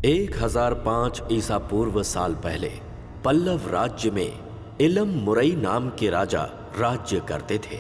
1005 ईसा पूर्व साल पहले पल्लव राज्य में इलम मुरई नाम के राजा राज्य करते थे।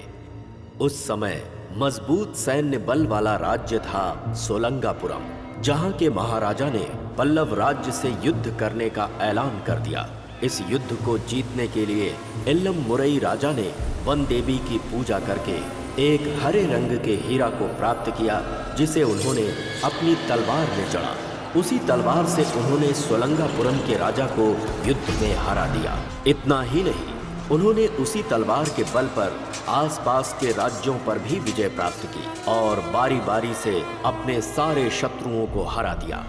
उस समय मजबूत सैन्य बल वाला राज्य था सोलंगापुरम, जहां के महाराजा ने पल्लव राज्य से युद्ध करने का ऐलान कर दिया। इस युद्ध को जीतने के लिए इलम मुरई राजा ने वन देवी की पूजा करके एक हरे रंग के हीरा को प्राप्त किया, जिसे उन्होंने अपनी तलवार में जड़ा। उसी तलवार से उन्होंने सोलंगापुरम के राजा को युद्ध में हरा दिया। इतना ही नहीं, उन्होंने उसी तलवार के बल पर आसपास के राज्यों पर भी विजय प्राप्त की और बारी बारी से अपने सारे शत्रुओं को हरा दिया।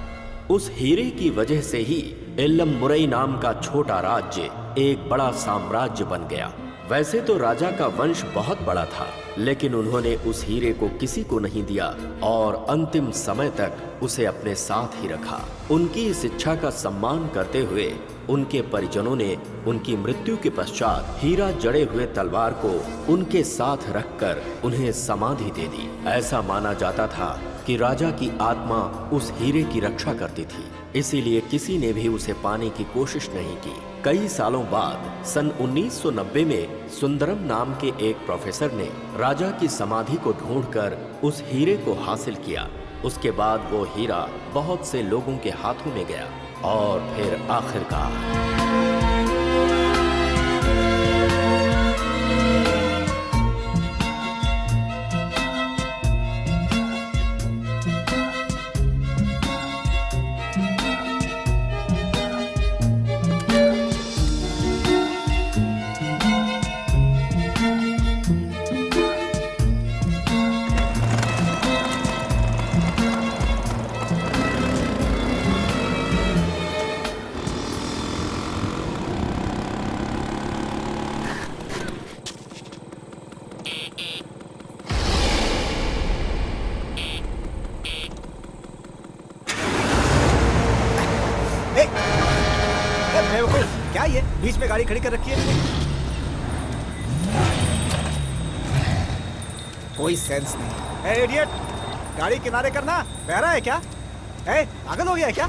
उस हीरे की वजह से ही इलम मुरई नाम का छोटा राज्य एक बड़ा साम्राज्य बन गया। वैसे तो राजा का वंश बहुत बड़ा था, लेकिन उन्होंने उस हीरे को किसी को नहीं दिया और अंतिम समय तक उसे अपने साथ ही रखा। उनकी इस इच्छा का सम्मान करते हुए उनके परिजनों ने उनकी मृत्यु के पश्चात हीरा जड़े हुए तलवार को उनके साथ रखकर उन्हें समाधि दे दी। ऐसा माना जाता था कि राजा की आत्मा उस हीरे की रक्षा करती थी, इसीलिए किसी ने भी उसे पाने की कोशिश नहीं की। कई सालों बाद सन 1990 में सुंदरम नाम के एक प्रोफेसर ने राजा की समाधि को ढूंढकर उस हीरे को हासिल किया। उसके बाद वो हीरा बहुत से लोगों के हाथों में गया और फिर आखिरकार क्या ये बीच में गाड़ी खड़ी कर रखी है? कोई सेंस नहीं। ए इडियट, गाड़ी किनारे करना बहरा है क्या? ए पागल हो गया है क्या?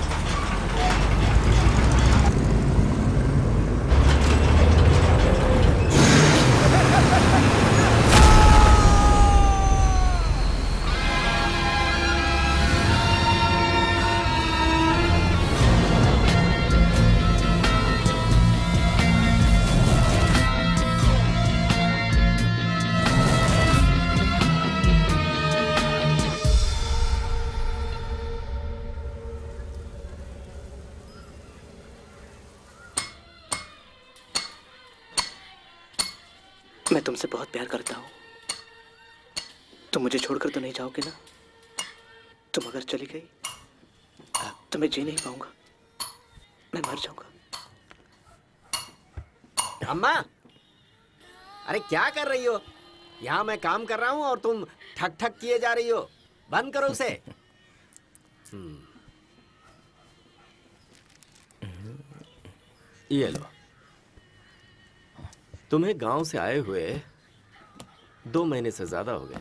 मैं तुमसे बहुत प्यार करता हूँ। तुम मुझे छोड़कर तो नहीं जाओगे ना? तुम अगर चली गई तो मैं जी नहीं पाऊंगा, मैं मर जाऊंगा। अम्मा, अरे क्या कर रही हो? यहाँ मैं काम कर रहा हूँ और तुम ठक ठक किए जा रही हो। बंद करो उसे। ये लो, तुम्हें गांव से आए हुए 2 महीने से ज्यादा हो गए।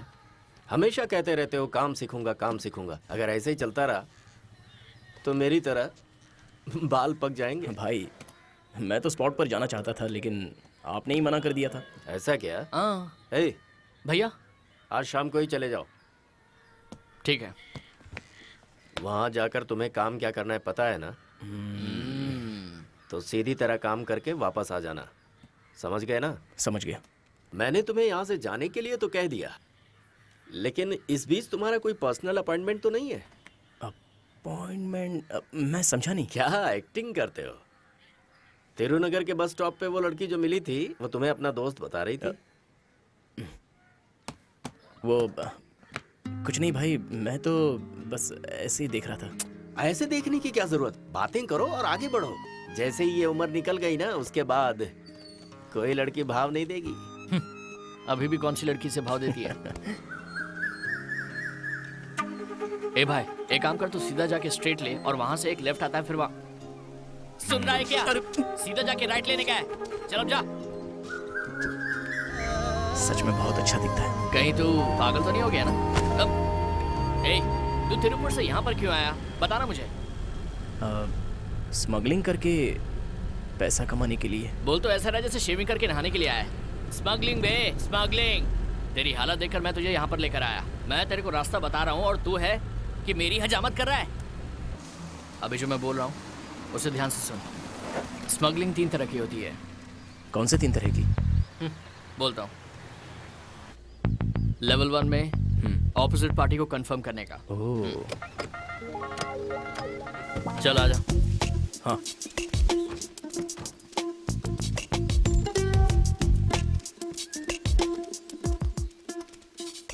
हमेशा कहते रहते हो काम सीखूंगा काम सीखूंगा। अगर ऐसे ही चलता रहा तो मेरी तरह बाल पक जाएंगे। भाई, मैं तो स्पॉट पर जाना चाहता था, लेकिन आपने ही मना कर दिया था। ऐसा क्या? हाँ भैया, आज शाम को ही चले जाओ। ठीक है। वहां जाकर तुम्हें काम क्या करना है पता है ना? तो सीधी तरह काम करके वापस आ जाना। समझ गए ना? समझ गया। मैंने तुम्हें यहाँ से जाने के लिए तो कह दिया, लेकिन इस बीच तुम्हारा कोई पर्सनल अपॉइंटमेंट तो नहीं है? अपॉइंटमेंट? मैं समझा नहीं। क्या एक्टिंग करते हो? तिरुनगर के बस स्टॉप पे वो लड़की जो मिली थी, वो तुम्हें अपना दोस्त बता रही थी। वो कुछ नहीं भाई, मैं तो बस ऐसे ही देख रहा था। ऐसे देखने की क्या जरूरत? बातें करो और आगे बढ़ो। जैसे ही ये उम्र निकल गई ना, उसके बाद कोई लड़की भाव नहीं देगी। अभी भी कौन सी लड़की से भाव देती है? ए भाई, एक काम कर, तू सीधा जाके स्ट्रेट ले और वहां से एक लेफ्ट आता है, फिर वहां। सुन रहा है क्या? सीधा जाके राइट लेने का है। चल अब जा। सच में बहुत अच्छा दिखता है। कहीं तू पागल तो नहीं हो गया ना? अब ए, तू तिरुपुर से यहाँ पर क्यों आया? बता ना मुझे। स्मगलिंग करके पैसा कमाने के लिए। बोल तो ऐसा रहा जैसे शेविंग करके नहाने के लिए आया है। स्मगलिंग बे, स्मगलिंग। तेरी हालत देखकर मैं तुझे यहाँ पर लेकर आया। मैं तेरे को रास्ता बता रहा हूँ और तू है कि मेरी हजामत कर रहा है। अभी जो मैं बोल रहा हूँ उसे ध्यान से सुन। स्मगलिंग 3 तरह की होती है। कौन से 3 तरह की? बोलता हूँ। लेवल 1 में ऑपोजिट पार्टी को कंफर्म करने का। ओह, चल आजा। हाँ।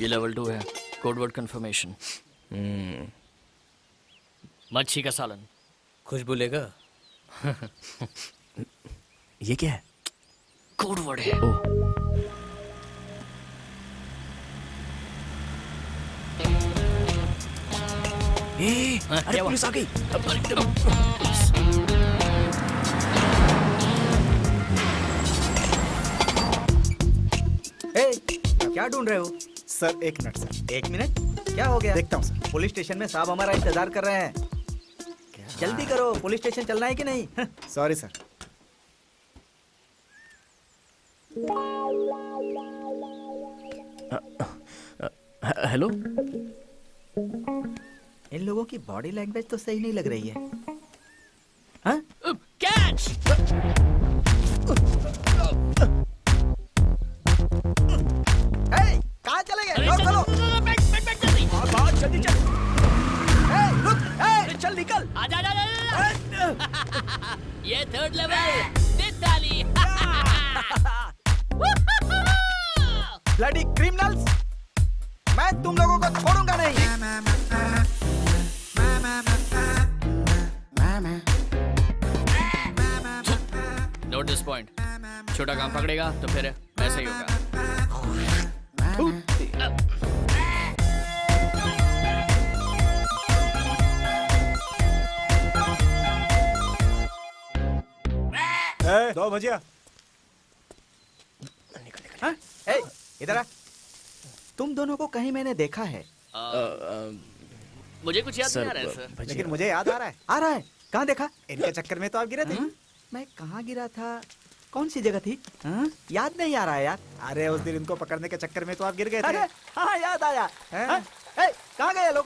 ये लेवल 2 है, कोडवर्ड कंफर्मेशन। मच्छी का सालन। खुशबू लेगा? ये क्या है? कोडवर्ड है। ओह, हाँ, अरे क्या हुआ? पुलिस आ गई। ए, क्या ढूंढ रहे हो? Sir 1 minute sir. 1 मिनट? क्या हो गया? देखता हूँ सर। पुलिस स्टेशन में साहब हमारा इंतजार कर रहे हैं। जल्दी करो, पुलिस स्टेशन चलना है कि नहीं? Sorry sir. हेलो। इन लोगों की बॉडी लैंग्वेज तो सही नहीं लग रही है। हाँ? कैच! कहाँ चले गए? रोक करो। बहुत जल्दी चल। रुक, चल निकल। आजा, आजा, आजा, आजा। ये 3rd लेवल दिताली। ब्लडी क्रिमिनल्स, मैं तुम लोगों को छोड़ूंगा नहीं। Note this point. छोटा काम पकड़ेगा तो फिर ऐसा ही होगा। दो भजिया। हाँ? ए, इधर आ। तुम दोनों को कहीं मैंने देखा है। मुझे कुछ याद नहीं आ रहा है सर, सर। भजिया। लेकिन मुझे याद आ रहा है। आ रहा है? कहाँ देखा? इनके चक्कर में तो आप गिरे थे। मैं कहाँ गिरा था? कौन सी जगह थी? हाँ? याद नहीं आ रहा है यार। अरे उस दिन इनको पकड़ने के चक्कर में तो आप गिर गए अरे थे। हाँ, याद आया। हैं? हाँ? ए, कहाँ गए लोग?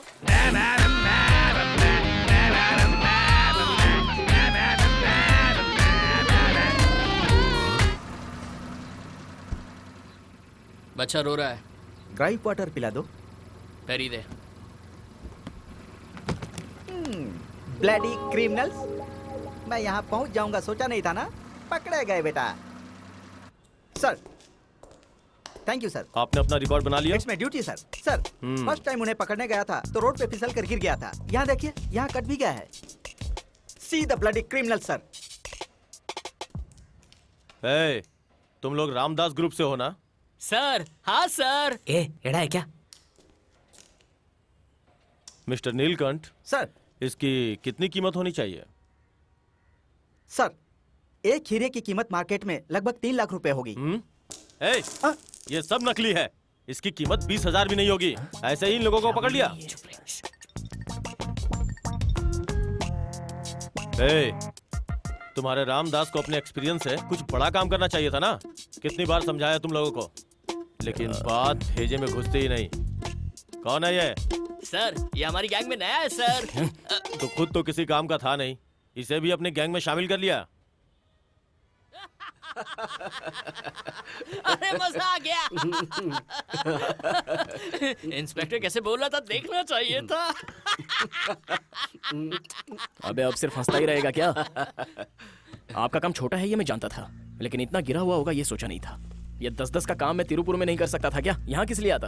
बच्चा रो रहा है, ग्राइप वाटर पिला दो। पैरी दे। ब्लडी क्रिमिनल्स, मैं यहाँ पहुँच जाऊंगा सोचा नहीं था ना। पकड़े गए बेटा। Sir, thank you sir. आपने अपना रिकॉर्ड बना लिया? It's my duty sir. Sir, first time उन्हें पकड़ने गया था तो रोड पे फिसल कर गिर गया था। यहाँ देखिए, यहाँ कट भी गया है। See the bloody criminal sir. ए, तुम लोग रामदास ग्रुप से हो ना? सर, हाँ सर। एड़ा है क्या? मिस्टर नीलकंठ, सर, इसकी कितनी कीमत होनी चाहिए? सर, एक हीरे की कीमत मार्केट में लगभग 3 लाख रुपए होगी। ए, ये सब नकली है। इसकी कीमत 20,000 भी नहीं होगी। ऐसे ही इन लोगों को पकड़ लिया। ए, तुम्हारे रामदास को अपने एक्सपीरियंस से कुछ बड़ा काम करना चाहिए था ना? कितनी बार समझाया तुम लोगों को, लेकिन बात भेजे में घुसती ही नहीं। कौन है ये? सर, ये हमारी गैंग में नया है सर। तो खुद तो किसी काम का था नहीं, इसे भी अपने गैंग में शामिल कर लिया। अरे मजा आ गया। इंस्पेक्टर कैसे बोल रहा था, देखना चाहिए था। अबे अब सिर्फ हंसता ही रहेगा क्या? आपका काम छोटा है ये मैं जानता था, लेकिन इतना गिरा हुआ होगा ये सोचा नहीं था। ये 10-10 का काम मैं तिरुपुर में नहीं कर सकता था क्या? यहाँ किस लिए आता?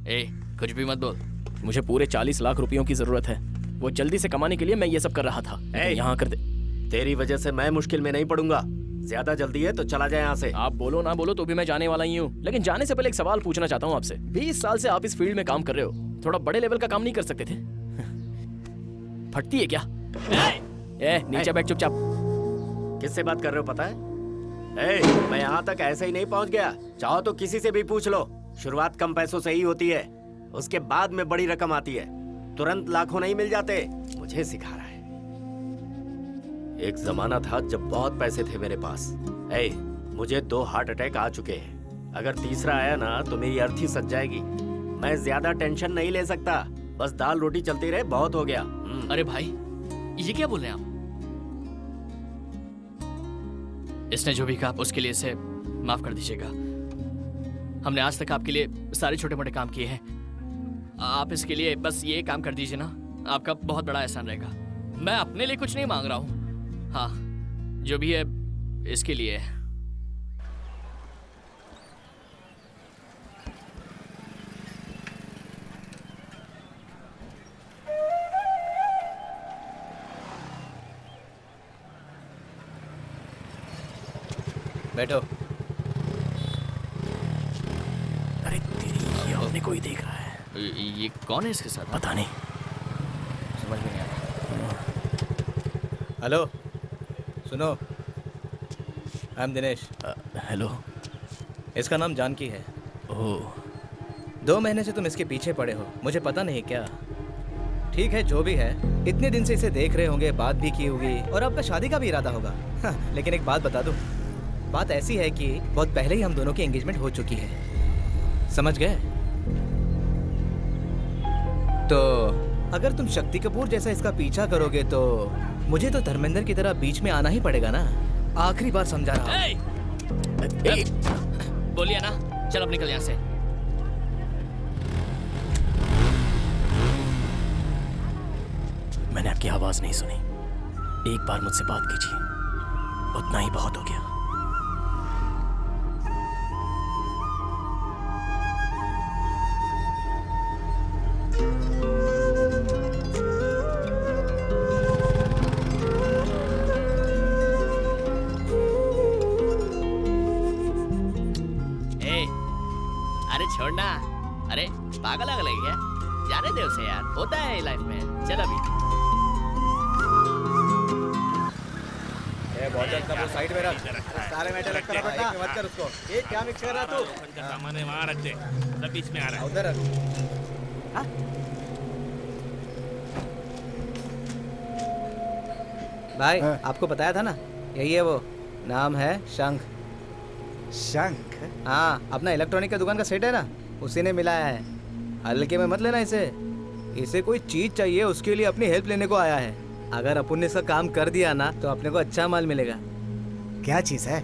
ए, कुछ भी मत बोल। मुझे पूरे 40 लाख रुपयों की जरूरत है। वो जल्दी से कमाने के लिए मैं ये सब कर रहा था। यहाँ कर दे। तेरी वजह से मैं मुश्किल में नहीं पड़ूंगा। ज्यादा जल्दी है तो चला जाए यहाँ से। आप बोलो ना बोलो तो भी मैं जाने वाला ही हूँ, लेकिन जाने से पहले एक सवाल पूछना चाहता हूँ आपसे। 20 साल से आप इस फील्ड में काम कर रहे हो, थोड़ा बड़े लेवल का काम नहीं कर सकते थे? फटती है क्या? नीचे बैठ चुपचाप। किससे बात कर रहे हो पता है? मैं यहाँ तक ऐसे ही नहीं पहुँच गया। चाहो तो किसी से भी पूछ लो। शुरुआत कम पैसों से ही होती है, उसके बाद में बड़ी रकम आती है। तुरंत लाखों नहीं मिल जाते। मुझे सिखा रहा है। एक जमाना था जब बहुत पैसे थे मेरे पास। ए, मुझे 2 हार्ट अटैक आ चुके हैं। अगर तीसरा आया ना तो मेरी अर्थी सज जाएगी। मैं ज्यादा टेंशन नहीं ले सकता। बस दाल रोटी चलती रहे, बहुत हो गया। अरे भाई, ये क्या बोल रहे हैं आप? इसने जो भी कहा उसके लिए इसे माफ कर दीजिएगा। हमने आज तक आपके लिए सारे छोटे मोटे काम किए हैं। आप इसके लिए बस ये काम कर दीजिए ना, आपका बहुत बड़ा एहसान रहेगा। मैं अपने लिए कुछ नहीं मांग रहा हूँ। हाँ, जो भी है इसके लिए है। बैठो। अरे तेरी, ये अपने कोई देख रहा है। ये कौन है इसके साथ? पता नहीं। समझ में नहीं आ रहा। हेलो, सुनो। I am Dinesh. हेलो। इसका नाम जानकी है। ओह, 2 महीने से तुम इसके पीछे पड़े हो, मुझे पता नहीं क्या। ठीक है, जो भी है, इतने दिन से इसे देख रहे होंगे, बात भी की होगी और आपका शादी का भी इरादा होगा। हाँ, लेकिन एक बात बता दूं, बात ऐसी है कि बहुत पहले ही हम दोनों की एंगेजमेंट हो चुकी है। समझ गए? तो अगर तुम शक्ति कपूर जैसा इसका पीछा करोगे तो मुझे तो धर्मेंद्र की तरह बीच में आना ही पड़ेगा ना। आखिरी बार समझा रहा हूं। बोलिए ना, चल अब निकल यहाँ से। मैंने आपकी आवाज नहीं सुनी। एक बार मुझसे बात कीजिए, उतना ही बहुत हो गया। छोड़ना। अरे पागल है क्या? जाने दे उसे यार, होता है लाइफ में। चल अभी। वो साइड में रख। सारे मैटर रख कर बेटा, मत कर उसको। ये क्या मिक्स कर रहा तू? सामान है वहाँ रख दे, सब बीच में आ रहा है। उधर रख। भाई, आपको बताया था ना, यही है वो। नाम है शंख। शंख? हाँ, अपना इलेक्ट्रॉनिक का दुकान का सेट है ना, उसी ने मिलाया है। हल्के में मत लेना इसे। इसे कोई चीज चाहिए, उसके लिए अपनी हेल्प लेने को आया है। अगर अपन ने इसका काम कर दिया ना तो अपने को अच्छा माल मिलेगा। क्या चीज है?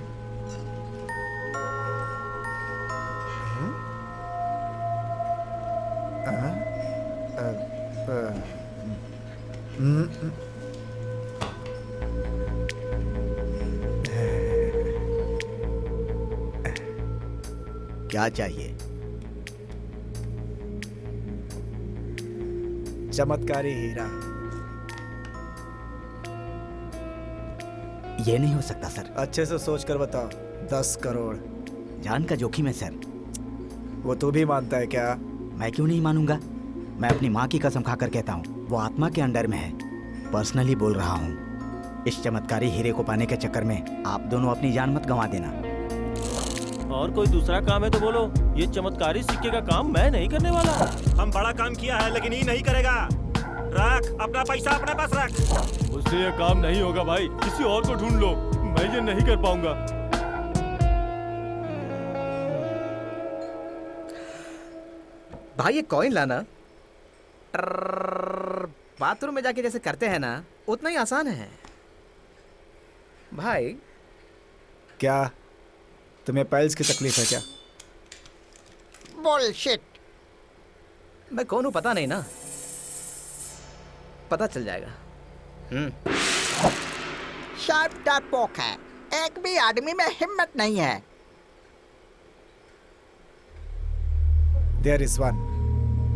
क्या चाहिए? चमत्कारी हीरा। ये नहीं हो सकता सर। अच्छे से सोच कर बताओ। 10 करोड़। जान का जोखिम है सर। वो तू भी मानता है क्या? मैं क्यों नहीं मानूंगा? मैं अपनी माँ की कसम खाकर कहता हूँ, वो आत्मा के अंडर में है। पर्सनली बोल रहा हूँ। इस चमत्कारी हीरे को पाने के चक्कर में आप दोनों अपनी जान मत गंवा देना। और कोई दूसरा काम है तो बोलो। ये चमत्कारी सिक्के का काम मैं नहीं करने वाला। हम बड़ा काम किया है लेकिन ये नहीं करेगा। रख अपना पैसा अपने पास रख। उससे ये काम नहीं होगा भाई, किसी और को ढूंढ लो। मैं ये नहीं कर पाऊंगा। भाई, ये कॉइन लाना बाथरूम में जाके जैसे करते हैं ना, उतना ही आसान है भाई। क्या तुम्हें पाइल्स की तकलीफ है क्या? बुलशिट। मैं कौन हूं पता नहीं ना, पता चल जाएगा। शार्प डरपोक है, एक भी आदमी में हिम्मत नहीं है। There is one,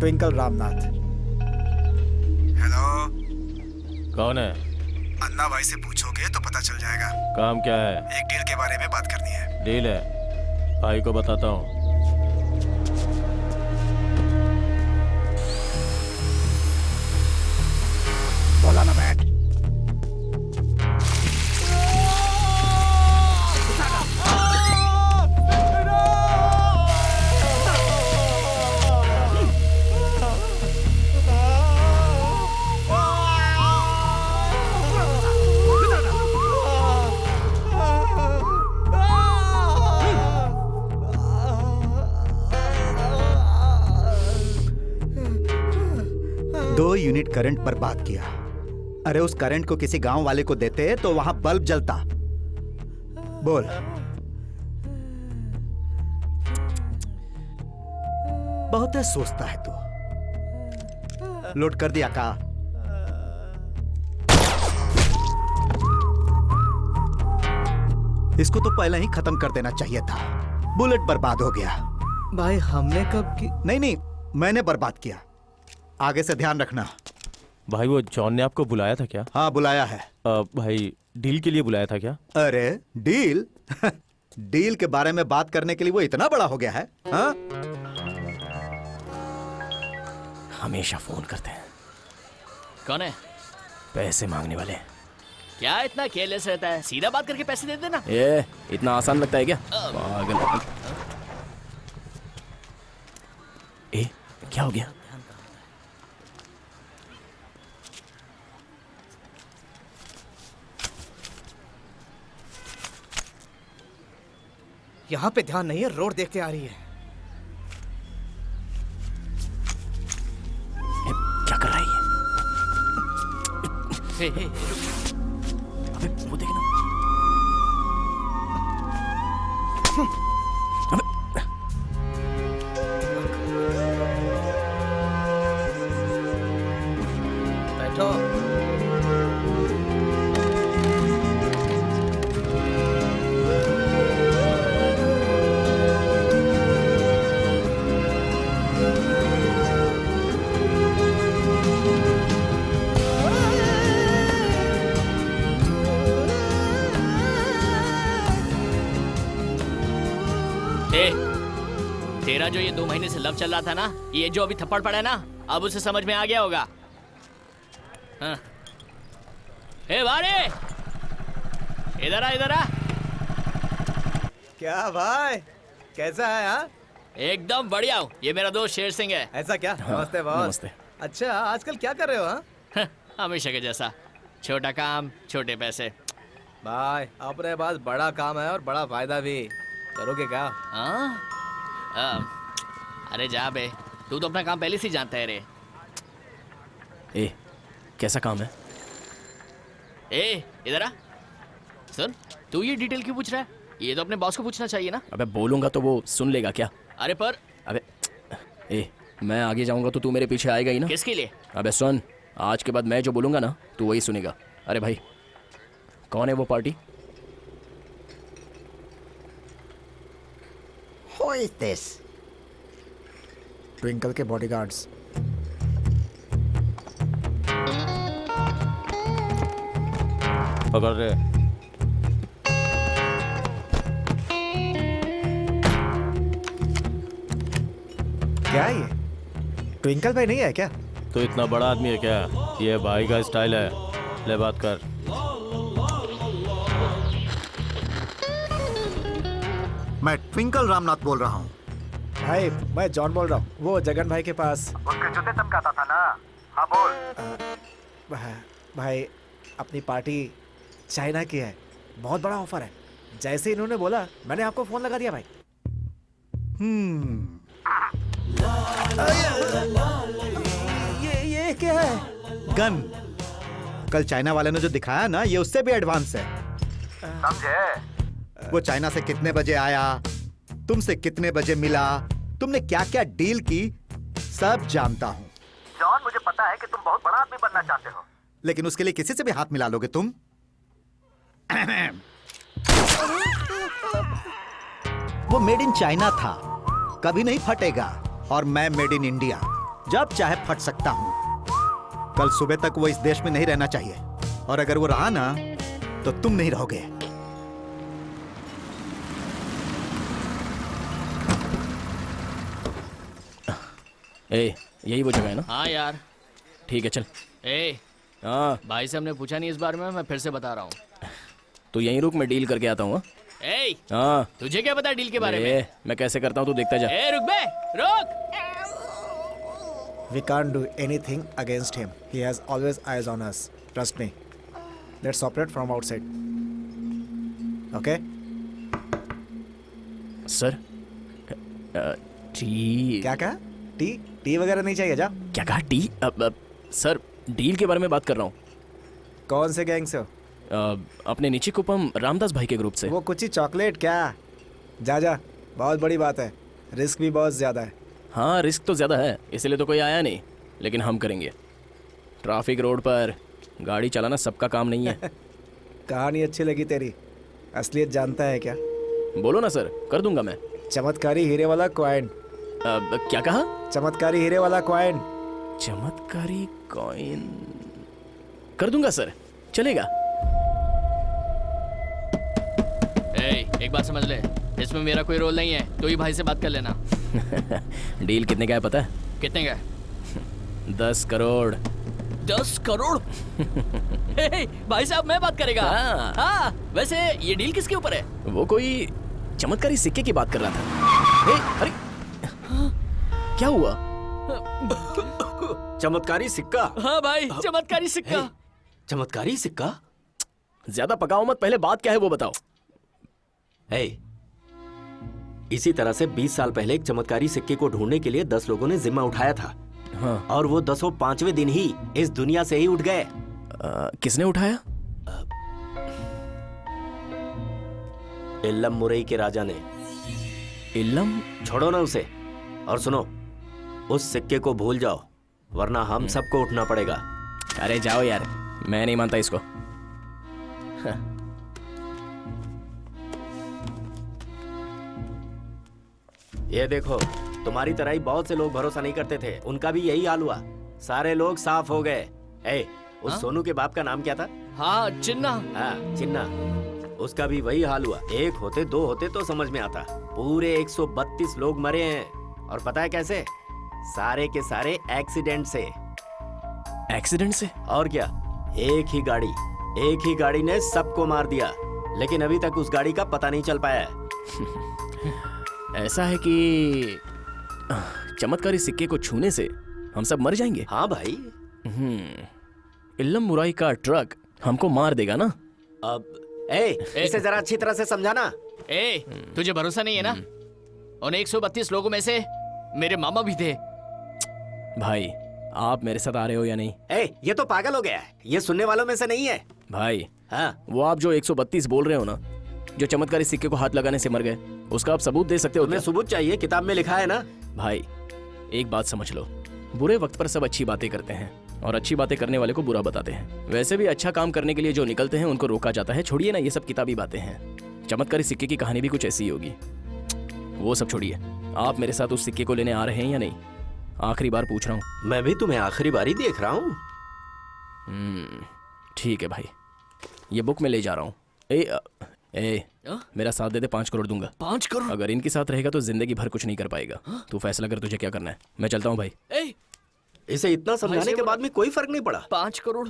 twinkle Ramnath. Hello, कौन है? अन्ना भाई से पूछोगे तो पता चल जाएगा। काम क्या है? एक डील के बारे में बात करनी है। डील है, भाई को बताता हूँ। बोला ना बैठ। करंट बर्बाद किया। अरे उस करंट को किसी गांव वाले को देते तो वहां बल्ब जलता। बोल। बहुत है सोचता है तू। लोड कर दिया का? इसको तो पहले ही खत्म कर देना चाहिए था। बुलेट बर्बाद हो गया। भाई हमने कब की? नहीं, मैंने बर्बाद किया। आगे से ध्यान रखना। भाई वो जॉन ने आपको बुलाया था क्या? हाँ बुलाया है। भाई डील के लिए बुलाया था क्या? अरे डील? डील के बारे में बात करने के लिए वो इतना बड़ा हो गया है? हाँ? हमेशा फोन करते हैं। कौन है? पैसे मांगने वाले। क्या इतना केयरलेस रहता है? सीधा बात करके पैसे दे देना। ये इतना आसान लगता है क्या? पागल। ए, क्या हो गया? यहाँ पे ध्यान नहीं है, रोड देखते आ रही है। क्या कर रही है? हे, हे, अबे वो देखना। बैठो। तेरा जो ये 2 महीने से लव चल रहा था ना, ये जो अभी थप्पड़ पड़ा है ना, अब उसे समझ में आ गया होगा। हाँ। ए वारे, इधर आ, इधर आ। क्या भाई, कैसा है? हाँ एकदम बढ़िया हूँ। ये मेरा दोस्त शेर सिंह है। ऐसा क्या? नमस्ते बॉस। नमस्ते। अच्छा आजकल क्या कर रहे हो? हाँ हमेशा के जैसा, छोटा काम छोटे पैसे। भाई अपने पास बड़ा काम है और बड़ा फायदा भी। करोगे क्या? हाँ अरे जा बे, तू तो अपना काम पहले से ही जानता है रे। ए, कैसा काम है? ए इधर आ, सुन, तू ये डिटेल क्यों पूछ रहा है? ये तो अपने बॉस को पूछना चाहिए ना। अबे बोलूंगा तो वो सुन लेगा क्या? अरे पर अबे ए, मैं आगे जाऊंगा तो तू मेरे पीछे आएगा ही ना? किसके लिए? अबे सुन, आज के बाद मैं जो बोलूंगा ना तू वही सुनेगा। अरे भाई, कौन है वो party? Who is this? Twinkle के बॉडीगार्ड्स। पकड़ रहे। क्या है ये? ट्विंकल भाई नहीं है क्या? तो इतना बड़ा आदमी है क्या? ये भाई का स्टाइल है। ले बात कर। मैं ट्विंकल रामनाथ बोल रहा हूँ। भाई मैं जॉन बोल रहा हूँ, वो जगन भाई के पास। उसके जूते चमकाता था ना? हाँ बोल। भाई अपनी पार्टी चाइना की है, बहुत बड़ा ऑफर है। जैसे इन्होंने बोला मैंने आपको फोन लगा दिया भाई। ये क्या है? गन। कल चाइना वाले ने जो दिखाया ना, ये उससे भी एडवांस है। समझे? वो चाइना से कितने बजे आया, तुमसे कितने बजे मिला, तुमने क्या क्या डील की, सब जानता हूँ। जॉन, मुझे पता है कि तुम बहुत बड़ा आदमी बनना चाहते हो, लेकिन उसके लिए किसी से भी हाथ मिला लोगे तुम? वो मेड इन चाइना था, कभी नहीं फटेगा। और मैं मेड इन इंडिया, जब चाहे फट सकता हूँ। कल सुबह तक वो इस देश में नहीं रहना चाहिए, और अगर वो रहा ना तो तुम नहीं रहोगे। ए, यही वो जगह है ना? हाँ यार। ठीक है चल। ए हाँ भाई से हमने पूछा नहीं इस बारे में, मैं फिर से बता रहा हूँ। तो यहीं रुक, मैं डील करके आता हूँ। ए हाँ तुझे क्या पता डील के बारे में? मैं कैसे करता हूँ तू देखता जा। ए रुक बे, रुक। We can't do anything against him. He has always eyes on us. Trust me. Let's operate from outside. Okay? Sir, T क्या कहा? टी? टी वगैरह नहीं चाहिए, जा। क्या कहा? टी? सर डील के बारे में बात कर रहा हूँ। कौन से गैंग से हो? अपने नीचे कुपम रामदास भाई के ग्रुप से। वो कुछ ही चॉकलेट क्या? जा जा, बहुत बड़ी बात है, रिस्क भी बहुत ज़्यादा है। हाँ रिस्क तो ज़्यादा है, इसलिए तो कोई आया नहीं, लेकिन हम करेंगे। ट्रैफिक रोड पर गाड़ी चलाना सबका काम नहीं है। कहानी अच्छी लगी तेरी, असलियत जानता है क्या? बोलो ना सर, कर दूंगा मैं। चमत्कारी हीरे वाला कॉइन। क्या कहा? चमत्कारी हीरे वाला कॉइन। चमत्कारी कॉइन कर दूंगा सर, चलेगा। एक बात समझ ले, इसमें मेरा कोई रोल नहीं है, तो ही भाई से बात कर लेना। डील कितने का है पता है? कितने का? 10 करोड़। 10 करोड़? भाई साहब मैं बात करेगा। हाँ, वैसे ये डील किसके ऊपर है? वो कोई चमत्कारी सिक्के की बात कर रहा था। अरे क्या हुआ? चमत्कारी सिक्का? हाँ भाई, चमत्कारी सिक्का। चमत्कारी सिक्का? ज्यादा पकाओ मत, पहले बात क्या है वो बताओ। इसी तरह से 20 साल पहले एक चमत्कारी सिक्के को ढूंढने के लिए 10 लोगों ने जिम्मा उठाया था। हाँ। और वो 10 5वें दिन ही इस दुनिया से ही उठ गए। किसने उठाया? इल्लम मुरई के राजा ने। इल्लम? छोड़ो ना उसे, और सुनो, उस सिक्के को भूल जाओ, वरना हम सबको उठना पड़ेगा। अरे जाओ यार, मैं नहीं मानता इसको। ये देखो, तुम्हारी तरह ही बहुत से लोग भरोसा नहीं करते थे, उनका भी यही हाल हुआ। सारे लोग साफ हो गए। उस सोनू के बाप का नाम क्या था? हाँ, चिन्ना। हाँ, चिन्ना। उसका भी वही हाल हुआ। 1 होते 2 होते तो समझ में आता, पूरे 132 लोग मरे हैं। और पता है कैसे? सारे के सारे एक्सीडेंट से। एक्सीडेंट से? और क्या, एक ही गाड़ी ने सबको मार दिया, लेकिन अभी तक उस गाड़ी का पता नहीं चल पाया है। ऐसा है कि चमत्कारी सिक्के को छूने से हम सब मर जाएंगे? हाँ भाई। इल्लम मुराई का ट्रक हमको मार देगा ना? अब इसे जरा अच्छी तरह से समझाना। तुझे भरोसा नहीं है ना? उन 132 लोगों में से मेरे मामा भी थे। भाई आप मेरे साथ आ रहे हो या नहीं? ये तो पागल हो गया है, ये सुनने वालों में से नहीं है। भाई हाँ, वो आप जो 132 बोल रहे हो ना, जो चमत्कारी सिक्के को हाथ लगाने से मर गए, उसका आप सबूत दे सकते हो? तुम्हें सबूत चाहिए? किताब में लिखा है ना। भाई एक बात समझ लो, बुरे वक्त पर सब अच्छी बातें करते हैं और अच्छी बातें करने वाले को बुरा बताते हैं। वैसे भी अच्छा काम करने के लिए जो निकलते हैं उनको रोका जाता है। छोड़िए ना, ये सब किताबी बातें हैं। चमत्कारी सिक्के की कहानी भी कुछ ऐसी ही होगी। वो सब छोड़िए, आप मेरे साथ उस सिक्के को लेने आ रहे हैं या नहीं? आखिरी बार पूछ रहा हूँ। मैं भी तुम्हें आखिरी बारी देख रहा हूँ। ठीक है भाई, ये बुक में ले जा रहा हूँ। मेरा साथ दे दे, 5 करोड़ दूंगा। 5 करोड़? अगर इनके साथ रहेगा तो जिंदगी भर कुछ नहीं कर पाएगा। तू फैसला कर, तुझे क्या करना है। मैं चलता हूँ भाई। इसे इतना समझाने के बाद भी कोई फर्क नहीं पड़ा। 5 करोड़?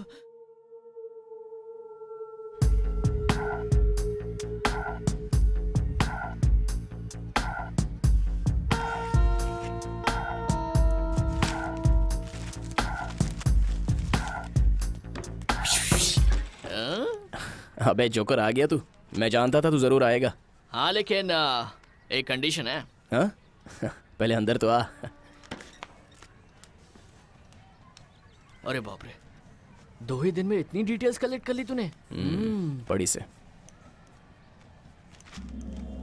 अबे जोकर, आ गया तू। मैं जानता था तू जरूर आएगा। हाँ, लेकिन एक कंडीशन है। हाँ? पहले अंदर तो आ। अरे बाप रे, 2 ही दिन में इतनी डिटेल्स कलेक्ट कर ली तूने। बड़ी से।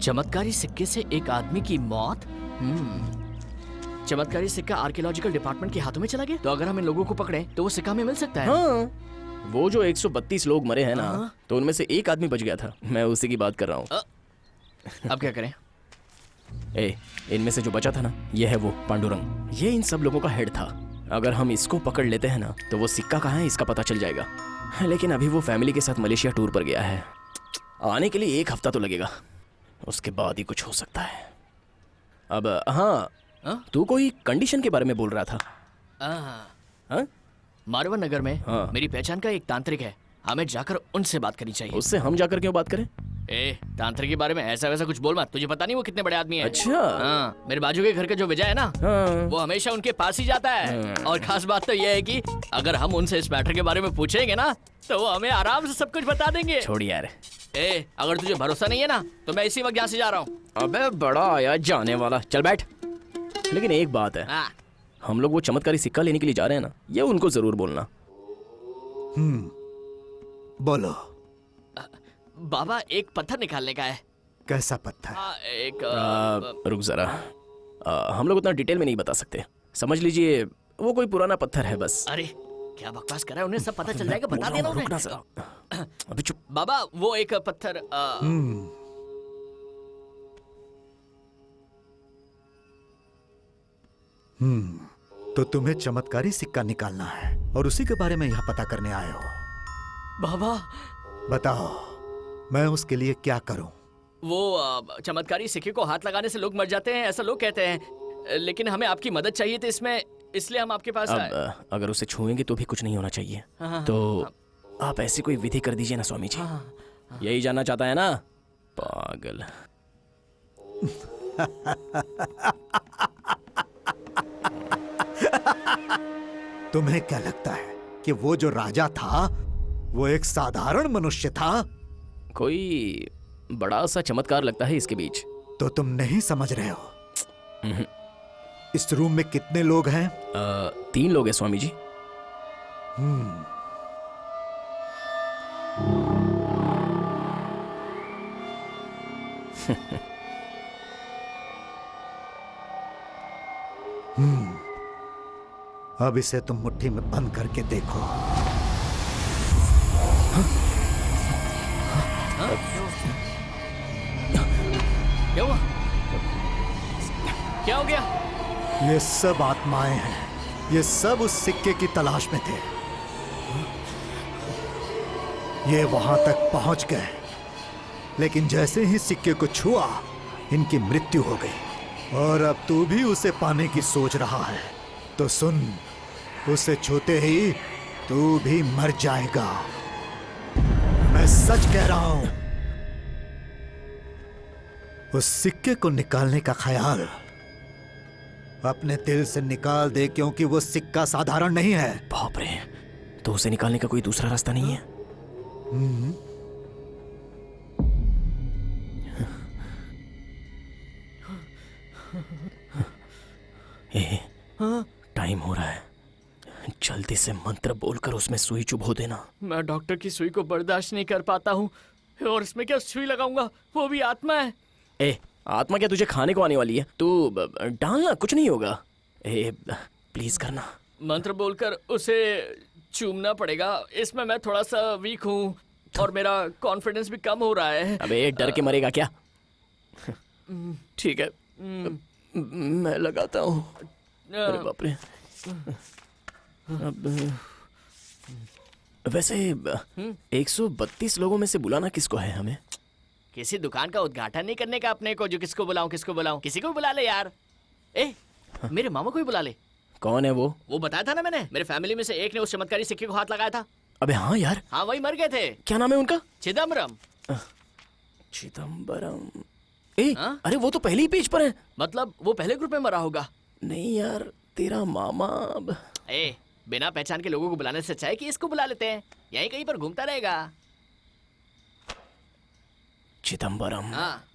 चमत्कारी सिक्के से एक आदमी की मौत। चमत्कारी सिक्का आर्कियोलॉजिकल डिपार्टमेंट के हाथों में चला गया, तो अगर हम इन लोगों को पकड़े तो वो सिक्का हमें मिल सकता है। हाँ, वो जो 132 लोग मरे हैं ना, तो उनमें से एक आदमी बच गया था। मैं उसी की बात कर रहा हूँ। अब क्या करें? इनमें से जो बचा था ना, ये है वो पांडुरंग। ये इन सब लोगों का हेड था। अगर हम इसको पकड़ लेते हैं ना, तो वो सिक्का कहाँ है इसका पता चल जाएगा। लेकिन अभी वो फैमिली के साथ मलेशिया टूर पर गया है। आने के लिए 1 हफ्ता तो लगेगा, उसके बाद ही कुछ हो सकता है। अब हाँ, तू कोई कंडीशन के बारे में बोल रहा था। हाँ? मारवा नगर में हाँ। मेरी पहचान का एक तांत्रिक है, हमें जाकर उनसे बात करनी चाहिए। उससे हम जाकर क्यों बात करें? तांत्रिक के बारे में ऐसा वैसा कुछ बोल मत, तुझे पता नहीं वो कितने बड़े आदमी हैं। अच्छा। हाँ, मेरे बाजू के घर का जो विजय है ना, वो हमेशा उनके पास ही जाता है। और खास बात तो ये है कि अगर हम उनसे इस मैटर के बारे में पूछेंगे ना, तो वो हमें आराम से सब कुछ बता देंगे। छोड़ यार। अगर तुझे भरोसा नहीं है ना, तो मैं इसी वक्त यहाँ से जा रहा हूँ। अबे बड़ा आया जाने वाला, चल बैठ। लेकिन एक बात है, हम लोग वो चमत्कारी सिक्का लेने के लिए जा रहे हैं ना, ये उनको जरूर बोलना। बोलो। बाबा एक पत्थर निकालने का है। कैसा पत्थर? रुक जरा, हम लोग उतना डिटेल में नहीं बता सकते। समझ लीजिए वो कोई पुराना पत्थर है बस। अरे क्या बकवास कर रहा है, उन्हें सब पता चल जाएगा, बता देना उन्हें। रुकना जरा, अभी चुप। बाबा वो एक पत्थर तो तुम्हें चमत्कारी सिक्का निकालना है और उसी के बारे में यहाँ पता करने आए हो। बाबा बताओ, मैं उसके लिए क्या करूं? वो चमत्कारी सिक्के को हाथ लगाने से लोग मर जाते हैं, ऐसा लोग कहते हैं, लेकिन हमें आपकी मदद चाहिए थी इसमें, इसलिए हम आपके पास आए। अगर उसे छुएंगे तो भी कुछ नहीं होना चाहिए। हाँ, तो आप ऐसी कोई विधि कर दीजिए ना स्वामी जी। यही जानना चाहता है ना, पागल। तुम्हें क्या लगता है कि वो जो राजा था वो एक साधारण मनुष्य था? कोई बड़ा सा चमत्कार लगता है इसके बीच। तो तुम नहीं समझ रहे हो। इस रूम में कितने लोग हैं? 3 लोग हैं स्वामी जी। अब इसे तुम मुट्ठी में बंद करके देखो। क्या हुआ? क्या हो गया? ये सब आत्माएं हैं, ये सब उस सिक्के की तलाश में थे। ये वहां तक पहुंच गए, लेकिन जैसे ही सिक्के को छुआ इनकी मृत्यु हो गई। और अब तू भी उसे पाने की सोच रहा है तो सुन, उसे छूते ही तू भी मर जाएगा। मैं सच कह रहा हूं। उस सिक्के को निकालने का ख्याल अपने दिल से निकाल दे, क्योंकि वो सिक्का साधारण नहीं है। बाप रे, तो उसे निकालने का कोई दूसरा रास्ता नहीं है? टाइम हो रहा है, जल्दी से मंत्र बोलकर उसमें सुई चुभो देना। मैं डॉक्टर की सुई को बर्दाश्त नहीं कर पाता हूँ, और इसमें क्या सुई लगाऊंगा? वो भी आत्मा है। ए, आत्मा क्या तुझे खाने को आने वाली है? तू डालना, कुछ नहीं होगा। ए, प्लीज करना। मंत्र बोलकर उसे चूमना पड़ेगा। इसमें मैं थोड़ा सा वीक हूँ और मेरा कॉन्फिडेंस भी कम हो रहा है। अबे डर के मरेगा क्या? ठीक है, मैं लगाता हूँ। अरे बाप रे। अब वैसे 132 लोगों में से बुलाना किसको है हमें? किसी दुकान का उद्घाटन नहीं करने का अपने को, जो किसको बुलाऊं किसको बुलाऊं? किसी को भी बुला ले यार। मेरे मामा को ही बुला ले। कौन है वो? वो बताया था ना मैंने, मेरे फैमिली में से एक ने उस चमत्कारी सिक्के को हाथ लगाया था। अबे हाँ यार। हाँ, वही मर गए थे। क्या नाम है उनका? चिदम्बरम। चिदम्बरम। अरे वो तो पहले ही पेज पर है। मतलब वो पहले ग्रुप में मरा होगा। नहीं यार, तेरा मामा। बिना पहचान के लोगों को बुलाने से अच्छा है कि इसको बुला लेते हैं, यहीं कहीं पर घूमता रहेगा। चिदम्बरम। हाँ।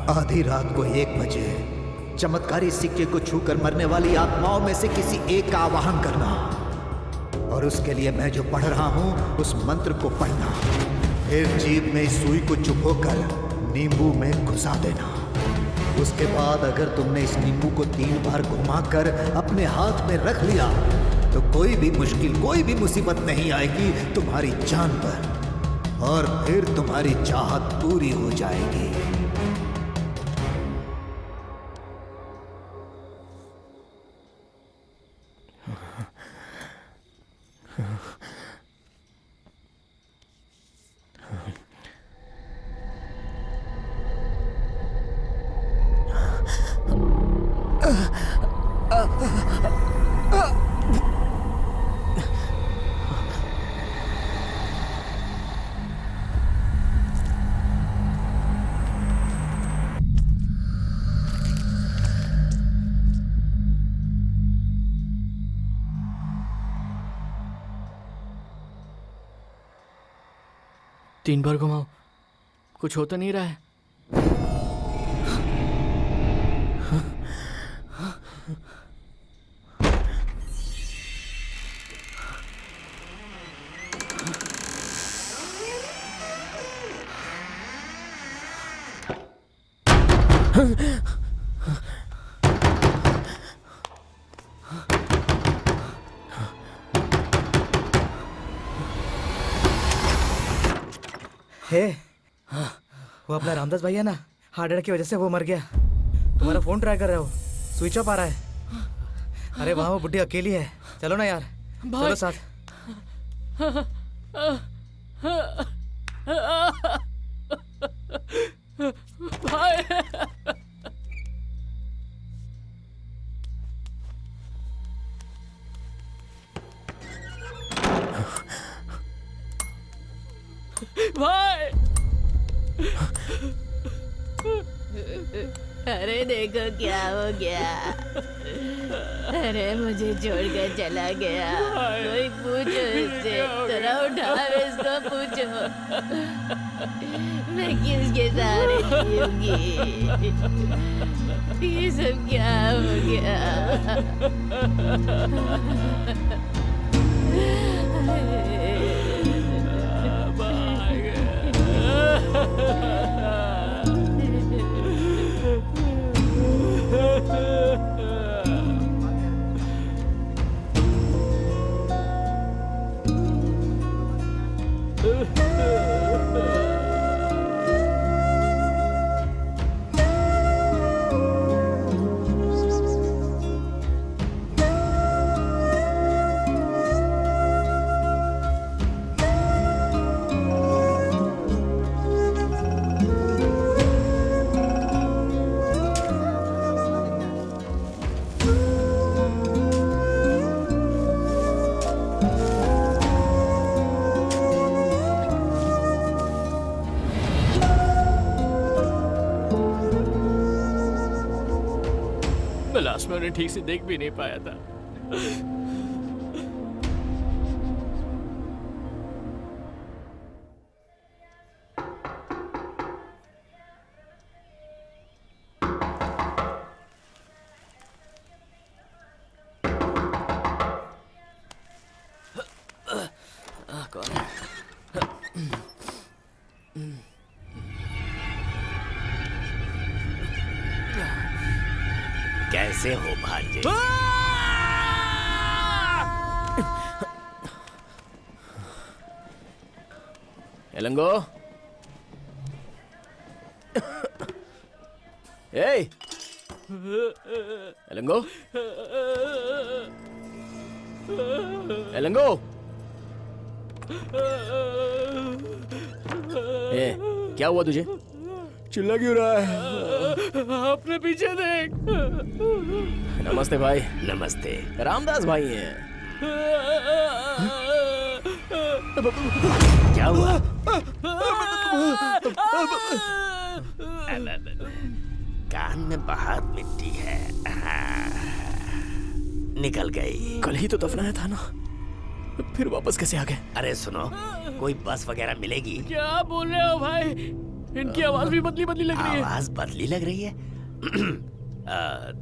आधी रात को 1 बजे चमत्कारी सिक्के को छूकर मरने वाली आत्माओं में से किसी एक का आवाहन करना, और उसके लिए मैं जो पढ़ रहा हूं उस मंत्र को पढ़ना। फिर जीभ में इस सुई को चुभोकर नींबू में घुसा देना। उसके बाद अगर तुमने इस नींबू को 3 बार घुमाकर अपने हाथ में रख लिया तो कोई भी मुश्किल, कोई भी मुसीबत नहीं आएगी तुम्हारी जान पर, और फिर तुम्हारी चाहत पूरी हो जाएगी। 3 बार घुमाओ, कुछ हो तो नहीं रहा है। हे, वो अपना रामदास भाई है ना, हार्ट अटैक की वजह से वो मर गया। तुम्हारा फोन ट्राई कर रहे हो, स्विच ऑफ आ रहा है। अरे वहाँ वो बुढ़ी अकेली है, चलो ना यार, चलो साथ। भाई भाई अरे देखो क्या हो गया। अरे मुझे छोड़कर चला गया। कोई पूछो इससे, जरा उठाओ इसको, पूछो मैं किसके सहारे जीऊंगी। ये सब क्या हो गया। लास्ट में उन्हें ठीक से देख भी नहीं पाया था। कैसे हो भांजे? एलंगो, ए, एलंगो, एलंगो, ए, क्या हुआ तुझे? चिल्ला क्यों रहा है? अपने पीछे देख। नमस्ते भाई। नमस्ते। रामदास भाई हैं। क्या हुआ? कान में बहुत मिट्टी है। निकल गई। कल ही तो दफनाया था ना, फिर वापस कैसे आ गए? अरे सुनो, कोई बस वगैरह मिलेगी? क्या बोल रहे हो भाई? इनकी आवाज भी बदली बदली लग रही है। आवाज बदली लग रही है?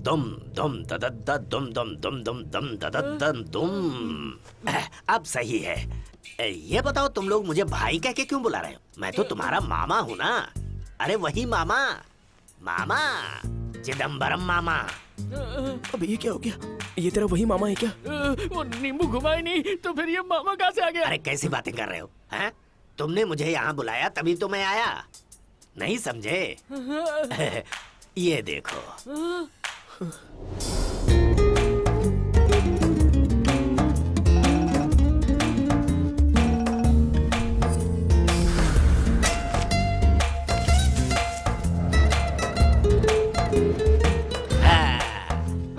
दुम दुम ददद दुम दुम दुम दुम दुम ददद दुम। अब सही है। ये बताओ, तुम लोग मुझे भाई कह के क्यों बुला रहे हो? मैं तो तुम्हारा मामा हूँ ना। अरे वही मामा, मामा चिदम्बरम मामा। अब ये क्या हो गया? ये तेरा वही मामा है क्या? वो नींबू घुमाए नहीं तो फिर ये मामा कहाँ से आ गया? अरे कैसी बातें कर रहे हो? हैं? तुमने मुझे यहाँ बुलाया तभी तो मैं आया, नहीं समझे? ये देखो।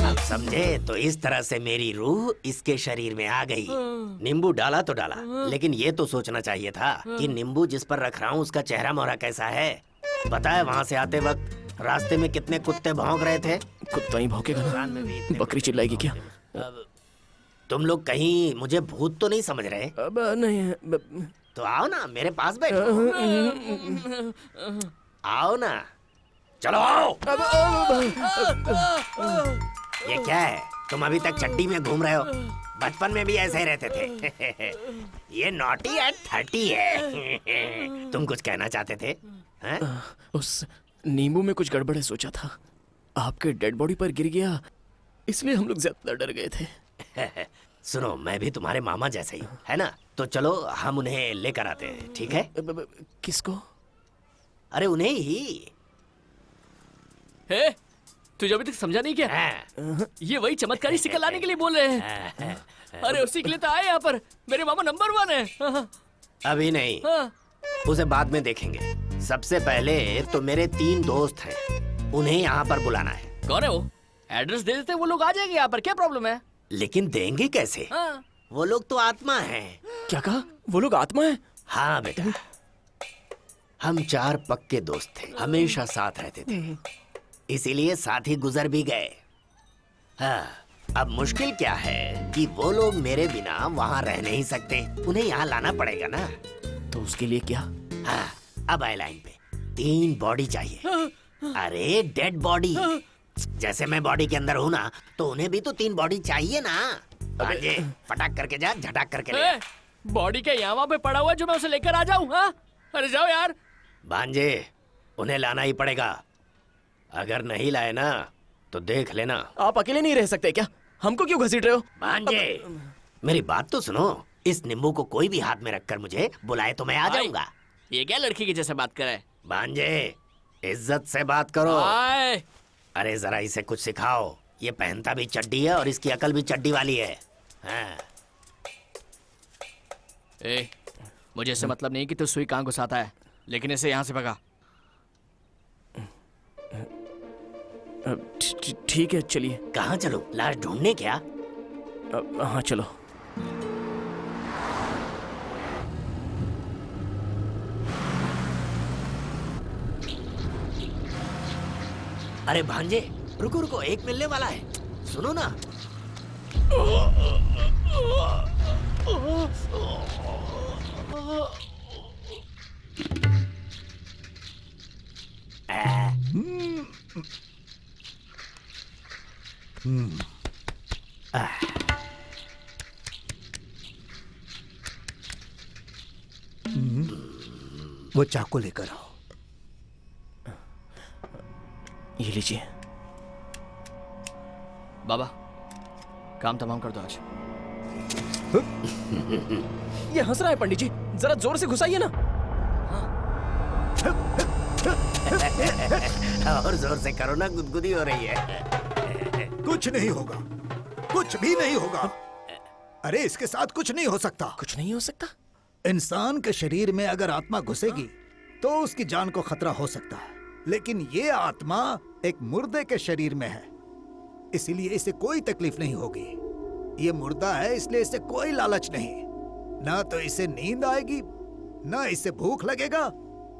अब समझे? तो इस तरह से मेरी रूह इसके शरीर में आ गई। नींबू डाला तो डाला, लेकिन ये तो सोचना चाहिए था कि नींबू जिस पर रख रहा हूँ उसका चेहरा मोहरा कैसा है। पता है वहाँ से आते वक्त रास्ते में कितने कुत्ते भौंक रहे थे? कुत्ता ही भौंकेगा ना, बकरी चिल्लाएगी क्या? तुम लोग कहीं मुझे भूत तो नहीं समझ रहे? अब नहीं, तो आओ ना, मेरे पास बैठो। आओ ना, चलो आओ। ये क्या है, तुम अभी तक चड्डी में घूम रहे हो? बचपन में भी ऐसे ही रहते थे। ये नॉटी एट 30 है। तुम कुछ कहना चाहते थे? हैं? उस नींबू में कुछ गड़बड़ है, सोचा था आपके डेड बॉडी पर गिर गया, इसलिए हम लोग ज्यादा डर गए थे। सुनो, मैं भी तुम्हारे मामा जैसे ही हूँ, है ना? तो चलो हम उन्हें लेकर आते हैं, ठीक है? किसको? अरे उन्हें ही। हे, तुझे अभी तक समझा नहीं क्या? ये वही चमत्कारी सिक्का लाने के लिए बोल रहे हैं। अरे उसी के लिए तो आए यहाँ पर। मेरे मामा नंबर 1 है। अभी नहीं, उसे बाद में देखेंगे। सबसे पहले तो मेरे 3 दोस्त हैं, उन्हें यहाँ पर बुलाना है। कौन है वो? एड्रेस दे देते, वो लोग आ जाएंगे यहाँ पर। क्या प्रॉब्लम है? लेकिन देंगे कैसे? वो लोग तो आत्मा हैं। क्या कहा? वो लोग आत्मा है? हाँ बेटा, हम 4 पक्के दोस्त थे, हमेशा साथ रहते थे, इसीलिए साथ ही गुजर भी गए। हाँ, अब मुश्किल क्या है कि वो लोग मेरे बिना वहाँ रह नहीं सकते, उन्हें यहाँ लाना पड़ेगा ना। तो उसके लिए क्या? हाँ, अब आए लाइन पे। 3 बॉडी चाहिए। अरे डेड बॉडी। जैसे मैं बॉडी के अंदर हूँ ना, तो उन्हें भी तो 3 बॉडी चाहिए ना। भांजे, फटाक करके जा, झटाक करके ले। बॉडी के यहाँ वहाँ पे पड़ा हुआ जो मैं उसे लेकर आ जाऊँ? हाँ, अरे जाओ यार। भांजे, उन्हें लाना ही पड़ेगा। अगर नहीं लाए ना तो देख लेना। आप अकेले नहीं रह सकते क्या? हमको क्यों घसीट रहे हो? भांजे, मेरी बात तो सुनो। इस नींबू को कोई भी हाथ में रखकर मुझे बुलाए तो मैं आ जाऊंगा। ये क्या लड़की की जैसे बात करे? भांजे, इज्जत से बात करो। आए। अरे जरा इसे कुछ सिखाओ। ये पहनता भी चड्डी है और इसकी अकल भी चड्डी वाली है। हाँ। ए, मुझे इससे मतलब नहीं कि तू सुई कहाँ घुसाता है, लेकिन इसे यहाँ से भगा। ठीक है, चलिए। कहाँ चलो? लाश ढूंढने क्या? हाँ चलो। अरे भांजे, रुको रुको, एक मिलने वाला है, सुनो ना। वो चाकू लेकर आओ। ये लीजिए। बाबा, काम तमाम कर दो आज। ये हंस रहा है पंडित जी, जरा जोर से घुसाइए ना। और जोर से करो ना, गुदगुदी हो रही है। कुछ नहीं होगा, कुछ भी नहीं होगा। अरे इसके साथ कुछ नहीं हो सकता। कुछ नहीं हो सकता? इंसान के शरीर में अगर आत्मा घुसेगी तो उसकी जान को खतरा हो सकता है, लेकिन ये आत्मा एक मुर्दे के शरीर में है, इसीलिए इसे कोई तकलीफ नहीं होगी। ये मुर्दा है, इसलिए इसे कोई लालच नहीं। ना तो इसे नींद आएगी, ना इसे भूख लगेगा,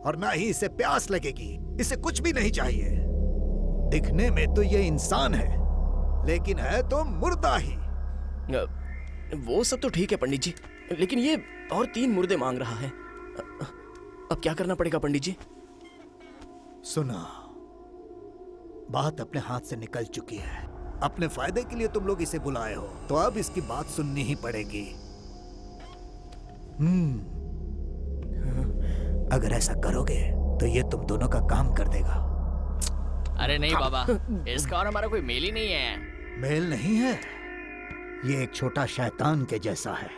और ना ही इसे प्यास लगेगी। इसे कुछ भी नहीं चाहिए। दिखने में तो ये इंसान है, लेकिन है तो मुर्दा ही। वो सब तो ठीक है पंडित जी, लेकिन ये और 3 मुर्दे मांग रहा है। अब क्या करना पड़ेगा पंडित जी? सुना, बात अपने हाथ से निकल चुकी है। अपने फायदे के लिए तुम लोग इसे बुलाए हो, तो अब इसकी बात सुननी ही पड़ेगी। अगर ऐसा करोगे तो ये तुम दोनों का काम कर देगा। अरे नहीं बाबा, इसका और हमारा कोई मेल ही नहीं है। मेल नहीं है, ये एक छोटा शैतान के जैसा है।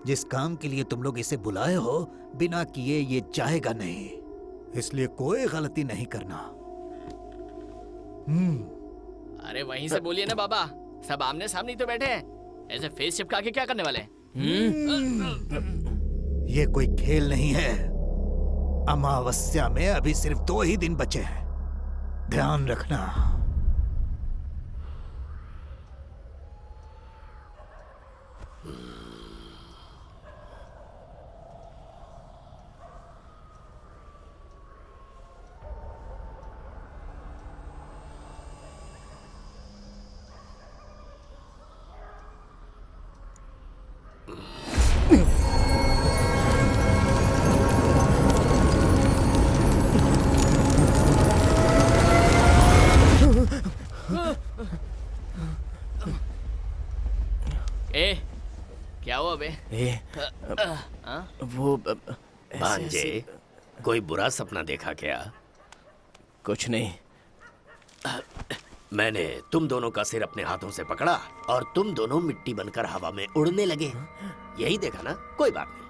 जिस काम के लिए तुम लोग इसे बुलाए हो, बिना किए ये जाएगा नहीं, इसलिए कोई गलती नहीं करना। अरे वहीं से बोलिए ना बाबा, सब आमने सामने तो बैठे हैं, ऐसे फेस चिपका के क्या करने वाले हैं? ये कोई खेल नहीं है। अमावस्या में अभी सिर्फ 2 ही दिन बचे हैं, ध्यान रखना। ए क्या हुआ बे? वो भांजे, कोई बुरा सपना देखा क्या? कुछ नहीं। मैंने तुम दोनों का सिर अपने हाथों से पकड़ा और तुम दोनों मिट्टी बनकर हवा में उड़ने लगे। यही देखा ना? कोई बात नहीं।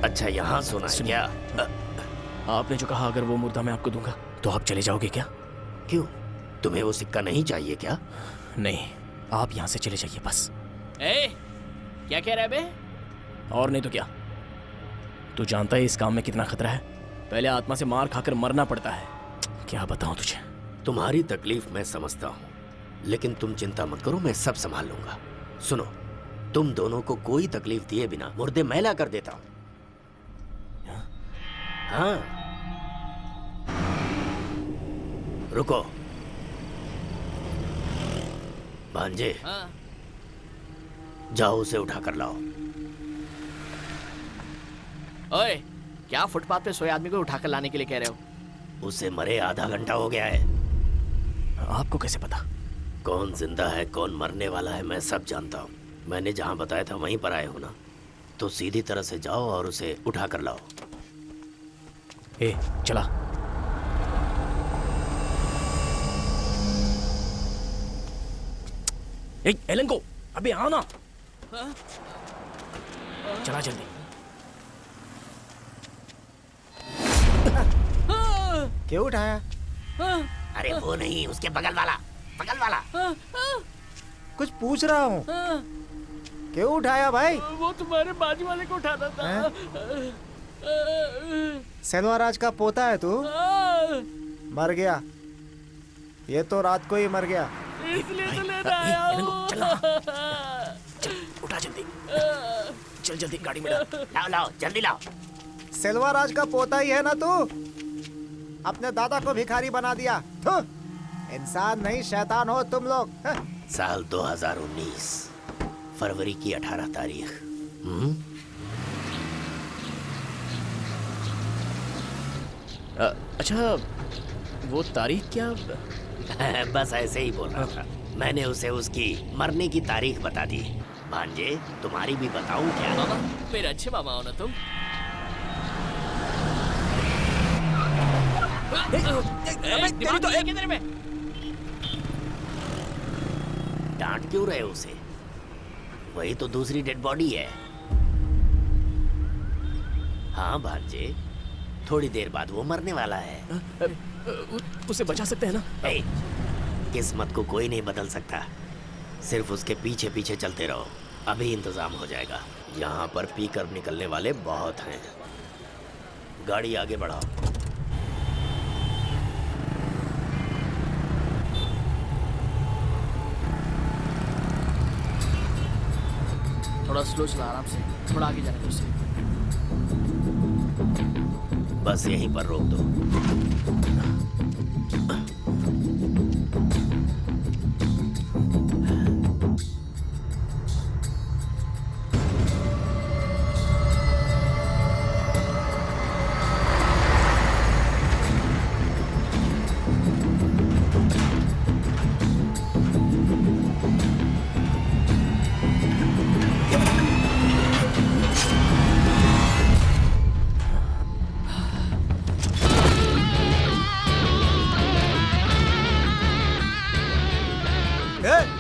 अच्छा, यहाँ सुना है क्या? आपने जो कहा अगर वो मुर्दा मैं आपको दूंगा तो आप चले जाओगे क्या? क्यों? तुम्हें वो सिक्का नहीं चाहिए क्या? नहीं, आप यहाँ से चले जाइए बस। ए क्या कह रहा है बे? और नहीं तो क्या। तू जानता है इस काम में कितना खतरा है। पहले आत्मा से मार खाकर मरना पड़ता है। क्या बताऊं तुझे। तुम्हारी तकलीफ मैं समझता हूँ, लेकिन तुम चिंता मत करो, मैं सब संभाल लूंगा। सुनो, तुम दोनों को कोई तकलीफ दिए बिना मुर्दे मैला कर देता हूँ। हाँ, रुको। भांजे, हाँ? जाओ उसे उठा कर लाओ। ओए, क्या फुटपाथ पे सोए आदमी को उठाकर लाने के लिए कह रहे हो? उसे मरे आधा घंटा हो गया है। आपको कैसे पता? कौन जिंदा है कौन मरने वाला है मैं सब जानता हूँ। मैंने जहाँ बताया था वहीं पर आए हो ना, तो सीधी तरह से जाओ और उसे उठा कर लाओ। ए, चला। ए, एलन को, अबे आओ ना। चला जल्दी। क्यों उठाया? अरे वो नहीं, उसके बगल वाला, बगल वाला। कुछ पूछ रहा हूँ। क्यों उठाया भाई? वो तुम्हारे बाजू वाले को उठाना था। सेनवाराज का पोता है तू? मर गया। ये तो रात को ही मर गया। इसलिए तो लेना आया हूँ। चल, उठा जल्दी। चल जल्दी गाड़ी में डाल। लाओ लाओ, जल्दी लाओ। सेल्वाराज का पोता ही है ना तू? अपने दादा को भिखारी बना दिया। थू, इंसान नहीं शैतान हो तुम लोग। साल 2019 फरवरी की 18 तारीख। अच्छा, वो तारीख क्या? बस ऐसे ही बोल रहा था। मैंने उसे उसकी मरने की तारीख बता दी। भांजे, तुम्हारी भी बताऊं क्या? मामा, मेरे अच्छे मामा हो ना तुम। दिमाग तो एक इधर में। डांट क्यों रहे उसे? वही तो दूसरी डेड बॉडी है। हाँ भांजे, थोड़ी देर बाद वो मरने वाला है। उसे बचा सकते हैं ना? ए, किस्मत को कोई नहीं बदल सकता, सिर्फ उसके पीछे पीछे चलते रहो। अभी इंतजाम हो जाएगा। यहाँ पर पी कर निकलने वाले बहुत हैं। गाड़ी आगे बढ़ाओ। थोड़ा स्लो चला, आराम से, थोड़ा आगे जाने दो उससे। बस यहीं पर रोक दो।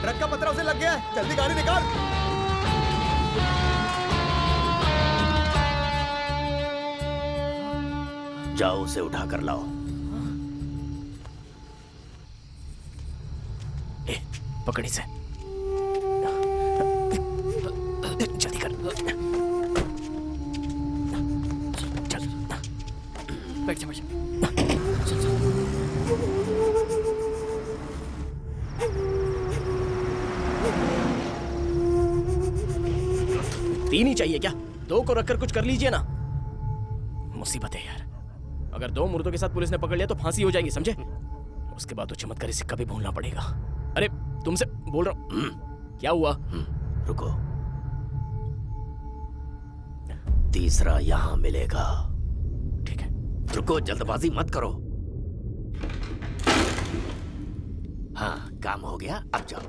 ट्रक का पत्रा उसे लग गया है। जल्दी गाड़ी निकाल। जाओ उसे उठा कर लाओ। ए, पकड़ी से। जल्दी कर। चल, बैठ जा, बैठ जा। तीन ही चाहिए क्या? दो को रखकर कुछ कर लीजिए ना। मुसीबत है यार। अगर दो मुर्दों के साथ पुलिस ने पकड़ लिया तो फांसी हो जाएगी, समझे? उसके बाद तो चमत्कारी सिक्का भी भूलना पड़ेगा। अरे तुमसे बोल रहा हूं। क्या हुआ? रुको, तीसरा यहाँ मिलेगा। ठीक है। रुको, जल्दबाजी मत करो। हाँ, काम हो गया, अब जाओ।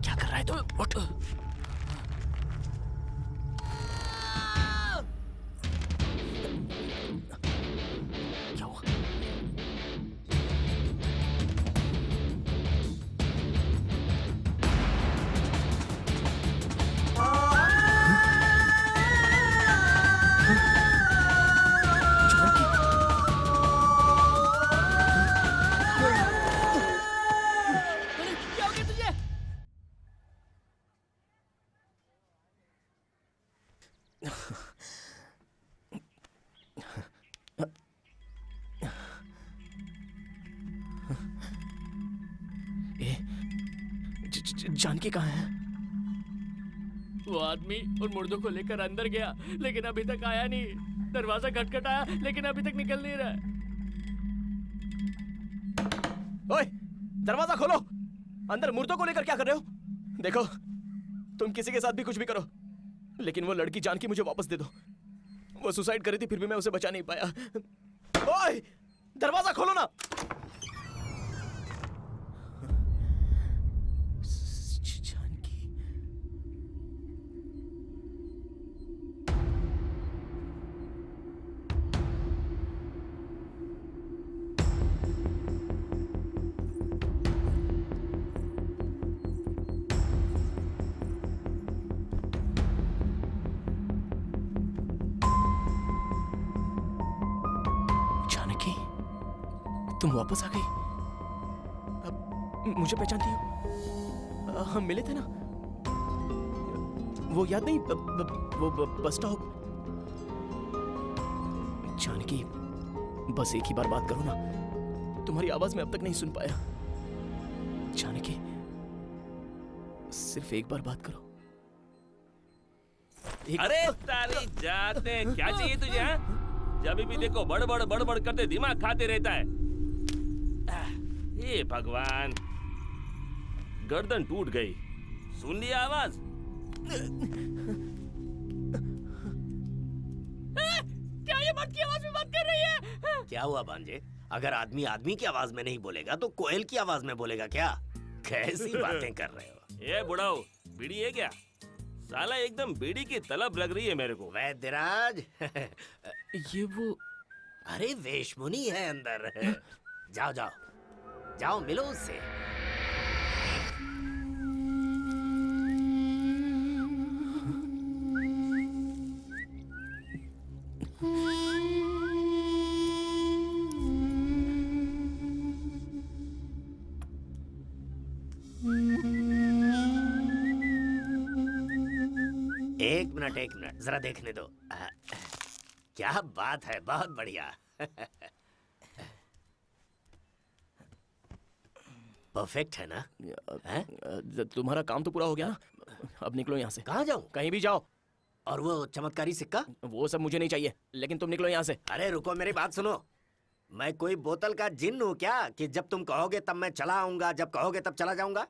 क्या कर रहा है तू? उठ। क्या हुआ? क्या हो गया तुझे? जानकी कहाँ है? वो आदमी उन मुर्दों को लेकर अंदर गया, लेकिन अभी तक आया नहीं। दरवाजा खटखटाया, लेकिन अभी तक निकल नहीं रहा है। ओए, दरवाजा खोलो। अंदर मुर्दों को लेकर क्या कर रहे हो? देखो, तुम किसी के साथ भी कुछ भी करो, लेकिन वो लड़की जानकी मुझे वापस दे दो। वो सुसाइड करी थी, फिर भी मैं उसे बचा नहीं पाया। ओए, दरवाजा खोलो ना। जानकी। जानकी, तुम वापस आ गई। अब मुझे पहचानती हो? हम मिले थे ना, वो याद नहीं? वो बस स्टॉप। जानकी, बस एक ही बार बात करो ना। तुम्हारी आवाज मैं अब तक नहीं सुन पाया। जानकी, सिर्फ एक बार बात करो। अरे तारी जाते, क्या चाहिए तुझे? हाँ? जब भी देखो बड़ करते दिमाग खाते रहता है। हे भगवान, गर्दन टूट गई। सुन लिया आवाज? क्या ये मर्द की आवाज में बात कर रही है? क्या हुआ भांजे? अगर आदमी आदमी की आवाज में नहीं बोलेगा तो कोयल की आवाज में बोलेगा क्या? कैसी बातें कर रहे हो? ये बुढ़ाओ, बीड़ी है क्या? साला एकदम बीड़ी की तलब लग रही है मेरे को। वैद्यराज। ये वो, अरे वेशमुनि है अंदर। जाओ जाओ जाओ, मिलो उससे। एक मिनट, जरा देखने दो। क्या बात है, बहुत बढ़िया। परफेक्ट है ना? तुम्हारा काम तो पूरा हो गया ना? अब निकलो यहाँ से। कहाँ जाऊँ? कहीं भी जाओ। और वो चमत्कारी सिक्का? वो सब मुझे नहीं चाहिए, लेकिन तुम निकलो यहाँ से। अरे रुको, मेरी बात सुनो। मैं कोई बोतल का जिन्न हूँ क्या कि जब तुम कहोगे तब मैं चला आऊंगा, जब कहोगे तब चला जाऊंगा?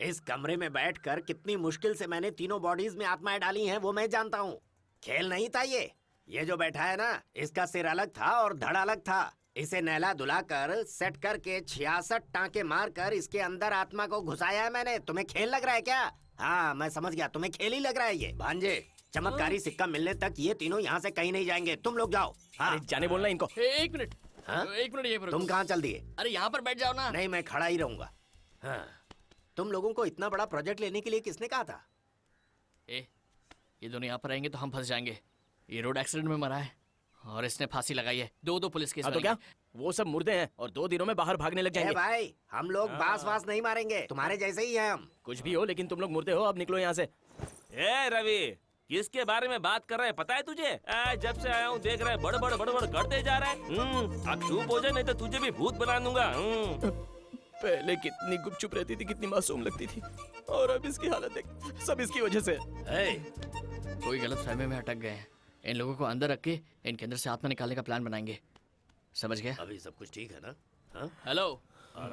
इस कमरे में बैठकर कितनी मुश्किल से मैंने तीनों बॉडीज में आत्माएं डाली हैं वो मैं जानता हूँ। खेल नहीं था ये जो बैठा है ना, इसका सिर अलग था और धड़ अलग था। इसे नहला धुला कर सेट करके 66 टांके मार कर इसके अंदर आत्मा को घुसाया है मैंने। तुम्हें खेल लग रहा है क्या? हाँ, मैं समझ गया, तुम्हें खेल ही लग रहा है ये। भांजे, चमत्कारी सिक्का मिलने तक ये तीनों यहाँ से कहीं नहीं जाएंगे। तुम लोग जाओ। हाँ, जाने बोलना इनको। एक मिनट। हाँ? एक मिनट, ये तुम कहाँ चल दिए? अरे यहाँ पर बैठ जाओ ना। नहीं, मैं खड़ा ही रहूंगा। हाँ, तुम लोगों को इतना बड़ा प्रोजेक्ट लेने के लिए किसने कहा था? ये दोनों यहाँ पर आएंगे तो हम फंस जाएंगे। ये रोड एक्सीडेंट में मरा है और इसने फांसी लगाई है। दो पुलिस केस। तो क्या वो सब मुर्दे हैं और 2 दिनों में बाहर भागने लग जाएंगे। भाई, हम लोग बास वास नहीं मारेंगे, तुम्हारे जैसे ही हैं हम। कुछ भी हो, लेकिन तुम लोग मुर्दे हो। अब निकलो यहाँ से। ए रवि, किसके बारे में बात कर रहे हैं पता है तुझे? जब से आया हूँ देख रहे बड़ करते जा रहा है। अब चुप हो जाए, नहीं तो तुझे भी भूत बना दूंगा। पहले कितनी गुपचुप रहती थी, कितनी मासूम लगती थी, और अब इसकी हालत देख। सब इसकी वजह से। कोई गलत फहमी में अटक गए हैं। इन लोगों को अंदर रख के इनके अंदर से आत्मा निकालने का प्लान बनाएंगे, समझ गए? अभी सब कुछ ठीक है ना? हाँ? हेलो,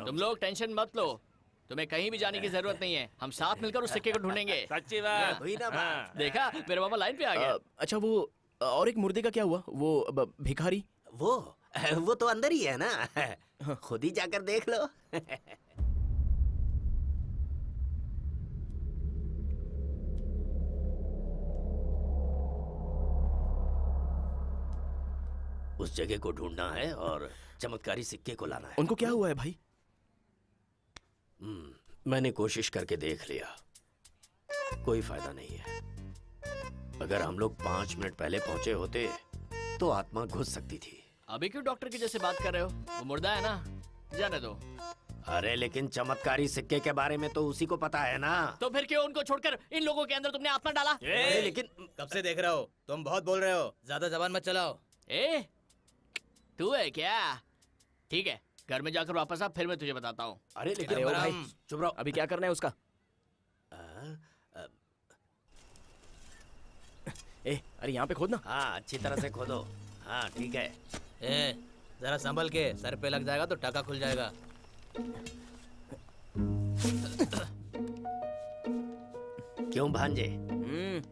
तुम लोग टेंशन मत लो, तुम्हें कहीं भी जाने की जरूरत नहीं है। हम साथ मिलकर उस सिक्के को ढूंढेंगे। सच्ची बात। हुई ना बात? देखा, मेरे मामा लाइन पे आ गया। अच्छा वो और एक मुर्दे का क्या हुआ? वो भिखारी? वो तो अंदर ही है ना, खुद ही जाकर देख लो। उस जगह को ढूंढना है और चमत्कारी सिक्के को लाना है। उनको क्या हुआ है भाई? मैंने कोशिश करके देख लिया, कोई फायदा नहीं है। अगर हम लोग 5 मिनट पहले पहुंचे होते तो आत्मा घुस सकती थी। अभी क्यों डॉक्टर की जैसे बात कर रहे हो? वो मुर्दा है ना, जाने दो। अरे लेकिन चमत्कारी सिक्के के बारे में तो उसी को पता है ना। तो फिर क्यों उनको छोड़कर इन लोगों के अंदर तुमने आत्मा डाला? अरे लेकिन कब से देख रहा हो, तुम बहुत बोल रहे हो, ज्यादा जबान मत चलाओ। ए, तू है क्या? ठीक है, घर में जाकर वापस आ, फिर मैं तुझे बताता हूँ। अरे लेकिन अरे ओ भाई बरम। चुप रहो, अभी क्या करना है उसका? अरे यहाँ पे खोदना। हाँ अच्छी तरह से खोदो। हाँ ठीक है। जरा संभल के, सर पे लग जाएगा तो टाका खुल जाएगा। क्यों भांजे,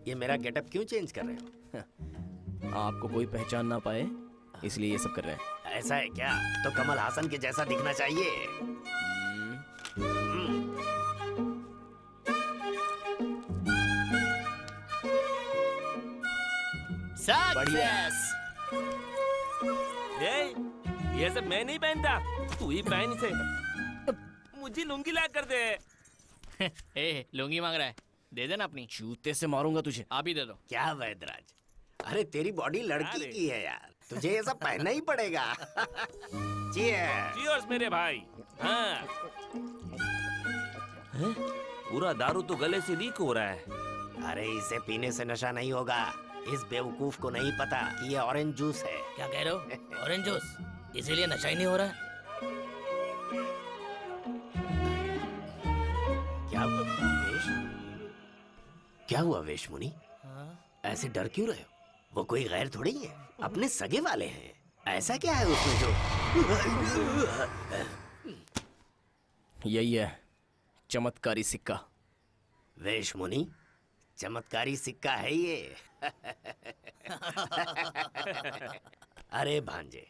ये मेरा गेटअप क्यों चेंज कर रहे हो? आपको कोई पहचान ना पाए इसलिए ये सब कर रहे हैं। ऐसा है क्या? तो कमल हासन के जैसा दिखना चाहिए। सक्सेस। ये सब मैं नहीं पहनता, तू ही पहन इसे। मुझे लुंगी ला कर दे। ए, लुंगी मांग रहा है, दे देना अपनी। जूते से मारूंगा तुझे। आप ही दे दो। क्या वैदराज, अरे तेरी बॉडी लड़की की है यार, तुझे ये सब पहनना ही पड़ेगा। Cheers। Cheers मेरे भाई। हाँ। पूरा दारू तो गले से लीक हो रहा है। अरे इसे पीने से नशा नहीं होगा। इस बेवकूफ को नहीं पता कि ये ऑरेंज जूस है। क्या कह रहे हो? ऑरेंज जूस, इसीलिए नशा ही नहीं हो रहा है। क्या हुआ वेश मुनि? ऐसे डर क्यों रहे हो? वो कोई गैर थोड़ी है, अपने सगे वाले हैं। ऐसा क्या है उसमें जो? यही है चमत्कारी सिक्का। वेश मुनि, चमत्कारी सिक्का है ये। अरे भांजे,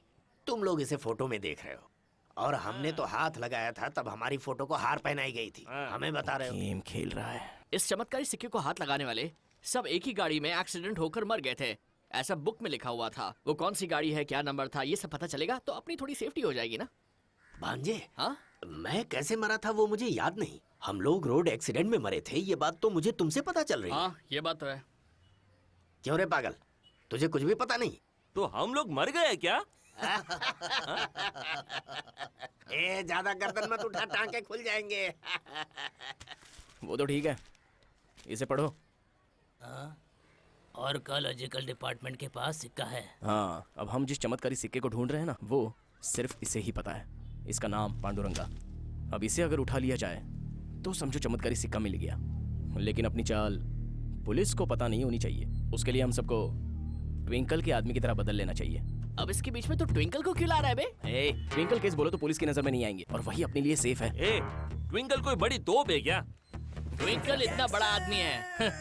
तुम लोग इसे फोटो में देख रहे हो और हमने तो हाथ लगाया था तब हमारी फोटो को हार पहनाई गई थी। हमें बता रहे हो? गेम खेल रहा है। इस चमत्कारी सिक्के को हाथ लगाने वाले सब एक ही गाड़ी में एक्सीडेंट होकर मर गए थे, ऐसा बुक में लिखा हुआ था। वो कौन सी गाड़ी है, क्या नंबर था, ये सब पता चलेगा तो अपनी थोड़ी सेफ्टी हो जाएगी ना। भांजे, हाँ, मैं कैसे मरा था वो मुझे याद नहीं। हम लोग रोड एक्सीडेंट में मरे थे, ये बात तो मुझे तुमसे पता चल रही है। हाँ, ये बात तो है। क्यों रे पागल, तुझे कुछ भी पता नहीं? तो हम लोग मर गए क्या? ए ज्यादा गर्दन मत उठा, टांके खुल जाएंगे। वो तो ठीक है, इसे पढ़ो। आर्कियोलॉजिकल डिपार्टमेंट के पास सिक्का है। हाँ, अब हम जिस चमत्कारी सिक्के को ढूंढ रहे हैं ना, वो सिर्फ इसे ही पता है। इसका नाम पांडुरंगा। अब इसे अगर उठा लिया जाए तो समझो चमत्कारी सिक्का मिल गया। लेकिन अपनी चाल पुलिस को पता नहीं होनी चाहिए। उसके लिए हम सबको ट्विंकल के आदमी की तरह बदल लेना चाहिए। अब इसके बीच में तो ट्विंकल को क्यों ला रहा है बे? ट्विंकल केस बोलो तो पुलिस की नजर में नहीं आएंगे और वही अपने लिए सेफ है। ए, ट्विंकल कोई बड़ी तोप है क्या? ट्विंकल इतना बड़ा आदमी है।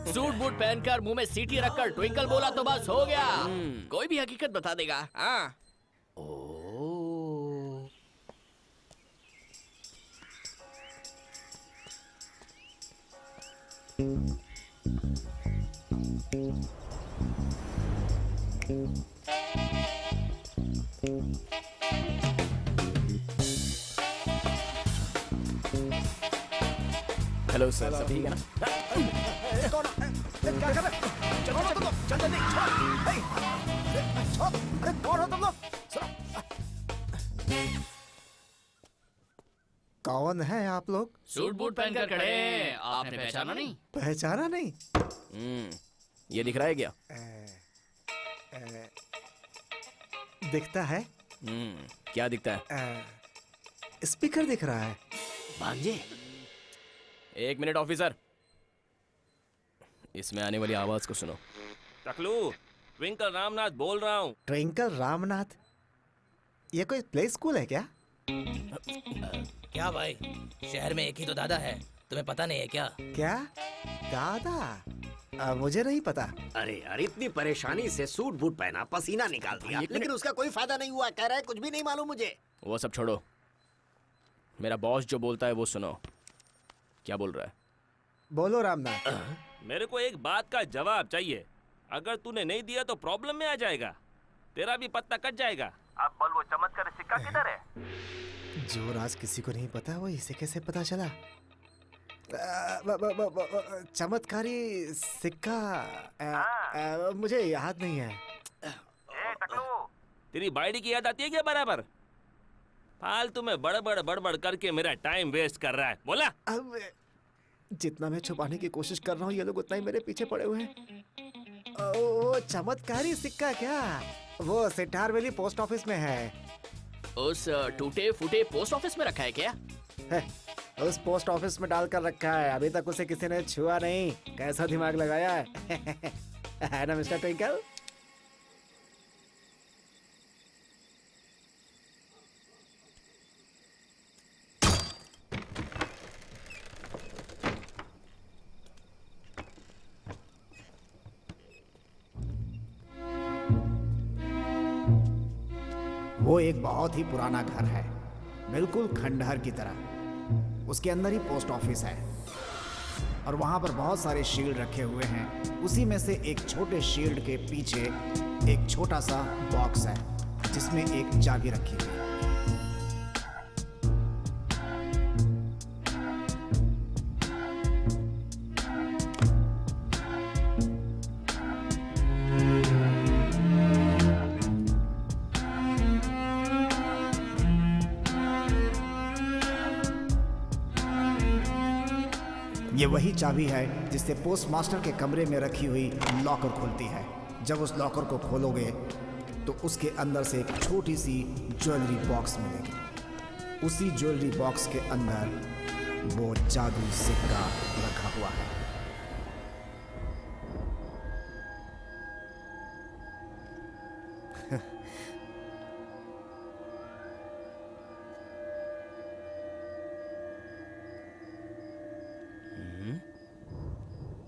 सूट बूट पहनकर मुंह में सीटी रखकर ट्विंकल बोला तो बस हो गया। कोई भी हकीकत बता देगा। हाँ। हेलो सर, सब ठीक है ना? क्या कर रहे? चलो तुम लोग, चल जल्दी, छोड़। अरे कौन हो तुम लोग? कौन है आप लोग? सूट बूट पहनकर खड़े हैं, आपने पहचाना नहीं? पहचाना नहीं? ये दिख रहा है क्या? दिखता है। क्या दिखता है? स्पीकर दिख रहा है। भांजे, 1 मिनट ऑफिसर, इसमें आने वाली आवाज को सुनो। टकलू, ट्विंकल रामनाथ बोल रहा हूँ। ट्विंकल रामनाथ, ये कोई प्ले स्कूल है क्या? क्या भाई, शहर में एक ही तो दादा है, तुम्हें पता नहीं है क्या? क्या दादा? मुझे नहीं पता। अरे यार, इतनी परेशानी से सूट बूट पहना, पसीना निकाल दिया, लेकिन उसका कोई फायदा नहीं हुआ। कह रहा है कुछ भी नहीं मालूम मुझे। वो सब छोड़ो, मेरा बॉस जो बोलता है वो सुनो। क्या बोल रहा है? बोलो रामनाथ। मेरे को एक बात का जवाब चाहिए। अगर तूने नहीं दिया तो प्रॉब्लम में आ जाएगा, तेरा भी पत्ता कट जाएगा। अब बोल, वो चमत्कारी सिक्का किधर है? जो राज किसी को नहीं पता वो इसे कैसे पता चला? चमत्कारी सिक्का मुझे याद नहीं है। तेरी बाइडी की याद आती है क्या बराबर? फालतू में बड़बड़ करके मेरा टाइम वेस्ट कर रहा है। बोला? अब जितना मैं छुपाने की कोशिश कर रहा हूँ ये लोग उतना ही मेरे पीछे पड़े हुए हैं। वो चमत्कारी सिक्का क्या? वो सिटार वैली पोस्ट ऑफिस में है। उस टूटे फूटे पोस्ट ऑफिस में रखा है क्या? है, उस पोस्ट ऑफिस में डालकर रखा है, अभी तक उसे किसी ने छुआ नहीं। कैसा दिमाग लगाया है ना मिस्टर ट्विंकल? वो एक बहुत ही पुराना घर है, बिल्कुल खंडहर की तरह। उसके अंदर ही पोस्ट ऑफिस है और वहां पर बहुत सारे शील्ड रखे हुए हैं। उसी में से एक छोटे शील्ड के पीछे एक छोटा सा बॉक्स है जिसमें एक चाबी रखी हुई है। ये वही चाबी है जिससे पोस्टमास्टर के कमरे में रखी हुई लॉकर खुलती है। जब उस लॉकर को खोलोगे तो उसके अंदर से एक छोटी सी ज्वेलरी बॉक्स मिलेगी। उसी ज्वेलरी बॉक्स के अंदर वो जादू सिक्का रखा हुआ है।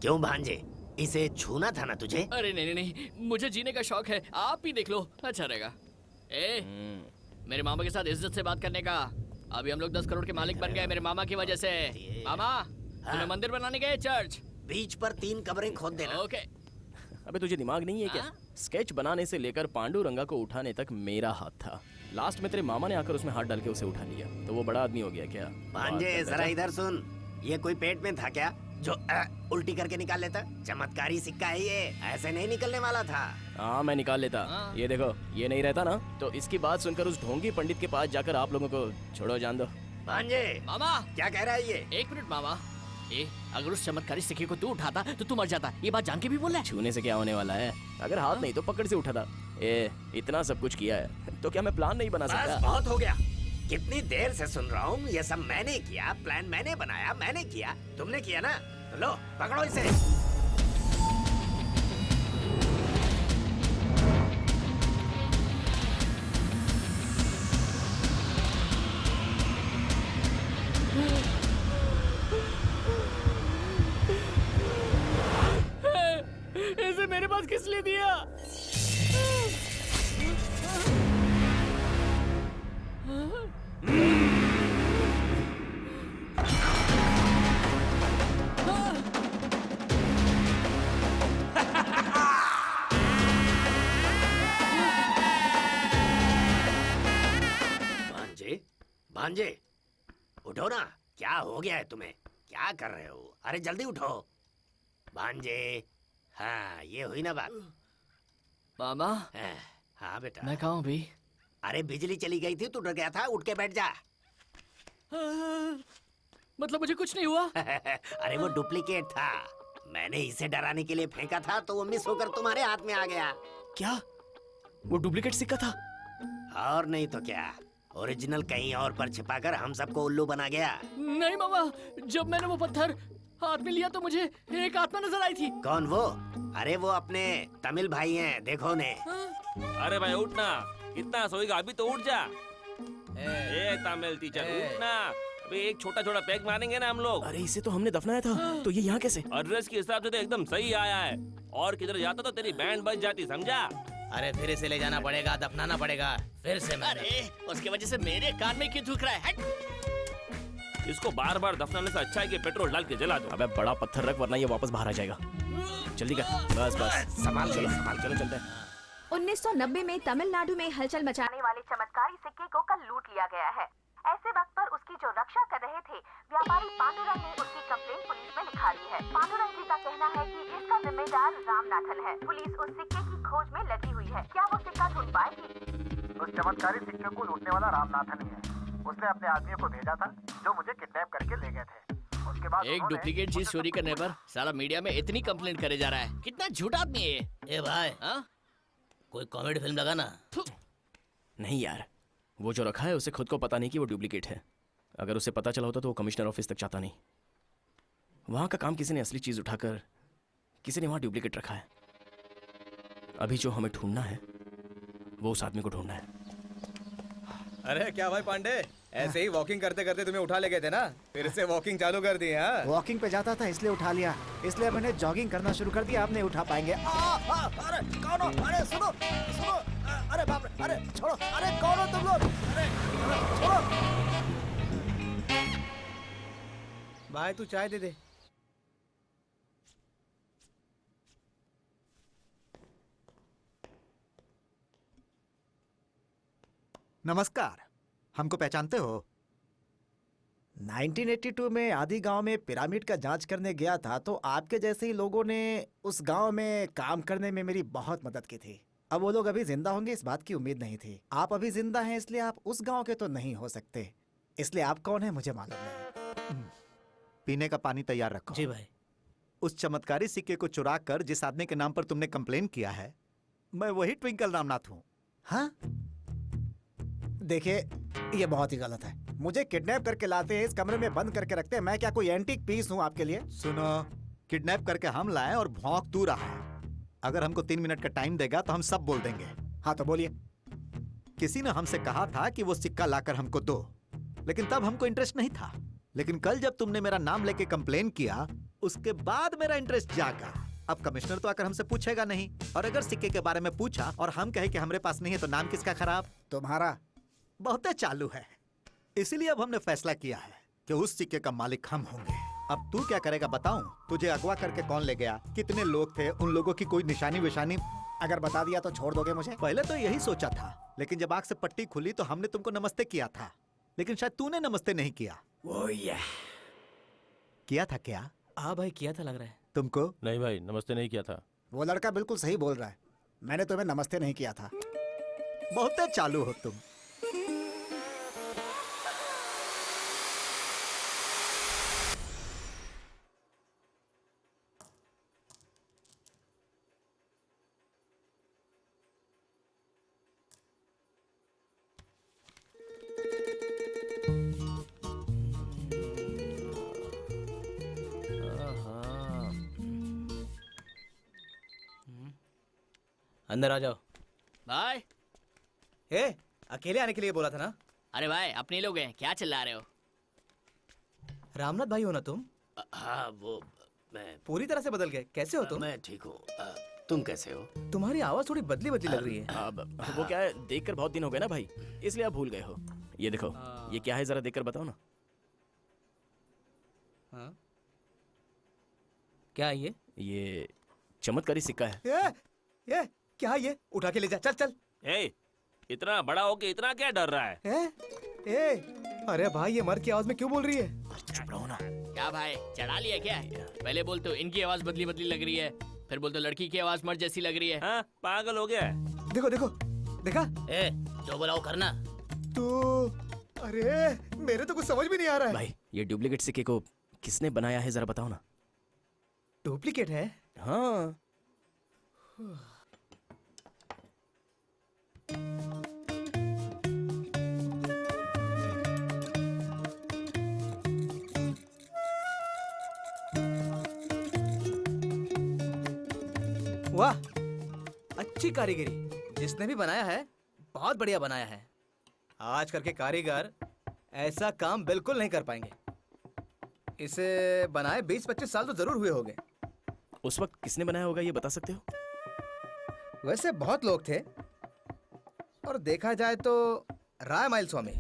क्यों भांजे, इसे छूना था ना तुझे? अरे नहीं नहीं नहीं, मुझे जीने का शौक है, आप ही देख लो, अच्छा रहेगा। मेरे मामा के साथ इज्जत से बात करने का। अभी हम लोग 10 करोड़ के मालिक बन गए मेरे मामा की वजह से। मामा, तुम्हें मंदिर बनाने गए, चर्च बीच पर 3 कब्रें खोद देना। ओके। अबे तुझे दिमाग नहीं है क्या? स्केच बनाने से लेकर पांडुरंगा को उठाने तक मेरा हाथ था। लास्ट में तेरे मामा ने आकर उसमें हाथ डाल के उसे उठा लिया, तो वो बड़ा आदमी हो गया क्या? भांजे जरा इधर सुन, ये कोई पेट में था क्या जो उल्टी करके निकाल लेता? चमत्कारी सिक्का है ये, ऐसे नहीं निकलने वाला था। हाँ मैं निकाल लेता। ये देखो, ये नहीं रहता ना तो इसकी बात सुनकर उस ढोंगी पंडित के पास जाकर आप लोगों को छोड़ो, जान दो। भांजे मामा क्या कह रहा है ये? एक मिनट मामा, अगर उस चमत्कारी सिक्के को तू उठाता तो तू मर जाता। ये बात जान के भी बोल रहा है? छूने से क्या होने वाला है? अगर हाथ नहीं तो पकड़ से उठाता। इतना सब कुछ किया है तो क्या मैं प्लान नहीं बना सकता? बस बहुत हो गया, कितनी देर से सुन रहा हूँ। ये सब मैंने किया, प्लान मैंने बनाया, मैंने किया, तुमने किया ना? तो लो पकड़ो इसे। इसे मेरे पास किस लिए दिया? भांजे उठो ना, क्या हो गया है तुम्हें? क्या कर रहे हो? अरे जल्दी उठो भांजे। हाँ ये हुई ना बात। मामा। हाँ बेटा। मैं कहाँ हूँ भी? अरे बिजली चली गई थी, तू डर गया था, उठ के बैठ जा। मतलब मुझे कुछ नहीं हुआ? अरे वो डुप्लीकेट था, मैंने इसे डराने के लिए फेंका था तो वो मिस होकर तुम्हारे हाथ में आ गया। क्या वो डुप्लीकेट सिक्का था? और नहीं तो क्या, ओरिजिनल कहीं और पर छिपाकर हम सबको उल्लू बना गया। नहीं मामा, जब मैंने वो पत्थर हाथ में लिया तो मुझे एक आत्मा नजर आई थी। कौन वो? अरे वो अपने तमिल भाई हैं, देखो ने। अरे भाई उठना, कितना सोएगा, अभी तो उठ जा। ए तमिल टीचर उठना, अभी एक छोटा छोटा पैक मारेंगे ना हम लोग। अरे इसे तो हमने दफनाया था, तो ये यहाँ कैसे? एड्रेस के हिसाब से तो एकदम सही आया है, और किधर जाता तो तेरी बैंड बज जाती, समझा? अरे फिर इसे ले जाना पड़ेगा, दफनाना पड़ेगा फिर से। अरे उसकी वजह से मेरे कान में क्यों थूक रहा है? इसको बार बार दफनाने से अच्छा है कि पेट्रोल डाल के जला दो। अबे बड़ा पत्थर रख वरना ये वापस बाहर आ जाएगा। जल्दी कर, बस बस संभाल, चलो चलो चलते हैं। 1990 में तमिलनाडु में हलचल मचाने वाले चमत्कारी सिक्के को कल लूट लिया गया है। ऐसे वक्त पर उसकी जो रक्षा कर रहे थे व्यापारी पांडुरंग ने उसकी कंप्लेंट पुलिस में लिखा दी है। पांडुरंग जी का कहना है कि इसका जिम्मेदार रामनाथन है। पुलिस उस सिक्के की खोज में लगी हुई है। क्या वो सिक्का ढूंढ पाएगी? उस चमत्कारी सिक्के को लूटने वाला रामनाथन ही है। उसने अपने आदमियों को भेजा था जो मुझे किडनैप करके ले गए थे। उसके बाद एक डुप्लीकेट चीज चोरी करने पर सारा मीडिया में इतनी कंप्लेंट करे जा रहा है। कितना झूठा आदमी है ये। ए भाई, हाँ? कोई कॉमेडी फिल्म लगा ना। नहीं यार, वो जो रखा है उसे खुद को पता नहीं कि वो डुप्लीकेट है। अगर उसे पता चला होता तो वो कमिश्नर ऑफिस तक जाता नहीं। वहां का काम किसी ने असली चीज उठाकर किसी ने वहां डुप्लीकेट रखा है। अभी जो हमें ढूंढना है वो उस आदमी को ढूंढना है। अरे क्या भाई पांडे, ऐसे ही वॉकिंग करते करते तुम्हें उठा ले गए थे ना, फिर से वॉकिंग चालू कर दी है? वॉकिंग पे जाता था इसलिए उठा लिया, इसलिए मैंने जॉगिंग करना शुरू कर दिया। आप नहीं उठा पाएंगे। अरे कौन हो? अरे सुनो सुनो, अरे बाप रे, अरे छोड़ो, अरे कौन हो तुम लोग? अरे छोड़ो भाई, तू चाय दे दे। नमस्कार, हमको पहचानते हो? 1982 में आदि गांव में पिरामिड का जांच करने गया था, तो आपके जैसे ही लोगों ने उस गांव में काम करने में मेरी बहुत मदद की थी। अब वो लोग अभी जिंदा होंगे इस बात की उम्मीद नहीं थी। आप अभी जिंदा हैं इसलिए आप उस गांव के तो नहीं हो सकते, इसलिए आप कौन है मुझे मालूम नहीं। पीने का पानी तैयार रखो। जी भाई। उस चमत्कारी सिक्के को चुरा कर जिस आदमी के नाम पर तुमने कंप्लेन किया है, मैं वही ट्विंकल रामनाथ हूँ। हाँ, देखिए ये बहुत ही गलत है। मुझे किडनैप करके लाते हैं, इस कमरे में बंद करके रखते हैं। मैं क्या कोई एंटीक पीस हूँ आपके लिए? सुनो, किडनैप करके हम लाए और भौंक तू रहा है। अगर हमको 3 मिनट का टाइम देगा तो हम सब बोल देंगे। हाँ तो बोलिए। किसी ने हमसे कहा था कि वो सिक्का लाकर हमको दो, लेकिन तब हमको इंटरेस्ट नहीं था। लेकिन कल जब तुमने मेरा नाम लेके कंप्लेन किया, उसके बाद मेरा इंटरेस्ट जागा। अब कमिश्नर तो आकर हमसे पूछेगा नहीं, और अगर सिक्के के बारे में पूछा और हम कहे कि हमारे पास नहीं है तो नाम किसका खराब? तुम्हारा। बहुत चालू है, इसीलिए अब हमने फैसला किया है कि उस सिक्के का मालिक हम होंगे। अब तू क्या करेगा बताऊं? तुझे अगवा करके कौन ले गया, कितने लोग थे, उन लोगों की कोई निशानी विशानी अगर बता दिया तो छोड़ दोगे मुझे? पहले तो यही सोचा था, लेकिन जब आंख से पट्टी खुली तो हमने तुमको नमस्ते किया था, लेकिन शायद तूने नमस्ते नहीं किया। किया था क्या? हाँ भाई, किया था लग रहा है। तुमको? नहीं भाई, नमस्ते नहीं किया था। वो लड़का बिल्कुल सही बोल रहा है, मैंने तुम्हें नमस्ते नहीं किया था। बहुत चालू हो तुम। अंदर आ जाओ। भाई, ए, अकेले आने के लिए बोला था ना? अरे भाई अपने लोग हैं, क्या चिल्ला रहे हो? रामनाथ भाई हो ना तुम? हाँ, वो मैं पूरी तरह से बदल गए। कैसे हो तुम? मैं ठीक हूँ। तुम कैसे हो? तुम्हारी आवाज थोड़ी बदली बदली लग रही है। अब वो क्या है, देखकर बहुत दिन हो गए ना भाई, इसलिए आप भूल गए हो। ये देखो, ये क्या है जरा देखकर बताओ ना। हाँ? क्या है ये चमत्कारी सिक्का है। ये क्या ये? उठा के ले जा, चल चल। ए, इतना बड़ा हो के इतना क्या डर रहा है? अरे भाई, ये मर्द की आवाज में क्यों बोल रही है? चुप रहो ना। क्या भाई, चढ़ा लिया क्या? पहले बोलते हो इनकी आवाज बदली बदली लग रही है, फिर बोलते हो लड़की की आवाज मर्द जैसी लग रही है। हाँ, पागल हो गया है। देखो देखो, देखा? जो बोला वो करना। तू, अरे मेरे तो कुछ समझ भी नहीं आ रहा है। भाई, ये डुप्लीकेट सिक्के को किसने बनाया है जरा बताओ ना। डुप्लीकेट है? हाँ। वाह, अच्छी कारीगरी। जिसने भी बनाया है बहुत बढ़िया बनाया है। आजकल के कारीगर ऐसा काम बिल्कुल नहीं कर पाएंगे। इसे बनाए 20-25 साल तो जरूर हुए होंगे। उस वक्त किसने बनाया होगा ये बता सकते हो? वैसे बहुत लोग थे, और देखा जाए तो राय माइल स्वामी।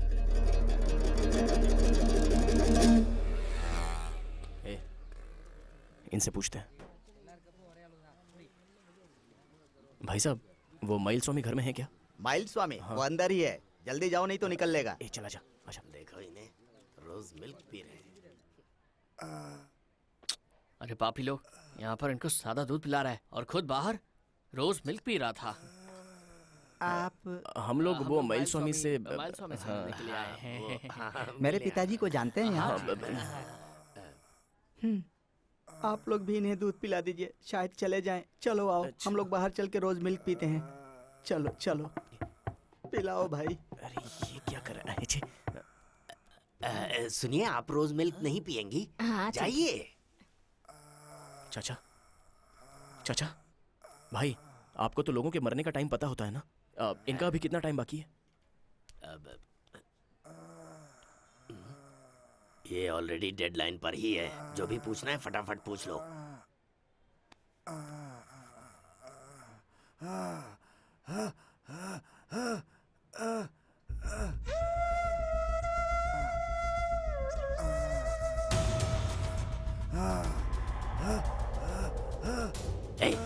इनसे पूछते हैं। भाई साहब, वो माइल स्वामी घर में है क्या? माइल स्वामी वो अंदर ही है, जल्दी जाओ नहीं तो निकल लेगा। चला जा। अच्छा देखो इन्हें रोज मिल्क पी रहे हैं। अरे पापी लोग, यहाँ पर इनको सादा दूध पिला रहा है और खुद बाहर रोज मिल्क पी रहा था। हम लोग वो माइल स्वामी से माइल स्वामी से मिलने के लिए आए हैं। मेरे पिताजी को जानते हैं यहाँ? आप लोग भी इन्हें दूध पिला दीजिए, शायद चले जाएं। चलो आओ, हम लोग बाहर चल के रोज मिल्क पीते हैं। चलो चलो पिलाओ भाई। अरे ये क्या कर रहा है? सुनिए, आप रोज मिल्क नहीं पियेंगी? हाँ, जाइए। चाचा, चाचा, भाई, आपको तो लोगों के मरने का टाइम पता होता है ना? इनका अभी कितना टाइम बाकी है? ये ऑलरेडी डेडलाइन पर ही है। जो भी पूछना है फटाफट पूछ लो।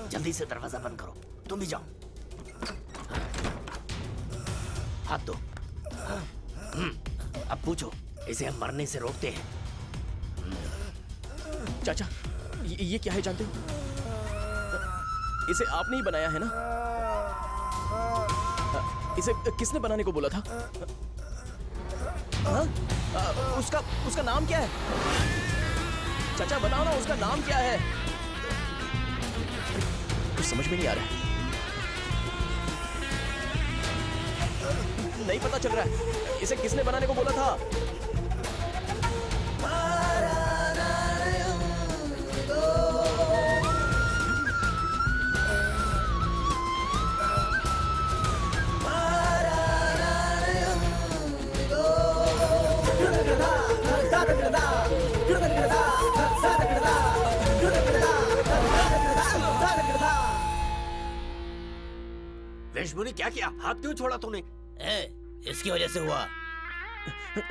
जल्दी से दरवाजा बंद करो। तुम भी जाओ। हाथ दो। अब पूछो। इसे हम मरने से रोकते हैं। चाचा, ये क्या है जानते हो? इसे आपने ही बनाया है ना? इसे किसने बनाने को बोला था? उसका नाम क्या है? चाचा बताओ ना, उसका नाम क्या है? कुछ समझ में नहीं आ रहा है। नहीं पता चल रहा है। इसे किसने बनाने को बोला था? वेशमुनि, क्या किया? हाथ क्यों छोड़ा तूने? इसकी वजह से हुआ।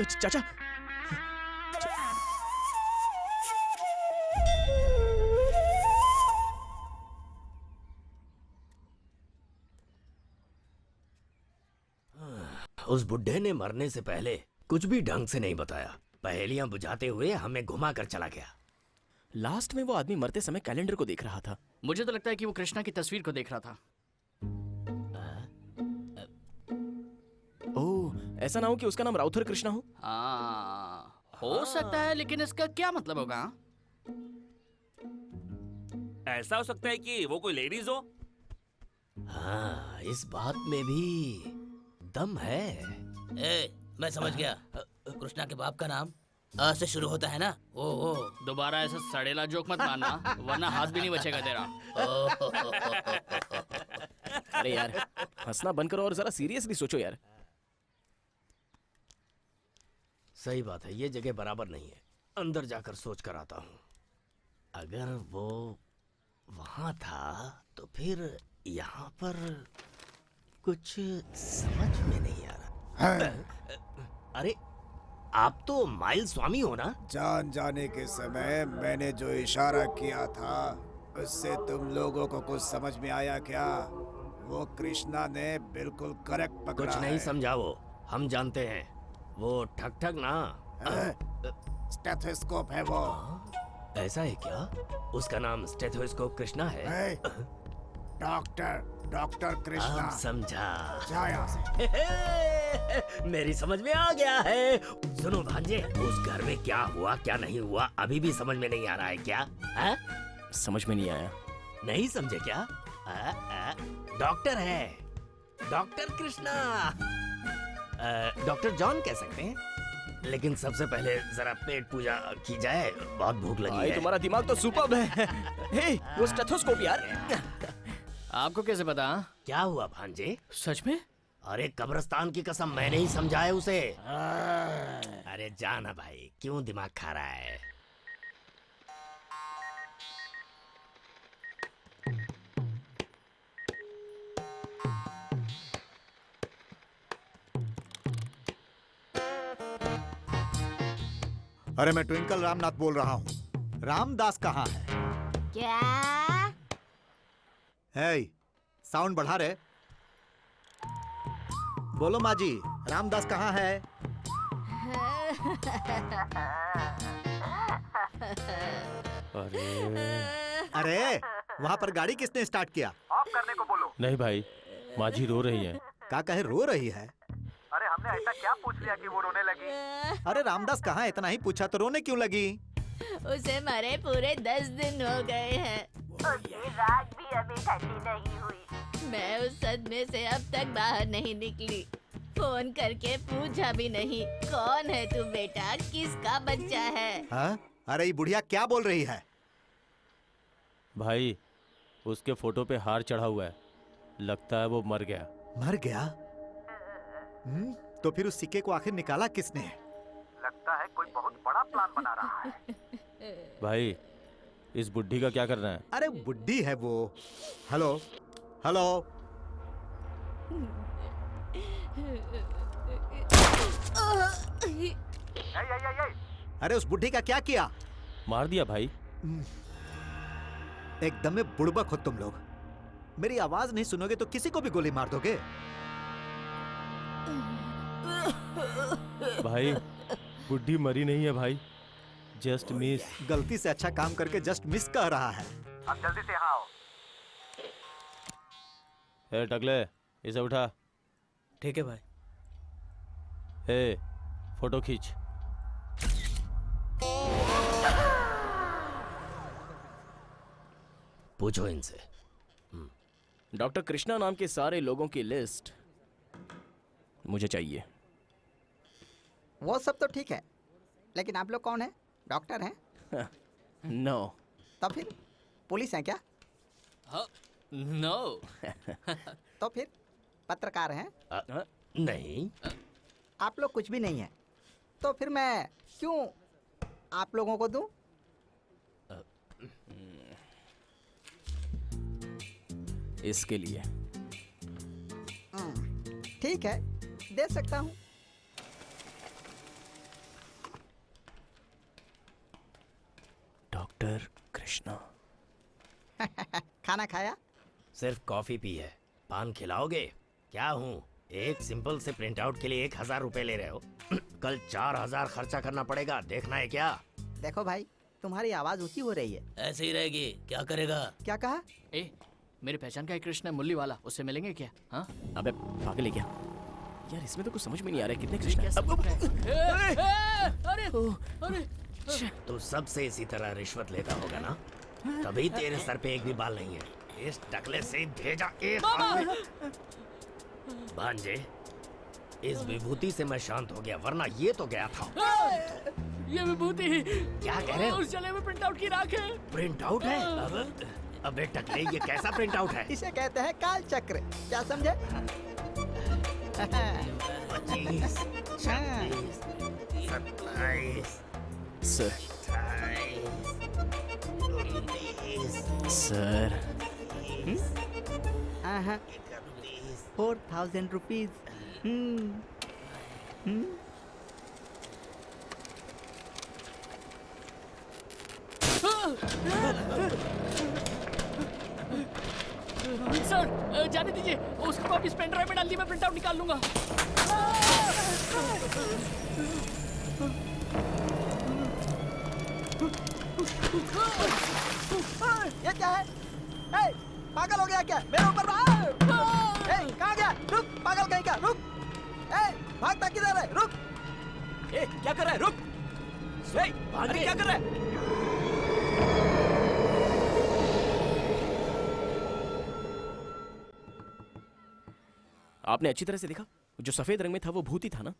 चाचा, उस बुड्ढे ने मरने से पहले कुछ भी ढंग से नहीं बताया। पहेलियां बुझाते हुए हमें घुमा कर चला गया। लास्ट में वो आदमी मरते समय कैलेंडर को देख रहा था। मुझे तो लगता है कि वो कृष्णा की तस्वीर को देख रहा था। ओह, ऐसा ना हो कि उसका नाम राउथर कृष्णा हो? हो सकता है, लेकिन इसका क्या मतलब होगा? ऐसा हो सकता है कि वो कोई लेडीज हो। हाँ, इस बात में भी दम है। मैं समझ गया। कृष्णा के बाप का नाम अ से शुरू होता है ना? ओ दोबारा ऐसा सड़ेला जोक मत मारना, वरना हाथ भी नहीं बचेगा तेरा। अरे यार, हंसना बंद करो और जरा सीरियसली सोचो यार। सही बात है, ये जगह बराबर नहीं है। अंदर जाकर सोच कर आता हूँ। अगर वो वहां था तो फिर यहाँ पर कुछ समझ में नहीं आ रहा। अरे, आप तो माइल स्वामी हो ना? जान जाने के समय मैंने जो इशारा किया था उससे तुम लोगों को कुछ समझ में आया क्या? वो कृष्णा ने बिल्कुल करेक्ट पकड़ा। कुछ नहीं समझा वो, हम जानते हैं। वो ठक ठक ना स्टेथोस्कोप है वो। ऐसा है क्या? उसका नाम स्टेथोस्कोप कृष्णा है? डॉक्टर कृष्णा। समझा। जा यहाँ से। मेरी समझ में आ गया है। सुनो भांजे, उस घर में क्या हुआ क्या नहीं हुआ अभी भी समझ में नहीं आ रहा है क्या? समझ में नहीं आया। नहीं समझे क्या? डॉक्टर है, डॉक्टर कृष्णा। डॉक्टर जॉन कह सकते हैं। लेकिन सबसे पहले जरा पेट पूजा की जाए, बहुत भूख लगी है। तुम्हारा दिमाग तो सुपर्ब है। हे, वो स्टेथोस्कोप यार। आपको कैसे पता? हाँ? क्या हुआ भांजे? सच में? अरे कब्रिस्तान की कसम, मैंने ही समझाया उसे। अरे जाना भाई, क्यों दिमाग खा रहा है? अरे मैं ट्विंकल रामनाथ बोल रहा हूँ। रामदास कहाँ है? क्या? हे, साउंड बढ़ा रे। बोलो माँ जी, रामदास कहाँ है? अरे वहाँ पर गाड़ी किसने स्टार्ट किया? ऑफ करने को बोलो। नहीं भाई, माँ जी रो रही हैं। क्या कहे रो रही है? अरे हमने ऐसा क्या पूछ लिया कि वो रोने लगी? अरे रामदास कहाँ है? इतना ही पूछा तो रोने क्यों लगी? उसे मरे पूरे 10 दिन हो गए हैं। उसकी रात भी अभी ठंडी नहीं हुई। मैं उस सदमे से अब तक बाहर नहीं निकली। फोन करके पूछा भी नहीं, कौन है तू बेटा, किसका बच्चा है? हाँ? अरे ये बुढ़िया क्या बोल रही है? भाई, उसके फोटो पे हार चढ़ा हुआ है, लगता है वो मर गया। मर गया? तो फिर उस सिक्के को आखिर निकाला किसने? लगता है कोई बहुत बड़ा प्लान बना रहा है। भाई, इस बुड्ढी का क्या करना है? अरे बुड्ढी है वो। Hello hello. अरे उस बुड्ढी का क्या किया? मार दिया भाई। एकदम में बुड़बक हो तुम लोग। मेरी आवाज नहीं सुनोगे तो किसी को भी गोली मार दोगे। भाई, बुड्ढी मरी नहीं है भाई, जस्ट मिस। गलती से अच्छा काम करके जस्ट मिस कह रहा है। अब जल्दी से यहाँ आओ। ए टकले, इसे उठा। ठीक है भाई। ए, फोटो खींच। पूछो इनसे। डॉक्टर कृष्णा नाम के सारे लोगों की लिस्ट मुझे चाहिए। वो सब तो ठीक है, लेकिन आप लोग कौन है? डॉक्टर हैं? नो। तो फिर पुलिस हैं क्या? नो। तो फिर पत्रकार हैं? नहीं। आप लोग कुछ भी नहीं है, तो फिर मैं क्यों आप लोगों को दूं? इसके लिए। ठीक है, दे सकता हूँ। डॉक्टर कृष्णा। खाना खाया? सिर्फ कॉफी पी है। पान खिलाओगे? क्या हूँ, एक सिंपल से प्रिंट आउट के लिए 1000 रुपए ले रहे हो? कल 4000 खर्चा करना पड़ेगा, देखना है क्या? देखो भाई, तुम्हारी आवाज ऊंची हो रही है। ऐसे ही रहेगी, क्या करेगा? क्या कहा? ए, मेरे पहचान का एक कृष्ण है, मुरली वाला, उससे मिलेंगे क्या? हाँ? अबे पागल है क्या? यार इसमें तो कुछ समझ में नहीं आ रहा है, कितने कृष्ण हैं? अरे अरे, तू सबसे इसी तरह रिश्वत लेता होगा ना, तभी तेरे सर पे एक भी बाल नहीं है। इस टकले से भेजा एक भांजे, इस विभूति से मैं शांत हो गया, वरना ये तो गया था। ये विभूति क्या कह रहे हो? उस जले में प्रिंट आउट की राख है। प्रिंट आउट है? अबे टकले, ये कैसा प्रिंट आउट है? इसे कहते हैं काल चक्र, क्या समझे? 25, 26, 27, सर 28, सर 4000 रुपीज। सर जाने दीजिए, उसको वापिस पेन ड्राइव में डाल दी, मैं प्रिंट आउट निकाल लूंगा। ये क्या है? ए, पागल हो गया क्या? मेरे ऊपर कहाँ गया? रुक, पागल कहीं का, रुक। ए, भागता किधर है? रुक। ए, क्या कर रहा है? रुक। अरे क्या कर रहा है? आपने अच्छी तरह से देखा? जो सफेद रंग में था वो भूत ही था ना?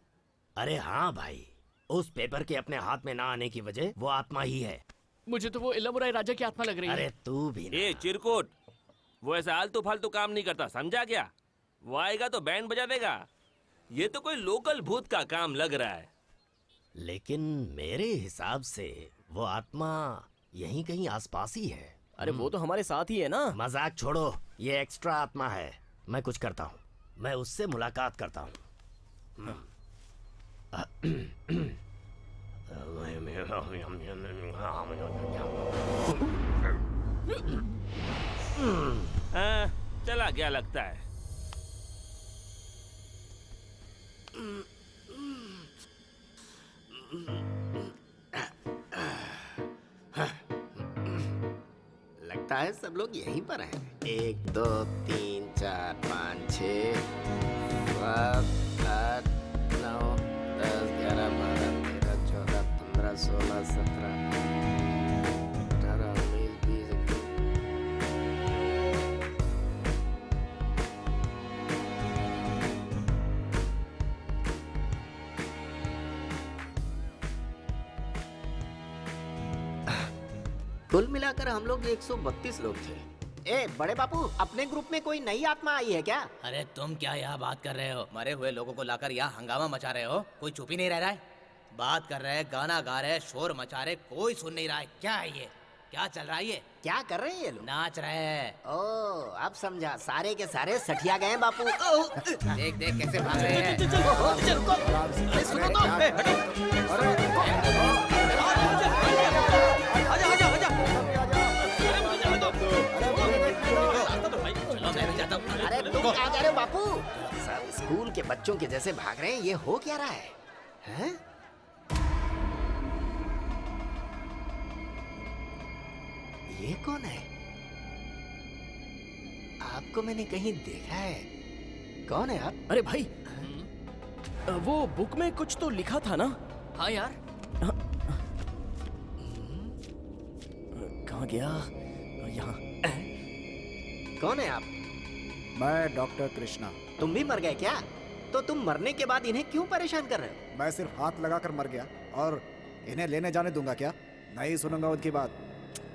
अरे हाँ भाई, उस पेपर के अपने हाथ में ना आने की वजह वो आत्मा ही है। मुझे तो वो इलमुराई राजा की आत्मा लग रही है। अरे तू भी ना। ए चिरकुट, वो ऐसा आलतू फालतू काम नहीं करता, समझा क्या? वो आएगा तो बैंड बजा देगा। ये तो कोई लोकल भूत का काम लग रहा है। लेकिन मेरे हिसाब से वो आत्मा यहीं कहीं आसपास ही है। अरे वो तो हमारे साथ ही है ना। मजाक छोड़ो, ये एक्स्ट्रा आत्मा है। मैं कुछ करता हूँ, मैं उससे मुलाकात करता हूँ। चला गया लगता है। लगता है सब लोग यहीं पर हैं। 1 2 3 4 5 6 7 8 9 10 11 12 13 14 15 16 17 18 19 20 कुल मिलाकर हम लोग 132 लोग थे। ए बड़े बापू, अपने ग्रुप में कोई नई आत्मा आई है क्या? अरे तुम क्या यहाँ बात कर रहे हो? मरे हुए लोगों को लाकर यहाँ हंगामा मचा रहे हो। कोई चुप ही नहीं रह रहा है। बात कर रहे हैं, गाना गा रहे हैं, शोर मचा रहे, कोई सुन नहीं रहा है। क्या है ये? क्या चल रहा है ये? क्या कर रहे हैं ये लोग? नाच रहे हैं। ओ अब समझा, सारे के सारे सठिया गए बापू। देख देख कैसे भाग रहे हैं। सुनो तो, चलो मैं भी जाता हूँ। अरे तुम कहाँ जा रहे हो बापू? सब स्कूल के बच्चों के जैसे भाग रहे हैं। ये हो क्या रहा है? हैं? ये कौन है? आपको मैंने कहीं देखा है। कौन है आप? अरे भाई, वो बुक में कुछ तो लिखा था ना? हाँ यार। कहाँ गया? यहाँ। कौन है आप? मैं डॉक्टर कृष्णा। तुम भी मर गए क्या? तो तुम मरने के बाद इन्हें क्यों परेशान कर रहे हो? मैं सिर्फ हाथ लगाकर मर गया और इन्हें लेने जाने दूंगा क्या? नहीं सुनूंगा उनकी बात।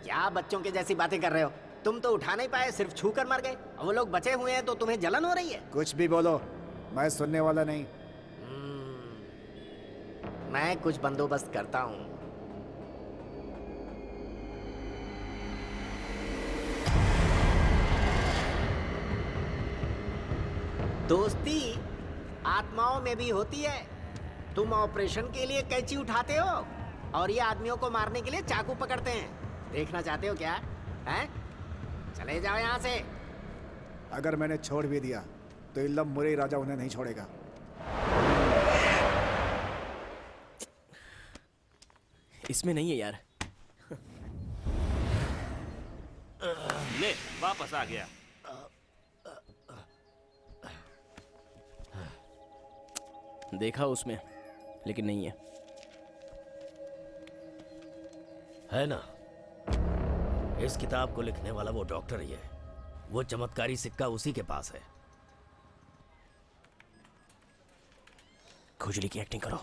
क्या बच्चों के जैसी बातें कर रहे हो? तुम तो उठा नहीं पाए, सिर्फ छू कर मर गए। वो लोग बचे हुए हैं तो तुम्हें जलन हो रही है? कुछ भी बोलो, मैं सुनने वाला नहीं। मैं कुछ बंदोबस्त करता हूँ। दोस्ती आत्माओं में भी होती है। तुम ऑपरेशन के लिए कैंची उठाते हो और ये आदमियों को मारने के लिए चाकू पकड़ते हैं। देखना चाहते हो क्या? हैं? चले जाओ यहाँ से। अगर मैंने छोड़ भी दिया तो इल्लम मुरई राजा उन्हें नहीं छोड़ेगा। इसमें नहीं है यार। ले वापस आ गया। देखा उसमें, लेकिन नहीं है ना? इस किताब को लिखने वाला वो डॉक्टर ही है। वो चमत्कारी सिक्का उसी के पास है। खुजली की एक्टिंग करो,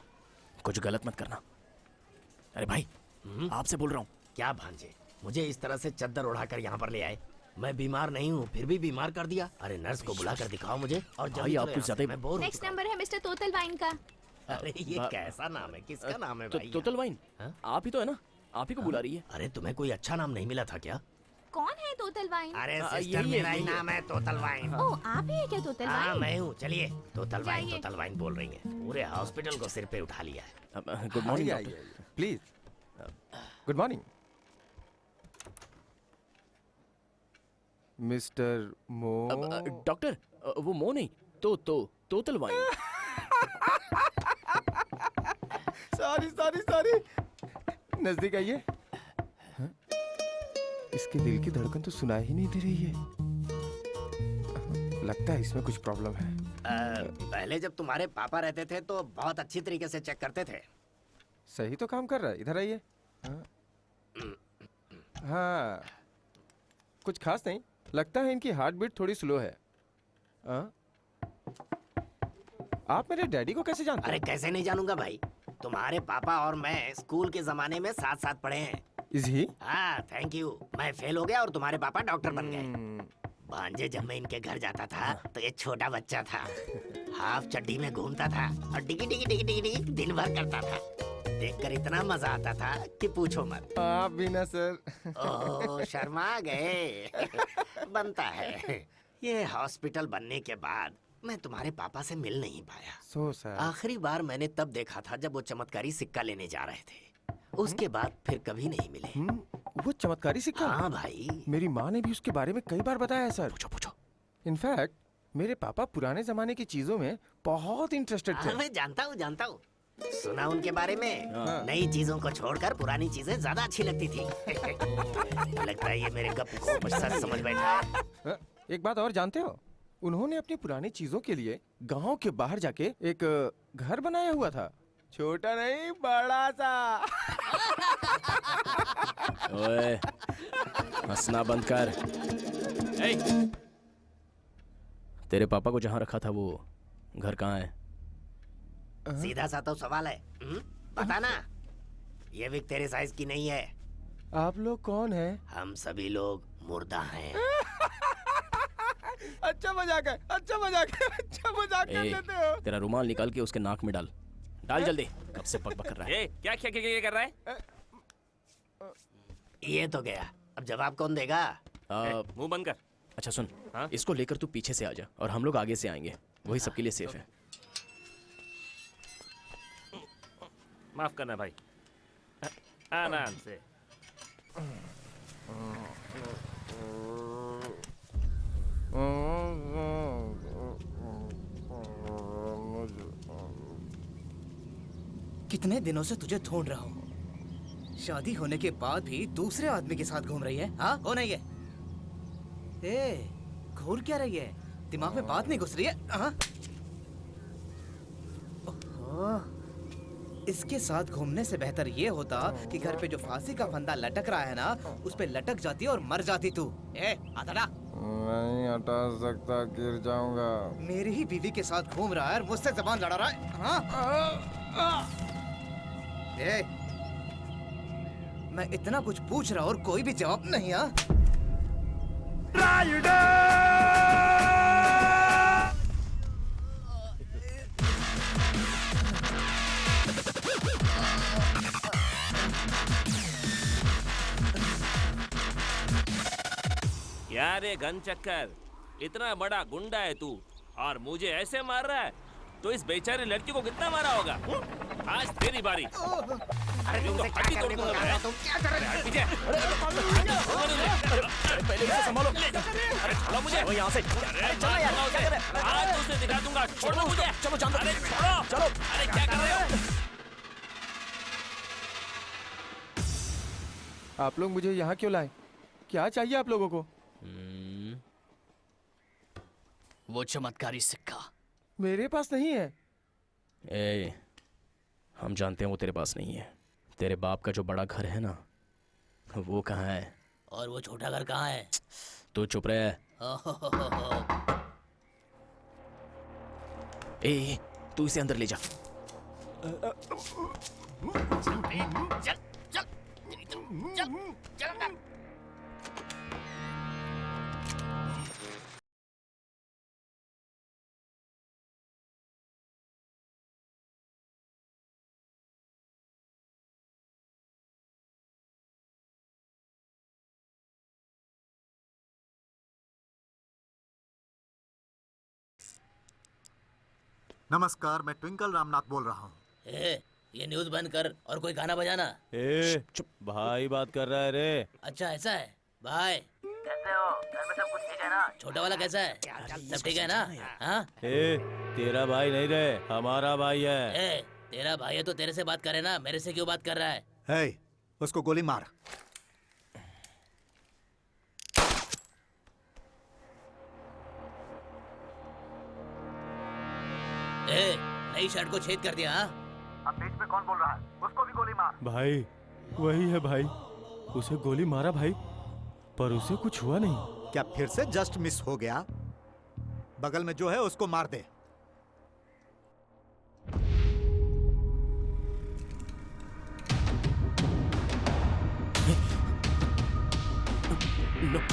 कुछ गलत मत करना। अरे भाई, आपसे बोल रहा हूँ। क्या भांजे, मुझे इस तरह से चद्दर उड़ाकर यहाँ पर ले आए? मैं बीमार नहीं हूँ, फिर भी बीमार कर दिया। अरे नर्स को बुलाकर दिखाओ मुझे। और भाई आप कुछ ज्यादा मैं बोर नेक्स्ट नंबर है मिस्टर तोतल वाइन का। अरे ये कैसा नाम है? किसका नाम है भाई? तोतल वाइन? आप ही तो है ना? आप ही को बुला रही है। अरे तुम्हें कोई अच्छा नाम नहीं मिला था क्या? कौन है तोतल वाइन? अरे सिस्टर, मेरा ही नाम है तोतल वाइन। ओ आप ही है क्या तोतल हाँ वाइन? मैं हूँ। चलिए, तोतल वाइन बोल रही हैं। पूरे हॉस्पिटल को सिर पे उठा लिया है। Good morning please. Good morning mister मो। डॉक्टर, वो मो नहीं, तोतल वाइन। सॉरी नजदीक आइए। हाँ? इसके दिल की धड़कन तो सुनाई ही नहीं दे रही है। लगता है इसमें कुछ प्रॉब्लम है। पहले जब तुम्हारे पापा रहते थे तो बहुत अच्छी तरीके से चेक करते थे। सही तो काम कर रहा है। इधर आइए। हाँ कुछ खास नहीं। लगता है इनकी हार्ट बीट थोड़ी स्लो है। आप मेरे डैडी को कैसे जानते अरे कैसे नहीं जानूंगा भाई, तुम्हारे पापा और मैं स्कूल के जमाने में साथ साथ पढ़े हैं। Is he? हाँ थैंक यू। मैं फेल हो गया और तुम्हारे पापा डॉक्टर बन गए। भांजे जब मैं इनके घर जाता था तो ये छोटा बच्चा था, हाफ चड्डी में घूमता था और डिगी डिगी डिगी डिगी डिगी दिन भर करता था। देखकर इतना मजा आता था कि पूछो मत। आप भी ना सर। ओह शर्मा गए। बनता है। ये हॉस्पिटल बनने के बाद मैं तुम्हारे पापा से मिल नहीं पाया। So sir. आखिरी बार मैंने तब देखा था जब वो चमत्कारी सिक्का लेने जा रहे थे। उसके बाद फिर कभी नहीं मिले। वो चमत्कारी सिक्का? हाँ भाई। मेरी माँ ने भी उसके बारे में कई बार बताया है सर। पूछो पूछो। इनफैक्ट मेरे पापा पुराने जमाने की चीजों में बहुत इंटरेस्टेड थे। मैं जानता हूँ। सुना उनके बारे में। हाँ। नई चीजों को छोड़कर पुरानी चीजें ज्यादा अच्छी लगती थी। लगता है ये मेरे गप को सच समझ बैठा है। एक बात और जानते हो, उन्होंने अपनी पुरानी चीजों के लिए गांव के बाहर जाके एक घर बनाया हुआ था। छोटा नहीं, बड़ा सा। ओए, हंसना बंद कर। तेरे पापा को जहाँ रखा था वो घर कहाँ है? सीधा सा तो सवाल है। बता ना। ये विक तेरे साइज की नहीं है। आप लोग कौन हैं? हम सभी लोग मुर्दा हैं। अच्छा मजाक है, अच्छा मजाक है, अच्छा मजाक कर लेते हो। तेरा रुमाल निकाल के उसके नाक में डाल जल्दी। कब से पक कर रहा है? क्या क्या क्या क्या कर रहा है? ये तो गया, अब जवाब कौन देगा? मुंह बंद कर। अच्छा सुन, इसको लेकर तू पीछे से आ जा और हम लोग आगे से आएंगे, वही सबके लिए सेफ है। माफ करना भाई, आराम से। कितने दिनों से तुझे ढूंढ रहा हूँ। शादी होने के बाद भी दूसरे आदमी के साथ घूम रही है। हाँ कौन है ये? घूर क्या रही है? दिमाग में बात नहीं घुस रही है? हाँ? इसके साथ घूमने से बेहतर ये होता कि घर पे जो फांसी का फंदा लटक रहा है ना, उस पे लटक जाती और मर जाती तू। हटा। नहीं हटा सकता, गिर जाऊंगा। मेरी ही बीवी के साथ घूम रहा है और मुझसे जबान लड़ा रहा है। हाँ? मैं इतना कुछ पूछ रहा और कोई भी जवाब नहीं। हाँ? यार ये गन चक्कर, इतना बड़ा गुंडा है तू और मुझे ऐसे मार रहा है, तो इस बेचारी लड़की को कितना मारा होगा? आज तेरी बारी। अरे तुमसे क्या करने को कर रहा है? तुम क्या कर रहे हो? पीछे। पहले इसे संभालो। अरे छोड़ो मुझे। वो यहाँ से। अरे चलो यार। आज तो उसे दिखा दूंगा। छोड़ दो मुझे। चलो जान दो। अरे छोड़ो। चलो। अरे क्या कर रहे हो? आप लोग मुझे यहाँ क्यों लाए? क्या चाहिए आप लोगों को? वो चमत्कारी सिक्का मेरे पास नहीं है। हम जानते हैं वो तेरे पास नहीं है। तेरे बाप का जो बड़ा घर है ना, वो कहाँ है? और वो छोटा घर कहाँ है? तू चुप रहे। तू इसे अंदर ले जा। चल। नमस्कार, मैं ट्विंकल रामनाथ बोल रहा हूँ। ये न्यूज़ बंद कर और कोई गाना बजाना। चुप, भाई बात कर रहा है रे। अच्छा ऐसा है भाई। कैसे हो? घर में सब कुछ ठीक है ना? छोटा वाला कैसा है? सब ठीक है ना? हाँ? तेरा भाई नहीं रे, हमारा भाई है। तेरा भाई है तो तेरे से बात करे ना, मेरे से क्यों बात कर रहा है? उसको गोली मार। नई शर्ट को छेद कर दिया। हाँ? अब बीच में कौन बोल रहा है? उसको भी गोली मार। भाई वही है भाई, उसे गोली मारा भाई, पर उसे कुछ हुआ नहीं। क्या फिर से जस्ट मिस हो गया? बगल में जो है उसको मार दे।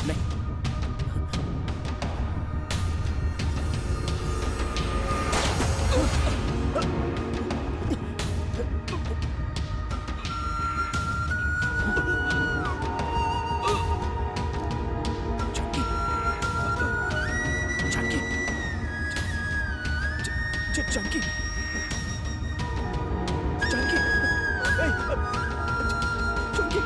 नहीं। जानकी जानकी ए, जानकी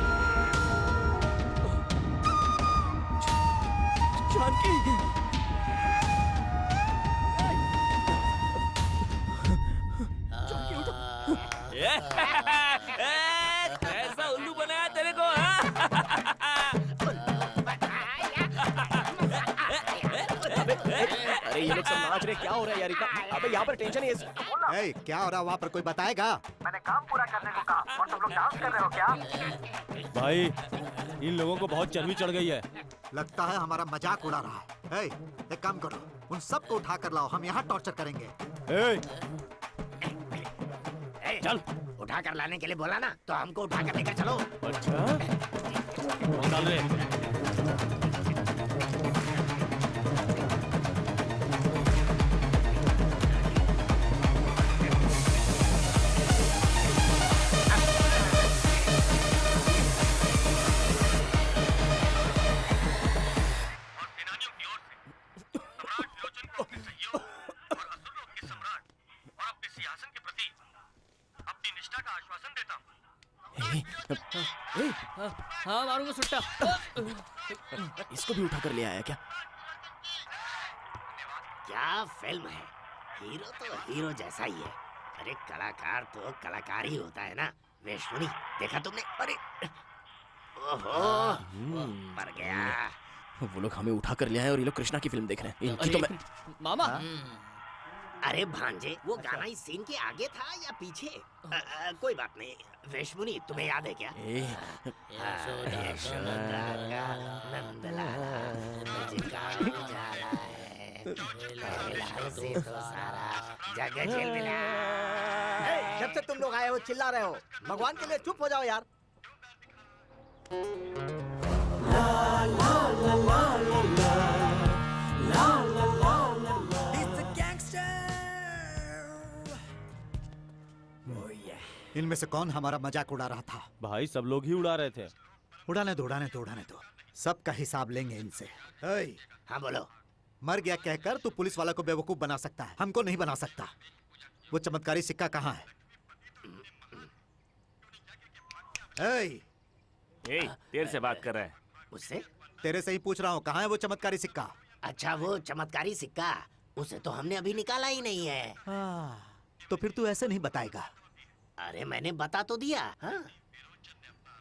जानकी कैसा उल्लू बनाया तेरे को हाँ? अरे ये लोग सब नाच रहे, क्या हो रहा है यार इतना? अबे यहाँ पर टेंशन ही है। ए, क्या हो रहा है वहाँ पर, कोई बताएगा? मैंने काम पूरा करने को कहा और तुम लोग डांस कर रहे हो क्या? भाई इन लोगों को बहुत चर्बी चढ़ गई है। लगता है हमारा मजाक उड़ा रहा है। ए, एक काम करो, उन सबको उठा कर लाओ, हम यहाँ टॉर्चर करेंगे। चल उठा कर लाने के लिए बोला ना, तो हमको उठा कर लेकर चलो। अच्छा चल रे। हाँ मारूंगा सुट्टा। इसको भी उठा कर ले आया क्या? क्या फिल्म है, हीरो तो हीरो जैसा ही है। अरे कलाकार तो कलाकार ही होता है ना। वेश्मनी देखा तुमने? अरे ओहो मर गया। वो लोग हमें उठा कर ले आए और ये लोग कृष्णा की फिल्म देख रहे हैं। इनकी तो मैं मामा अरे भांजे, वो गाना इस सीन के आगे था या पीछे? कोई बात नहीं। वेश्मुनी तुम्हें याद है क्या? यशोदा का नंदलाला मुझका उजाला है, लाल से तो सारा जग झिलमिला। जब से तुम लोग आए हो चिल्ला रहे हो, भगवान के लिए चुप हो जाओ यार। इनमें से कौन हमारा मजाक उड़ा रहा था? भाई सब लोग ही उड़ा रहे थे। उड़ाने दो, सबका हिसाब लेंगे इनसे। हाँ बोलो। मर गया कहकर तू पुलिस वाला को बेवकूफ बना सकता है, हमको नहीं बना सकता। वो चमत्कारी सिक्का कहाँ है? तेरे से बात कर रहा है। मुझसे? तेरे से ही पूछ रहा हूँ, कहाँ है वो चमत्कारी सिक्का? अच्छा वो चमत्कारी सिक्का, उसे तो हमने अभी निकाला ही नहीं है। तो फिर तू ऐसे नहीं बताएगा। अरे मैंने बता तो दिया। हाँ?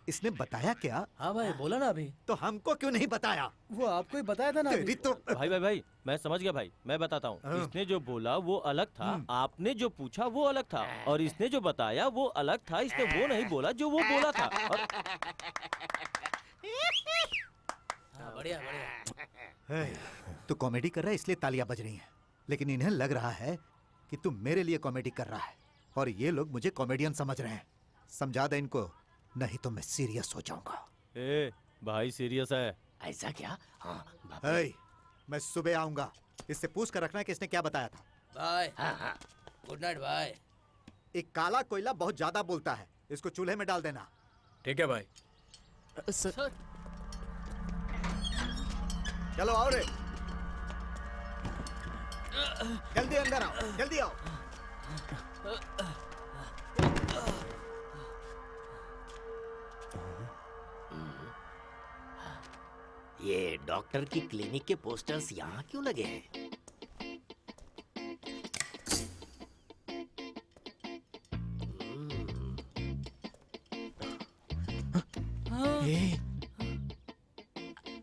इसने बताया क्या? हाँ भाई बोला ना अभी। तो हमको क्यों नहीं बताया? वो आपको ही बताया था ना। तेरी तो भाई मैं समझ गया भाई, मैं बताता हूँ। इसने जो बोला वो अलग था, आपने जो पूछा वो अलग था, और इसने जो बताया वो अलग था। इसने वो नहीं बोला जो वो बोला था। और बढ़िया बढ़िया। तू कॉमेडी कर रहा है इसलिए तालियां बज रही हैं, लेकिन इन्हें लग रहा है कि तू मेरे लिए कॉमेडी कर रहा है और ये लोग मुझे कॉमेडियन समझ रहे हैं। समझा दे इनको, नहीं तो मैं सीरियस हो जाऊंगा। भाई सीरियस है। ऐसा क्या? हाँ मैं सुबह आऊंगा, इससे पूछ कर रखना कि इसने क्या बताया था। बाय। हाँ। Good night bye. एक काला कोयला बहुत ज्यादा बोलता है, इसको चूल्हे में डाल देना। ठीक है भाई। सर चलो आओ रे, जल्दी अंदर आओ, जल्दी आओ। ये डॉक्टर की क्लिनिक के पोस्टर्स यहाँ क्यों लगे हैं?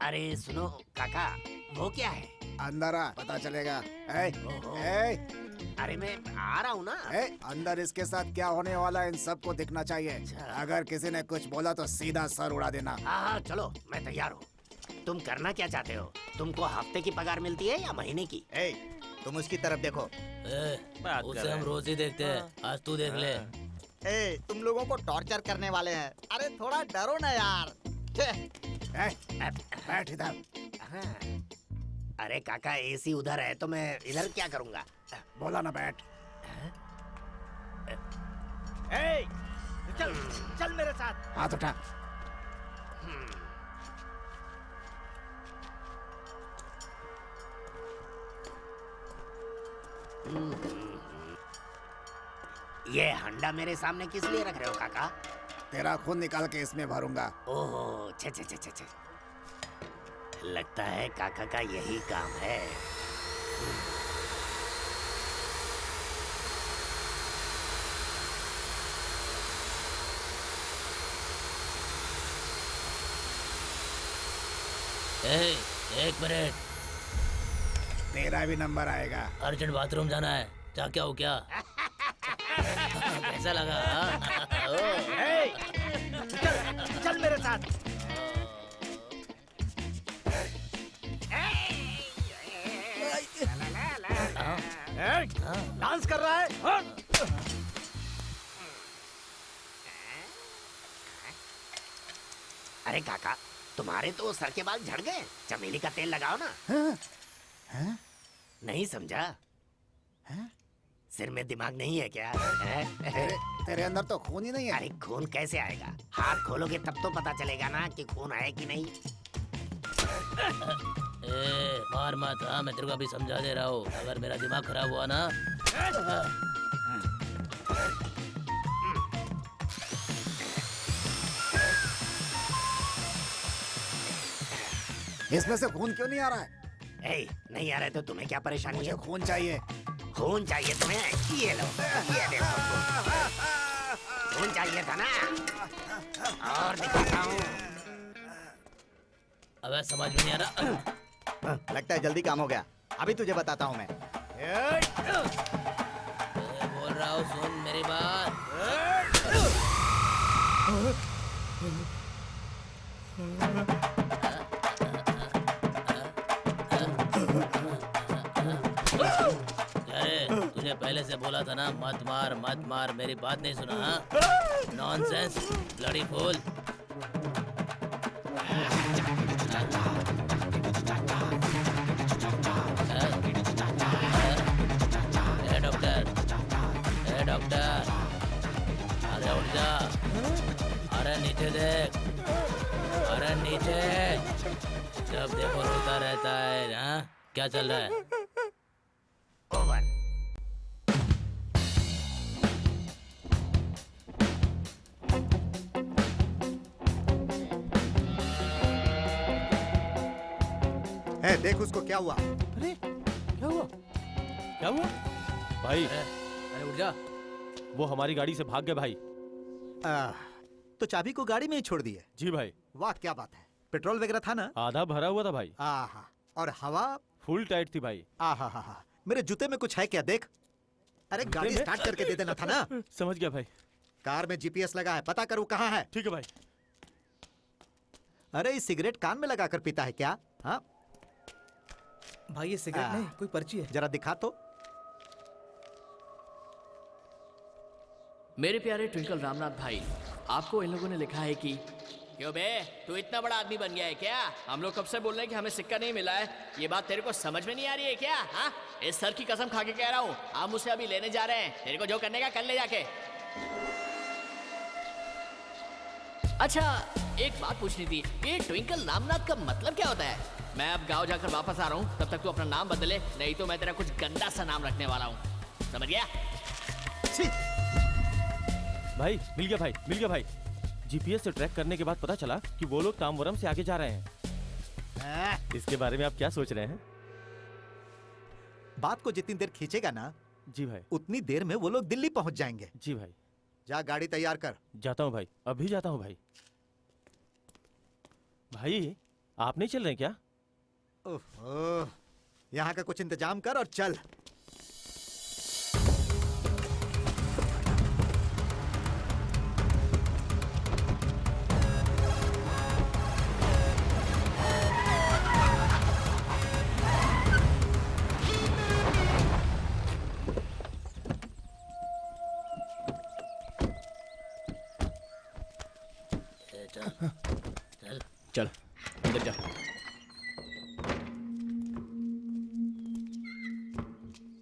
अरे सुनो काका, वो क्या है? अंदर आ, पता चलेगा। अरे मैं आ रहा हूँ ना। अंदर इसके साथ क्या होने वाला है इन सबको दिखना चाहिए। अगर किसी ने कुछ बोला तो सीधा सर उड़ा देना। हाँ चलो मैं तैयार हूँ। तुम करना क्या चाहते हो? तुमको हफ्ते की पगार मिलती है या महीने की? तुम उसकी तरफ देखो। उसे हम रोज ही देखते हैं, आज तू देख ले। तुम लोगों को टॉर्चर करने वाले हैं। अरे थोड़ा डरो ना यार। बैठ इधर। अरे काका एसी उधर है तो मैं इधर क्या करूँगा? बोला ना बैठ। चल चल मेरे साथ। हाथ उठा। ये हंडा मेरे सामने किस लिए रख रहे हो काका? तेरा खून निकाल के इसमें भरूंगा। ओहो, छे छे छे छे छे। लगता है काका का यही काम है। एक मिनट, तेरा भी नंबर आएगा। अर्जेंट बाथरूम जाना है। जा क्या हो क्या? कैसा लगा? चल चल मेरे साथ। डांस कर रहा है। अरे काका, तुम्हारे तो सर के बाल झड़ गए। चमेली का तेल लगाओ ना। नहीं समझा? सिर में दिमाग नहीं है क्या? तेरे अंदर तो खून ही नहीं है। अरे खून कैसे आएगा? हाथ खोलोगे तब तो पता चलेगा ना कि खून है कि नहीं। मार मत। हाँ, मैं तेरे को अभी समझा दे रहा हूँ। अगर मेरा दिमाग खराब हुआ ना, इसमें से खून क्यों नहीं आ रहा है? नहीं आ रहा है तो तुम्हें क्या परेशानी मुझे है? खून चाहिए। खून चाहिए तुम्हें? ये लो, ये देखो खून चाहिए था ना? और दिखाता हूँ। अब समझ में नहीं आ रहा। लगता है जल्दी काम हो गया। अभी तुझे बताता हूँ मैं। बोल रहा हूँ, सुन मेरी बात। अरे तुझे पहले से बोला था ना, मत मार मत मार। मेरी बात नहीं सुना? Nonsense, bloody fool. डॉक्टर, अरे उठ जा। अरे नीचे देख, अरे नीचे। जब देखो रोता रहता है। हाँ, क्या चल रहा है? ओवर। देख उसको क्या हुआ। अरे क्या हुआ? क्या हुआ भाई? अरे उठ जा। वो हमारी गाड़ी से भाग गए भाई। तो चाबी को गाड़ी में ही छोड़ दिए? जी भाई। वाह क्या बात है। पेट्रोल वगैरह था ना? आधा भरा हुआ था भाई। आहा, और हवा? फुल टाइट थी भाई। आहा हा हा। मेरे जूते में कुछ है क्या? देख। अरे गाड़ी स्टार्ट करके दे देना था ना। समझ गया भाई। कार में जीपीएस लगा है, पता करूँ कहाँ है। ठीक है भाई। अरे ये सिगरेट कान में लगाकर पीता है क्या? हाँ भाई ये सिगरेट नहीं, कोई पर्ची है। जरा दिखा तो। मेरे प्यारे ट्विंकल रामनाथ भाई, आपको इन लोगों ने लिखा है कि क्यों बे, तू इतना बड़ा आदमी बन गया है क्या? हम लोग कब से बोल रहे हैं कि हमें सिक्का नहीं मिला है। ये बात तेरे को समझ में नहीं आ रही है क्या? हाँ, इस सर की कसम खा के कह रहा हूँ, हम उसे अभी लेने जा रहे हैं। तेरे को जो करने का कर ले जाके। अच्छा, एक बात पूछनी थी, ये ट्विंकल रामनाथ का मतलब क्या होता है? मैं अब गाँव जाकर वापस आ रहा हूँ, तब तक तू अपना नाम बदले, नहीं तो मैं तेरा कुछ गंदा सा नाम रखने वाला हूँ। समझ गया? भाई मिल गया भाई, मिल गया भाई। जीपीएस से ट्रैक करने के बाद पता चला कि वो लोग ताम्बरम से आगे जा रहे हैं। इसके बारे में आप क्या सोच रहे हैं? बात को जितनी देर खींचेगा ना, जी भाई, उतनी देर में वो लोग दिल्ली पहुंच जाएंगे। जी भाई। जा गाड़ी तैयार कर। जाता हूँ भाई, अभी जाता हूँ भाई। भाई आप नहीं चल रहे क्या? ओह, यहाँ का कुछ इंतजाम कर और चल। चल अंदर जा।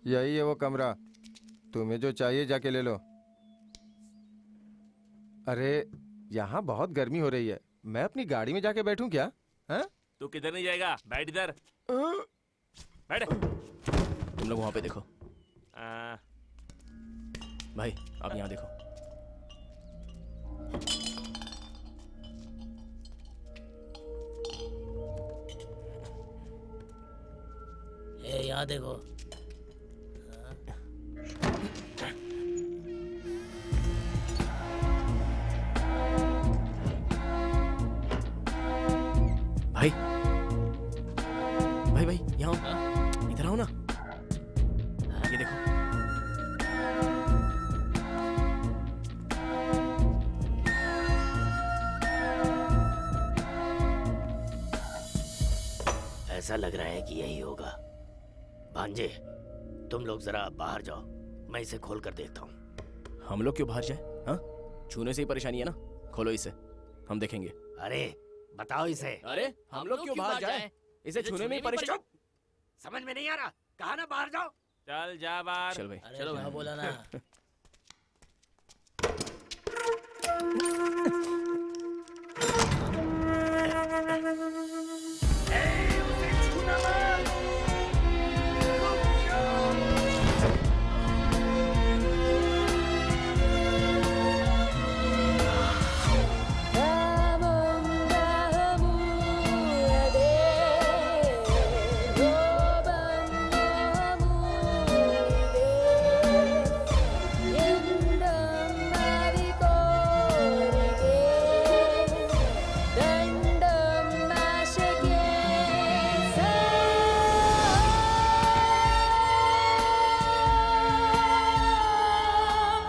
यही है वो कमरा, तुम्हें जो चाहिए जाके ले लो। अरे यहाँ बहुत गर्मी हो रही है, मैं अपनी गाड़ी में जाके बैठूं क्या? हाँ? तू किधर नहीं जाएगा, बैठ इधर बैठ। तुम लोग वहां पे देखो। भाई आप यहाँ देखो। यहाँ देखो। भाई भाई भाई यहाँ इधर आओ ना, ये देखो। ऐसा लग रहा है कि यही होगा। भांजे, तुम लोग जरा बाहर जाओ, मैं इसे खोल कर देखता हूँ। हम लोग क्यों बाहर जाए? हाँ, छूने से ही परेशानी है ना, खोलो इसे, हम देखेंगे। अरे बताओ इसे। अरे हम लोग क्यों बाहर जाए? इसे छूने में ही परेशानी। समझ में नहीं आ रहा, कहा ना बाहर जाओ। चल जा बाहर। चल भाई, चलो भाई, बोला ना।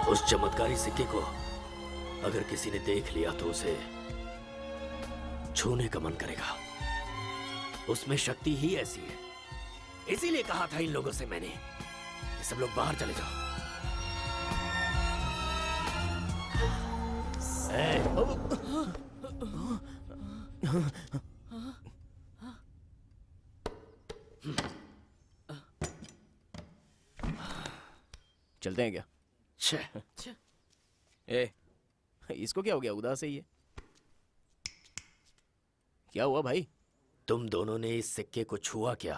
उस चमत्कारी सिक्के को अगर किसी ने देख लिया तो उसे छूने का मन करेगा। उसमें शक्ति ही ऐसी है। इसीलिए कहा था इन लोगों से मैंने कि सब लोग बाहर चले जाओ। चलते हैं क्या? ए, इसको क्या हो गया? उदास है ये। क्या हुआ भाई? तुम दोनों ने इस सिक्के को छुआ क्या?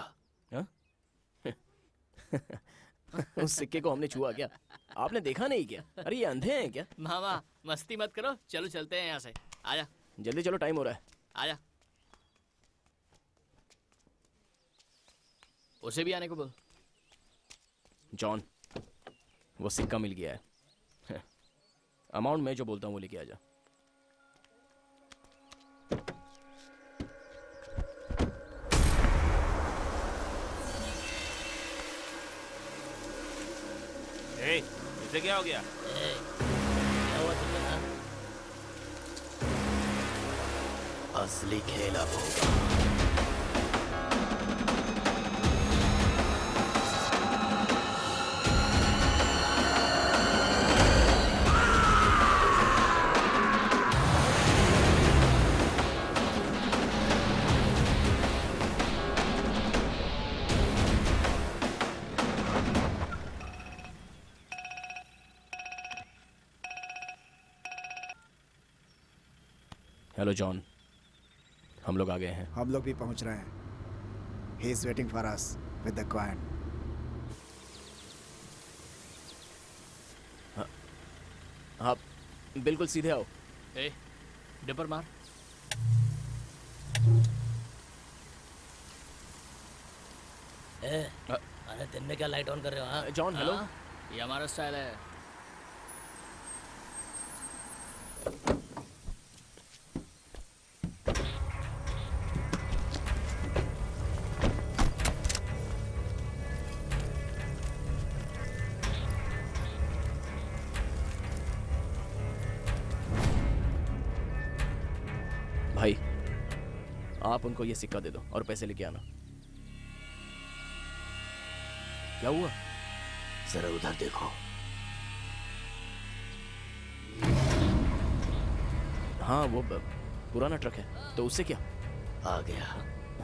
उस सिक्के को हमने छुआ क्या? आपने देखा नहीं क्या? अरे ये अंधे हैं क्या? मामा मस्ती मत करो, चलो चलते हैं यहाँ से। आजा जल्दी चलो, टाइम हो रहा है। आजा, उसे भी आने को बोल। जॉन, वो सिक्का मिल गया है। अमाउंट मैं जो बोलता हूँ वो लेके आ जा। इसे क्या हो गया? असली खेल अब होगा। हेलो जॉन, हम लोग आ गए हैं। हम लोग भी पहुंच रहे हैं। He is waiting for us with the coin. आप बिल्कुल सीधे आओ। ए, डिपर मार। अरे दिन में क्या लाइट ऑन कर रहे हो? हाँ जॉन, हेलो। ये हमारा स्टाइल है। भाई, आप उनको ये सिक्का दे दो और पैसे लेके आना। क्या हुआ? जरा उधर देखो। हाँ, वो पुराना ट्रक है, तो उससे क्या? आ गया,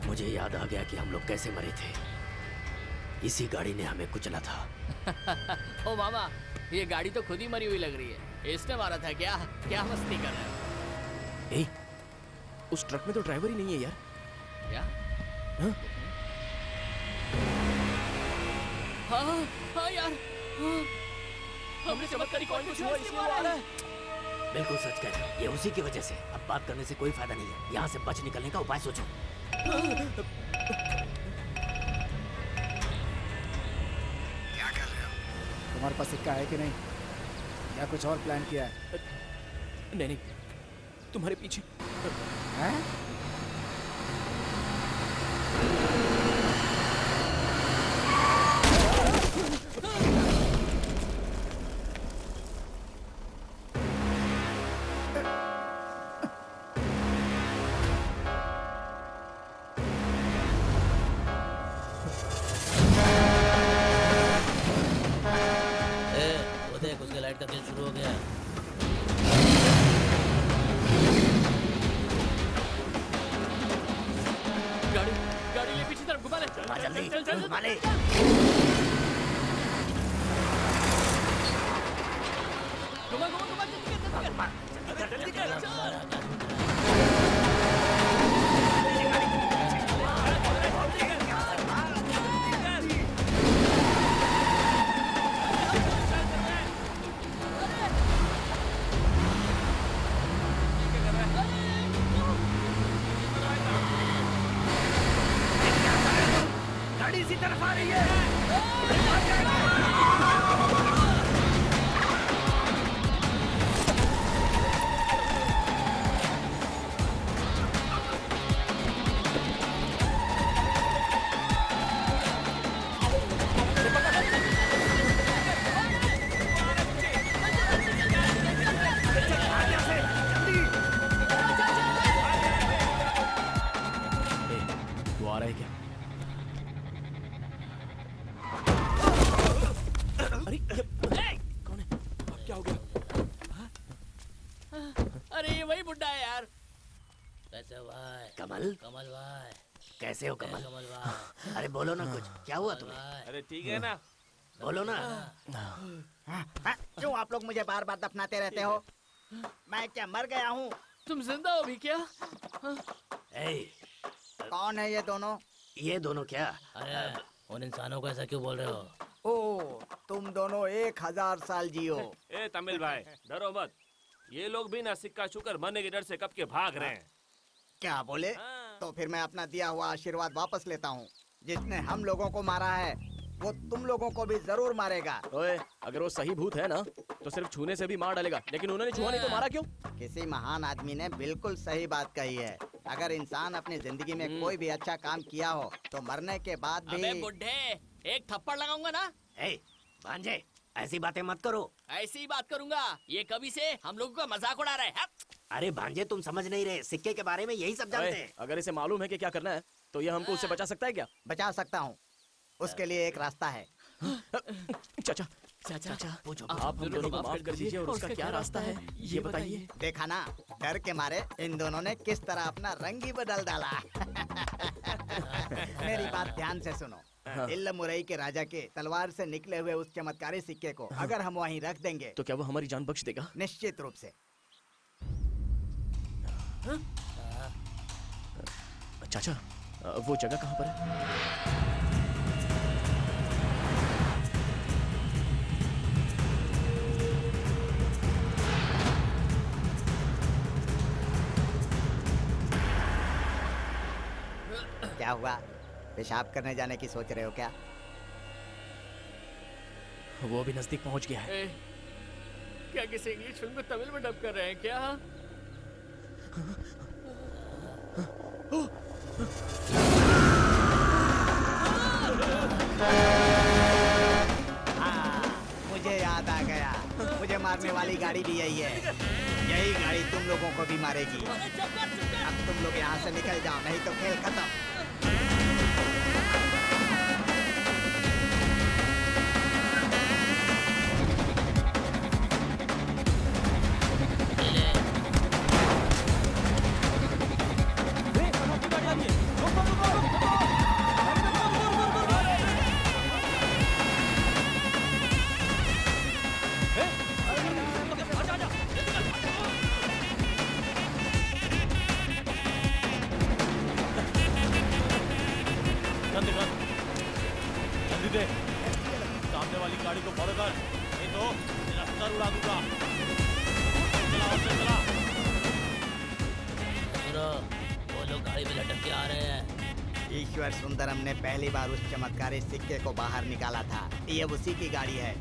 मुझे याद आ गया कि हम लोग कैसे मरे थे। इसी गाड़ी ने हमें कुचला था। ओ मामा, ये गाड़ी तो खुद ही मरी हुई लग रही है। इसने मारा था क्या? क्या मस्ती कर रहे हो? ए, उस ट्रक में तो ड्राइवर ही नहीं है यार। क्या? हाँ? हाँ हाँ यार, हाँ, हमने चमत्कारी कॉइन को छुआ इसलिए वो आ रहा है। बिल्कुल सच कह रहे हो, ये उसी की वजह से। अब बात करने से कोई फायदा नहीं है, यहाँ से बच निकलने का उपाय सोचो। क्या कर रहे हो? तुम्हारे पास सिक्का है कि नहीं, या कुछ और प्लान किया है? नहीं, तुम्हारे पीछे हैं? वो देख, उसके लाइट का तेल शुरू हो गया। गाड़ी ले, पीछे तरफ घुमा ले। जल्दी घुमा ले। गाड़ी इसी तरफ आ रही है। वो आ रहा है क्या? अरे कौन है? क्या हो गया? अरे ये वही बुड्ढा है यार। कैसे भाई? कमल? कमल भाई कैसे हो कमल? कमल भाई अरे बोलो ना कुछ, क्या हुआ तुम्हें? अरे ठीक है ना, बोलो ना। क्यों आप लोग मुझे बार बार दफनाते रहते हो? मैं क्या मर गया हूँ? तुम जिंदा हो भी क्या? कौन है ये दोनों? ये दोनों क्या? अरे उन इंसानों को ऐसा क्यों बोल रहे हो? ओ, तुम दोनों 1000 साल जियो। ए तमिल भाई डरो मत, ये लोग भी ना सिक्का छूकर मरने के डर से कब के भाग रहे हैं। क्या बोले? तो फिर मैं अपना दिया हुआ आशीर्वाद वापस लेता हूँ। जिसने हम लोगों को मारा है वो तुम लोगों को भी जरूर मारेगा। ओए, अगर वो सही भूत है ना तो सिर्फ छूने से भी मार डालेगा, लेकिन उन्होंने छुआ नहीं तो मारा क्यों? किसी महान आदमी ने बिल्कुल सही बात कही है। अगर इंसान अपनी जिंदगी में कोई भी अच्छा काम किया हो तो मरने के बाद भी। अबे बुड्ढे, एक थप्पड़ लगाऊंगा ना। भांजे, ऐसी बातें मत करो। ऐसी ही बात करूंगा। ये कभी से हम लोगों का मजाक उड़ा रहे हैं। अरे भांजे, तुम समझ नहीं रहे, सिक्के के बारे में यही सब जानते हैं। अगर इसे मालूम है कि क्या करना है तो ये हमको उससे बचा सकता है क्या? बचा सकता हूँ, उसके लिए एक रास्ता है। चाचा, पूछो, आप हम दोनों को माफ कर दीजिए और उसका क्या रास्ता है ये बताइए। देखा ना, डर के मारे इन दोनों ने किस तरह अपना रंग ही बदल डाला। मेरी बात ध्यान से सुनो। इल्लमुरई के राजा के तलवार से निकले हुए उस चमत्कारी सिक्के को अगर हम वहीं रख देंगे तो क्या वो हमारी जान बख्श देगा? निश्चित रूप से। चाचा, वो जगह कहाँ पर है? क्या हुआ? पेशाब करने जाने की सोच रहे हो क्या? वो भी नजदीक पहुंच गया है। क्या किसी इंग्लिश फिल्म को तमिल में डब कर रहे हैं क्या? मुझे याद आ गया, मुझे मारने वाली गाड़ी भी यही है। यही गाड़ी तुम लोगों को भी मारेगी। अब तुम लोग यहाँ से निकल जाओ, नहीं तो खेल खत्म। उड़ा दूंगा। सुनो, वो लोग गाड़ी में लटक के आ रहे हैं। ईश्वर सुंदरम ने पहली बार उस चमत्कारी सिक्के को बाहर निकाला था। ये उसी की गाड़ी है,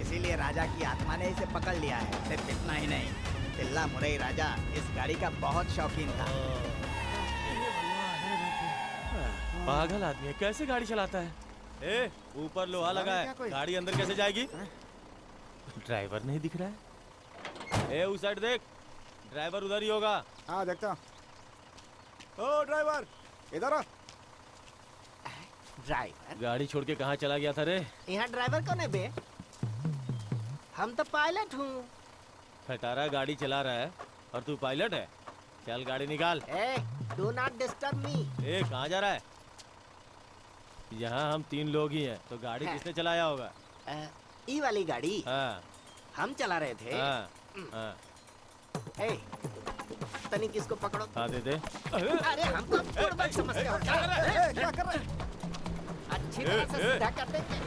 इसीलिए राजा की आत्मा ने इसे पकड़ लिया है। सिर्फ इतना ही नहीं, तिल्ला मुरई राजा इस गाड़ी का बहुत शौकीन था। पागल आदमी है, कैसे गाड़ी चलाता है? ए, ऊपर लोहा लगा है, गाड़ी अंदर कैसे जाएगी? ड्राइवर नहीं दिख रहा है। ए, उस साइड देख, ड्राइवर उधर ही होगा। हाँ देखता। ओ ड्राइवर, इधर आ। ड्राइवर? गाड़ी छोड़ के कहाँ चला गया था रे? यहाँ ड्राइवर कौन है बे? हम तो पायलट हूँ। खटारा गाड़ी चला रहा है और तू पायलट है? चल गाड़ी निकाल। Do not disturb me. ए, कहाँ जा रहा है? यहाँ हम 3 लोग ही हैं, तो गाड़ी किसने चलाया होगा? ई वाली गाड़ी हाँ, हम चला रहे थे। हाँ, हाँ। तनी किसको पकड़ो। हाँ दे दे। अरे हमको बुड़बक समझते हो क्या? क्या कर रहे? अच्छी तरह से सीधा कर देंगे।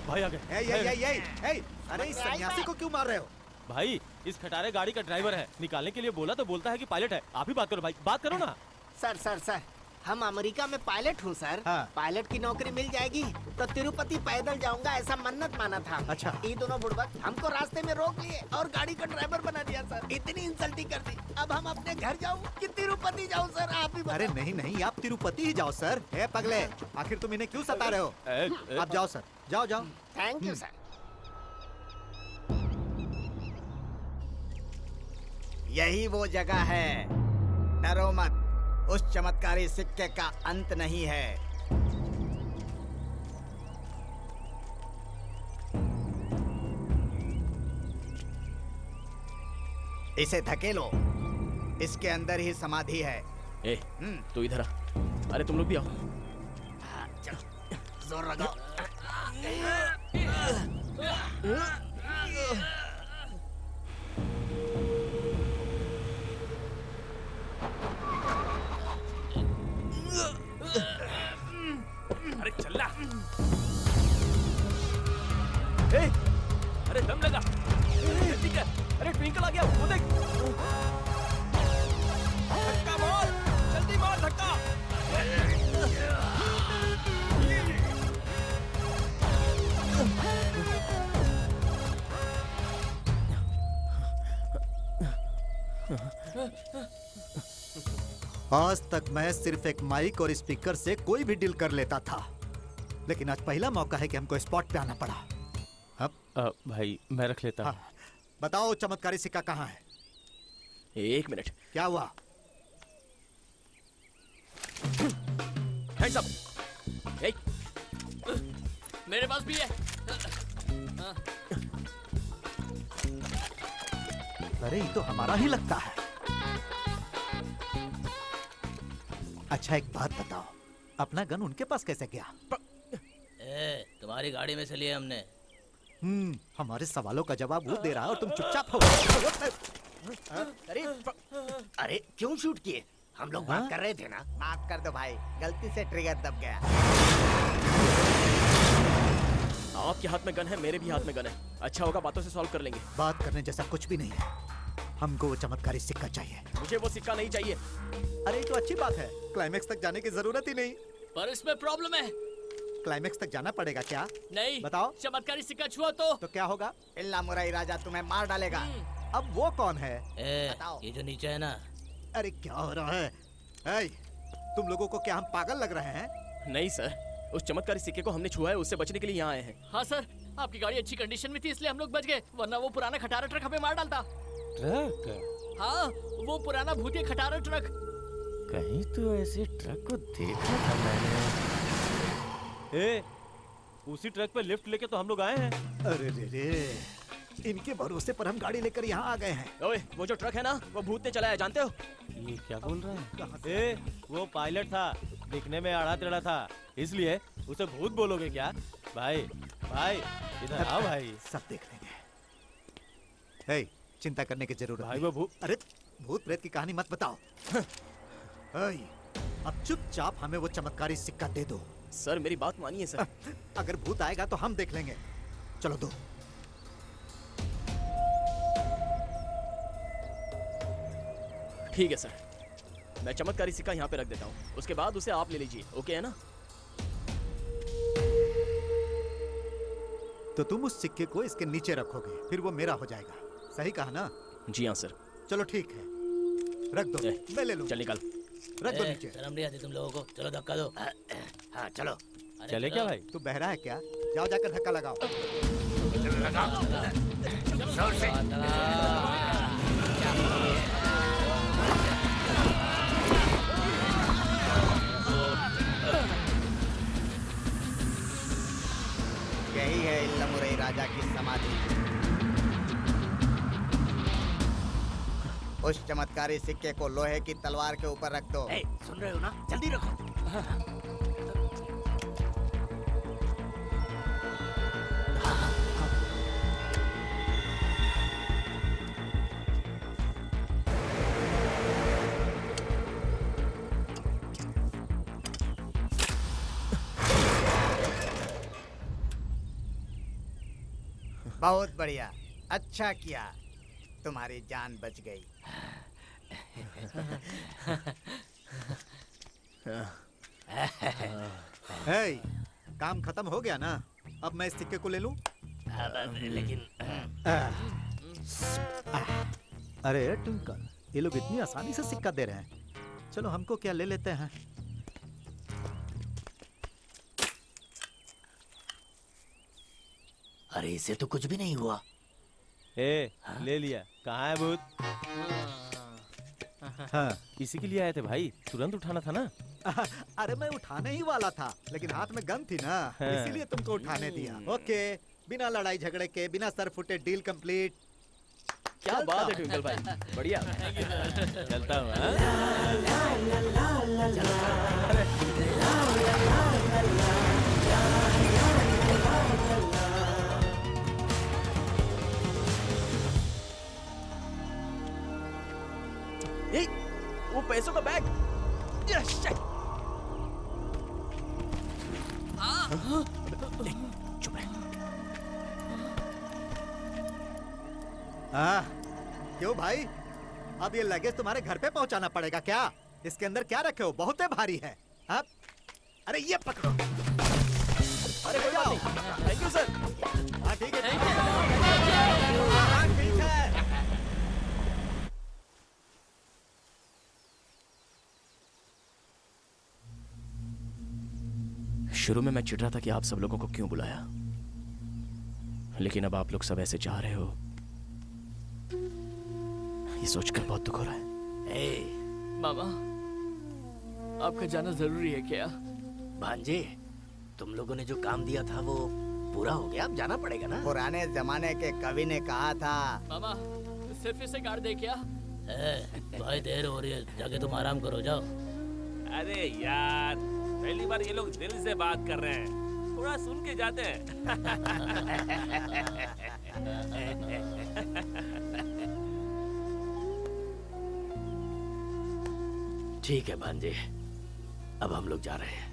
भाई आ गए। अरे इस सन्यासी को क्यों मार रहे हो? भाई, इस खटारे गाड़ी का ड्राइवर है, निकालने के लिए बोला तो बोलता है कि पायलट है। आप ही बात करो भाई, बात करो ना। सर हम अमेरिका में पायलट हूँ सर। पायलट की नौकरी मिल जाएगी तो तिरुपति पैदल जाऊंगा, ऐसा मन्नत माना था। अच्छा। ये दोनों बुड़बक हमको रास्ते में रोक लिए और गाड़ी का ड्राइवर बना दिया सर। इतनी इंसल्टिंग कर दी। अब हम अपने घर जाऊँ कि तिरुपति जाऊँ सर? आप ही बताओ। अरे नहीं, आप तिरुपति ही जाओ सर। ए पगले, आखिर तुम इन्हें क्यों सता रहे हो? आप जाओ सर, जाओ। Thank you sir. यही वो जगह है, डरो मत। उस चमत्कारी सिक्के का अंत नहीं है। इसे धकेलो, इसके अंदर ही समाधि है। ए, तू इधर आ। अरे तुम लोग भी आओ। चलो, जोर लगाओ। अरे चल्ला। ए, अरे दम लगा। ठीक है। अरे ट्विंकल आ गया, वो देख। धक्का मार, जल्दी मार धक्का। आज तक मैं सिर्फ एक माइक और स्पीकर से कोई भी डील कर लेता था, लेकिन आज पहला मौका है कि हमको स्पॉट पे आना पड़ा। अब भाई मैं रख लेता हूँ। बताओ चमत्कारी सिक्का कहाँ है? 1 मिनट। क्या हुआ? Hands up. ए, मेरे पास भी है। अरे ये तो हमारा ही लगता है। अच्छा एक बात बताओ, अपना गन उनके पास कैसे गया? तुम्हारी गाड़ी में से लिए हमने। हमारे सवालों का जवाब वो दे रहा है और तुम चुपचाप हो। अरे क्यों शूट किए? हम लोग बात कर रहे थे ना। माफ कर दो भाई, गलती से ट्रिगर दब गया। आपके हाथ में गन है, मेरे भी हाथ में गन है। अच्छा होगा बातों से सॉल्व कर लेंगे। बात करने जैसा कुछ भी नहीं है। हमको वो चमत्कारी सिक्का चाहिए। मुझे वो सिक्का नहीं चाहिए। अरे ये तो अच्छी बात है, क्लाइमेक्स तक जाने की जरूरत ही नहीं। पर इसमें प्रॉब्लम है। क्लाइमेक्स तक जाना पड़ेगा क्या? नहीं। बताओ। चमत्कारी सिक्का छुआ तो क्या होगा? इल्ला मुरई राजा तुम्हें मार डालेगा। अब वो कौन है? बताओ। ये जो नीचे है ना। अरे क्या हो रहा है? तुम लोगों को क्या हम पागल लग रहे हैं? नहीं सर, उस चमत्कारी सिक्के को हमने छुआ है, उससे बचने के लिए यहाँ आए हैं। हाँ सर, आपकी गाड़ी अच्छी कंडीशन में थी इसलिए हम लोग बच गए, वरना वो पुराना खटारा ट्रक हमें मार डालता। ट्रक? हाँ, वो पुराना भूतिया खटारा ट्रक। कहीं तो ऐसे ट्रक को देखा था मैंने। ए, उसी ट्रक पे लिफ्ट लेके तो हम लोग आए हैं। अरे रे, इनके भरोसे पर हम गाड़ी लेकर यहाँ आ गए हैं। ओए, वो जो ट्रक है ना, वो भूत ने चलाया, जानते हो? ये क्या बोल रहा है? ए, वो पायलट था, दिखने में आड़ा टेढ़ा था, इसलिए उसे भूत बोलोगे क्या? भाई इधर आओ भाई। सब देख लेंगे। चिंता करने की जरूरत भाई नहीं। वो अरे भूत प्रेत की कहानी मत बताओ। अब चुपचाप हमें वो चमत्कारी सिक्का दे दो। सर मेरी बात मानिए सर। अगर भूत आएगा तो हम देख लेंगे। चलो दो। ठीक है सर, मैं चमत्कारी सिक्का यहाँ पे रख देता हूँ, उसके बाद उसे आप ले लीजिए, ओके है ना? तो तुम उस सिक्के को इसके नीचे रखोगे, फिर वो मेरा हो जाएगा, सही कहा ना? जी हाँ सर। चलो ठीक है, रख दो, मैं ले लूँ। चल निकाल। रख दो नीचे। शर्म नहीं आती तुम लोगों को? चलो धक्का दो। हाँ चलो। चले क्या भाई? तू बहरा है क्या? जाओ जाकर धक्का लगाओ। जोर से। यही है इल्लमुरई राजा की समाधि। उस चमत्कारी सिक्के को लोहे की तलवार के ऊपर रख दो। सुन रहे हो ना? जल्दी रखो। बहुत बढ़िया, अच्छा किया, तुम्हारी जान बच गई। हे, काम खत्म हो गया ना? अब मैं इस सिक्के को ले लूं? लेकिन अरे ट्विंकल, ये लोग इतनी आसानी से सिक्का दे रहे हैं, चलो हमको क्या ले लेते हैं। अरे इसे तो कुछ भी नहीं हुआ। ले लिया। कहाँ है भूत? हाँ। इसी के लिए आए थे भाई, तुरंत उठाना था ना। अरे मैं उठाने ही वाला था, लेकिन हाथ में गन थी ना, इसीलिए तुमको उठाने दिया। ओके, बिना लड़ाई झगड़े के, बिना सर फुटे, डील कंप्लीट। क्या बात है ट्विंकल भाई, बढ़िया। चलता हूँ। वो पैसों का बैग। चुप रह। क्यों भाई, अब ये लगेज तुम्हारे घर पे पहुंचाना पड़ेगा क्या? इसके अंदर क्या रखे हो? बहुत भारी है। आप अरे ये पकड़ो। अरे कोई बात नहीं। Thank you sir. हाँ ठीक है, ठीक है। हाँ ठीक है। शुरू में मैं चिढ़ रहा था कि आप सब लोगों को क्यों बुलाया, लेकिन अब आप लोग सब ऐसे जा रहे हो, ये सोचकर बहुत दुख हो रहा है। मामा, आपका जाना जरूरी है क्या? भांजे, तुम लोगों ने जो काम दिया था वो पूरा हो गया, अब जाना पड़ेगा ना। पुराने जमाने के कवि ने कहा था। मामा, सिर्फ इसे गाड़ दे क्या? भाई देर हो रही है, जाके तुम आराम करो, जाओ। अरे यार, पहली बार ये लोग दिल से बात कर रहे हैं, थोड़ा सुन के जाते हैं। ठीक है भांजे, अब हम लोग जा रहे हैं।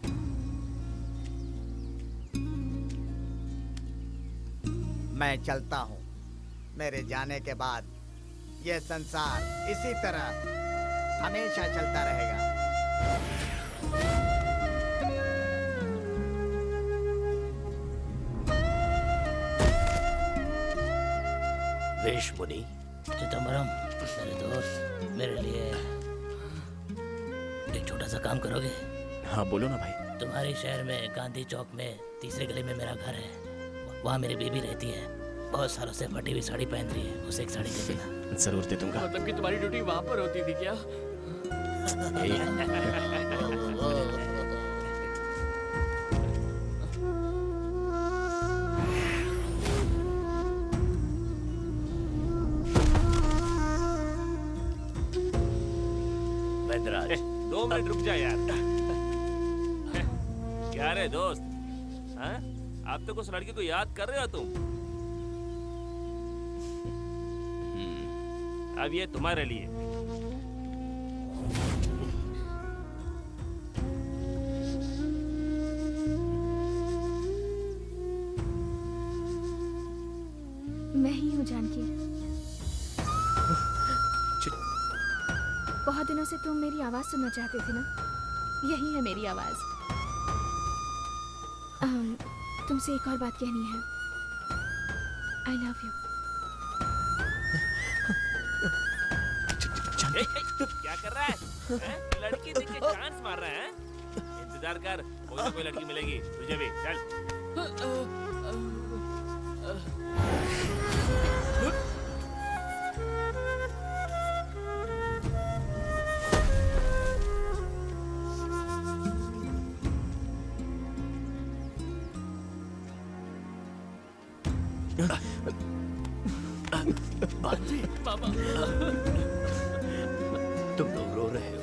मैं चलता हूँ। मेरे जाने के बाद यह संसार इसी तरह हमेशा चलता रहेगा। वेश मुनि। चिदम्बरम, मेरे दोस्त, मेरे लिए एक छोटा सा काम करोगे? हाँ बोलो ना भाई। तुम्हारे शहर में गांधी चौक में तीसरे गली में मेरा घर है, वहाँ मेरी बीबी रहती है, बहुत सालों से फटी हुई साड़ी पहन रही है, उसे एक साड़ी दे देना। जरूर दे दूंगा। मतलब कि तुम्हारी ड्यूटी वहाँ पर होती थी क्या? वैद्यराज, 2 मिनट रुक जा यार। क्या रे दोस्त, हाँ? आप तो उस लड़की को याद कर रहे हो तुम? अब ये तुम्हारे लिए। मैं ही हूँ जानकी। बहुत दिनों से तुम मेरी आवाज सुनना चाहते थे ना, यही है मेरी आवाज। तुमसे एक और बात कहनी है। I love you. क्या कर रहा है? लड़की देख के चांस मार रहा है? इंतजार कर, कोई ना कोई लड़की मिलेगी तुझे भी। चल। तुम लोग रो रहे हो,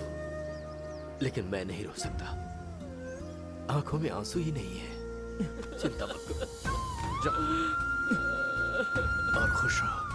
लेकिन मैं नहीं रो सकता। आंखों में आंसू ही नहीं है। चिंता मत करो, जाओ और खुश रहो।